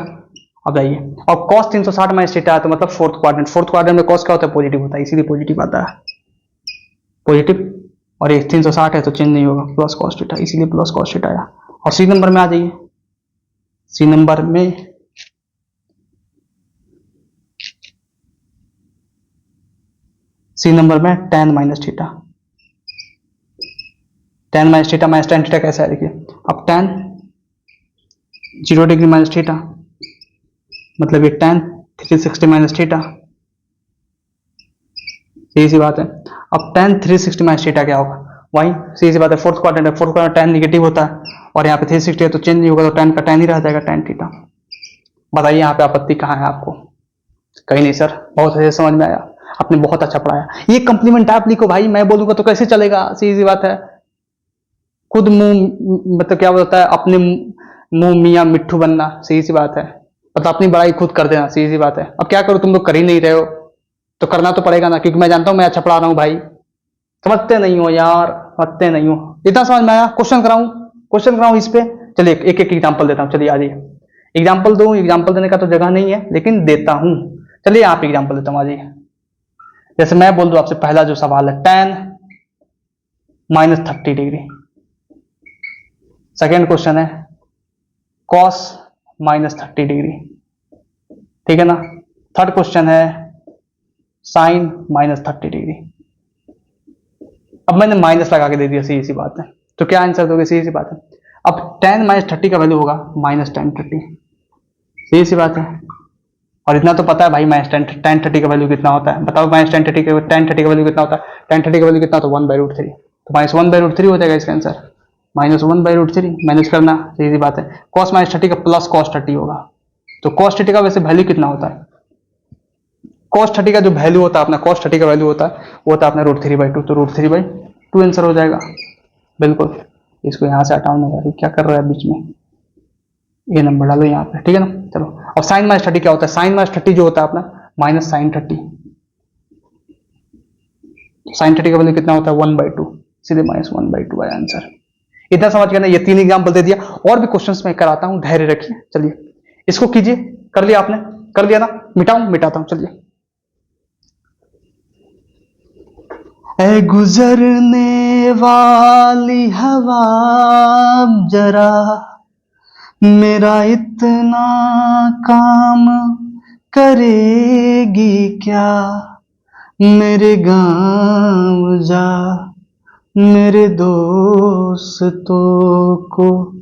अब आइए, और कॉस 360 माइनस थीटा है तो मतलब फोर्थ क्वाड्रेंट में कॉस क्या होता है, पॉजिटिव होता है, इसीलिए पॉजिटिव आता है, पॉजिटिव। और ये 360 है तो चेंज नहीं होगा, प्लस कॉस थीटा, इसीलिए प्लस कॉस थीटा आया। और सी नंबर में आ जाइए, सी नंबर में tan minus theta, tan minus theta minus tan theta कैसा है देखिए। अब tan 0 डिग्री माइनस थीटा मतलब ये tan 360 माइनस थीटा, सीधी सी बात है। अब tan 360 माइनस थीटा क्या होगा, वही सीधी सी बात है, फोर्थ क्वाड्रेंट है, फोर्थ क्वाड्रेंट tan नेगेटिव होता है, और यहाँ पे 360 है तो चेंज नहीं होगा, तो tan का tan ही रह जाएगा, tan थीटा। बताइए यहाँ पे आपत्ति कहाँ है आपको, कहीं नहीं सर, बहुत अच्छे समझ में आया, आपने बहुत अच्छा पढ़ाया। ये कंप्लीमेंट आप लिखो भाई, मैं बोलूंगा तो कैसे चलेगा, सीधी सी बात है। खुद मुंह मतलब क्या होता है, अपने मुंह मियाँ मिट्ठू बनना, सीधी सी बात है, मतलब अपनी बड़ाई खुद कर देना, सीधी सी बात है। अब क्या करो, तुम लोग कर ही नहीं रहे हो तो करना तो पड़ेगा ना, क्योंकि मैं जानता हूं मैं अच्छा पढ़ा रहा हूं भाई। समझते नहीं हो यार, समझते नहीं हो, इतना समझ में आया। क्वेश्चन कराऊं इस पे, चलिए एक एक एग्जांपल देता हूं, चलिए आ जाइए। एग्जांपल दूं, एग्जांपल देने का तो जगह नहीं है लेकिन देता हूं, चलिए यहाँ पे एग्जांपल देता हूं, आ जाइए। जैसे मैं बोल दूं आपसे, पहला जो सवाल है tan minus 30 degree, second question है cos माइनस 30 डिग्री, ठीक है ना। थर्ड क्वेश्चन है साइन माइनस 30 डिग्री। अब मैंने माइनस लगा के दे दिया, सीधी सी बात है, तो क्या आंसर दोगे, सीधी सी बात है। अब tan माइनस 30 का वैल्यू होगा माइनस tan 30, सीधी सी बात है। और इतना तो पता है भाई, माइनस tan 30 का वैल्यू कितना होता है, बताओ माइनस tan 30 का वैल्यू कितना होता है, tan 30 का वैल्यू कितना, तो 1/√3, तो माइनस 1/√3 हो जाएगा इसका आंसर, माइनस 1/√3 मैनेज करना, सीधी सी बात है। cos माइनस 30 का प्लस cos 30 होगा, तो cos 30 का वैसे वैल्यू कितना होता है, cos 30 का जो वैल्यू होता है अपना, cos 30 का वैल्यू होता है वो होता है अपना √3/2, तो √3/2 आंसर हो जाएगा, बिल्कुल। इसको यहाँ से हटाओ ना यार, क्या कर रहा है बीच में, ये नंबर डालो यहाँ पे, ठीक है ना। चलो अब साइन माइनस 30 क्या होता है, साइन माइनस 30 जो होता है अपना माइनस साइन 30, साइन 30 का वैल्यू कितना होता है 1/2, सीधे माइनस 1/2 आया आंसर। इतना समझ गया ना, ये 3 एग्जाम्पल दे दिया, और भी क्वेश्चंस मैं कराता हूं, धैर्य रखिए। चलिए इसको कीजिए, कर लिया आपने, कर लिया ना, मिटाता हूं, चलिए। ऐ गुजरने वाली हवा जरा मेरा इतना काम करेगी क्या, मेरे गांव जा मेरे दोस्तों को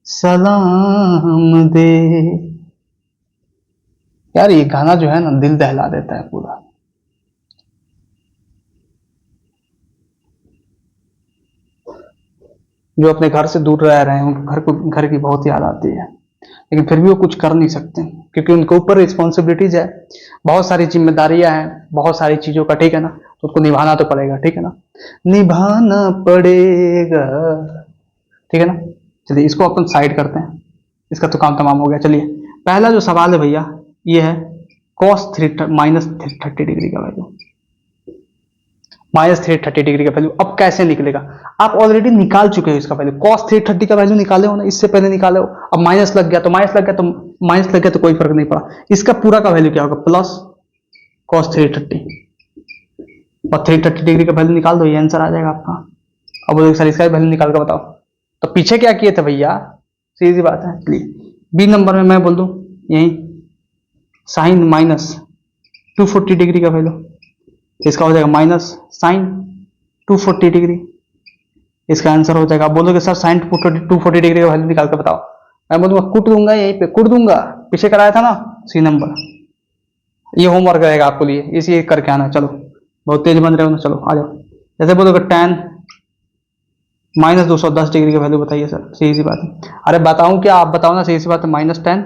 सलाम दे। यार ये गाना जो है ना दिल दहला देता है पूरा। जो अपने घर से दूर रह रहे हैं उनको घर की बहुत याद आती है, लेकिन फिर भी वो कुछ कर नहीं सकते क्योंकि उनके ऊपर रिस्पॉन्सिबिलिटीज है, बहुत सारी जिम्मेदारियां हैं, बहुत सारी चीजों का, ठीक है ना, तो उसको निभाना तो पड़ेगा, ठीक है ना, निभाना पड़ेगा, ठीक है ना। चलिए इसको अपन साइड करते हैं, इसका तो काम तमाम हो गया। चलिए पहला जो सवाल है भैया ये है cos -330 डिग्री का वैल्यू, -330 डिग्री का वैल्यू अब कैसे निकलेगा। आप ऑलरेडी निकाल चुके हो इसका वैल्यू, cos 330 का वैल्यू निकाले हो ना, इससे पहले निकाले हो। अब माइनस लग गया तो कोई फर्क नहीं पड़ा। इसका पूरा का वैल्यू क्या होगा, प्लस cos 330 और 330 डिग्री का वैल्यू निकाल दो, ये आंसर आ जाएगा आपका। अब बोलो सर इसका वैल्यू निकाल कर बताओ, तो पीछे क्या किए थे भैया, सीधी बात है। चलिए बी नंबर में मैं बोल दूं यही साइन -240 डिग्री का वैल्यू, इसका हो जाएगा माइनस साइन 240 डिग्री, इसका आंसर हो जाएगा। आप बोलोगे सर साइन 240 डिग्री का वैल्यू निकाल कर बताओ, मैं बोलूंगा कूट दूंगा, यहीं पे कूट दूंगा, पीछे कराया था ना सी नंबर। ये होमवर्क रहेगा आपके लिए, इसी करके आना। चलो बहुत तेज बन रहे हो ना, चलो आ जाओ। जैसे बोलोगे tan -210 डिग्री का वैल्यू बताइए सर, सही सी बात है। अरे बताऊं क्या, आप बताओ ना, सही सी बात है, -tan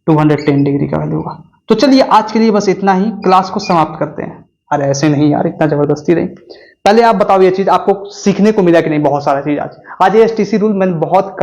210 डिग्री का वैल्यू होगा। तो चलिए आज के लिए बस इतना ही, क्लास को समाप्त करते हैं। अरे ऐसे नहीं यार, इतना जबरदस्ती नहीं। पहले आप बताओ ये चीज आपको सीखने को मिला कि नहीं, बहुत सारा चीज आज ये एसटीसी रूल मैंने बहुत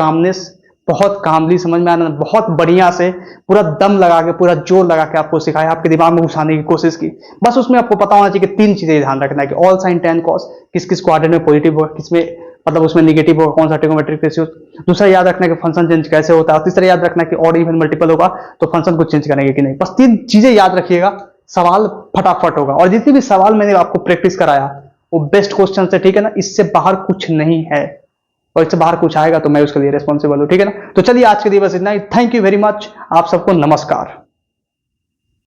कामली समझ में आना, बहुत बढ़िया से पूरा दम लगा के, पूरा जोर लगा के आपको सिखाया, आपके दिमाग में घुसाने की कोशिश की। बस उसमें आपको पता होना चाहिए कि 3 चीजें ध्यान रखना है कि ऑल साइन tan cos किस किस क्वाड्रेंट में पॉजिटिव होगा, किसमें मतलब उसमें निगेटिव होगा, कौन सा ट्रिगोनोमेट्रिक रेशियो। दूसरा याद रखना है कि फंक्शन चेंज कैसे होता है। तीसरा याद रखना है कि ऑड इवन मल्टीपल होगा तो फंक्शन को चेंज करेंगे कि नहीं। बस 3 चीजें याद रखिएगा, सवाल फटाफट होगा। और जितने भी सवाल मैंने आपको प्रैक्टिस कराया वो बेस्ट क्वेश्चन है, ठीक है ना, इससे बाहर कुछ नहीं है, और इससे बाहर कुछ आएगा तो मैं उसके लिए रिस्पॉन्सिबल हूं, ठीक है ना। तो चलिए आज के लिए बस इतना ही। थैंक यू वेरी मच, आप सबको नमस्कार।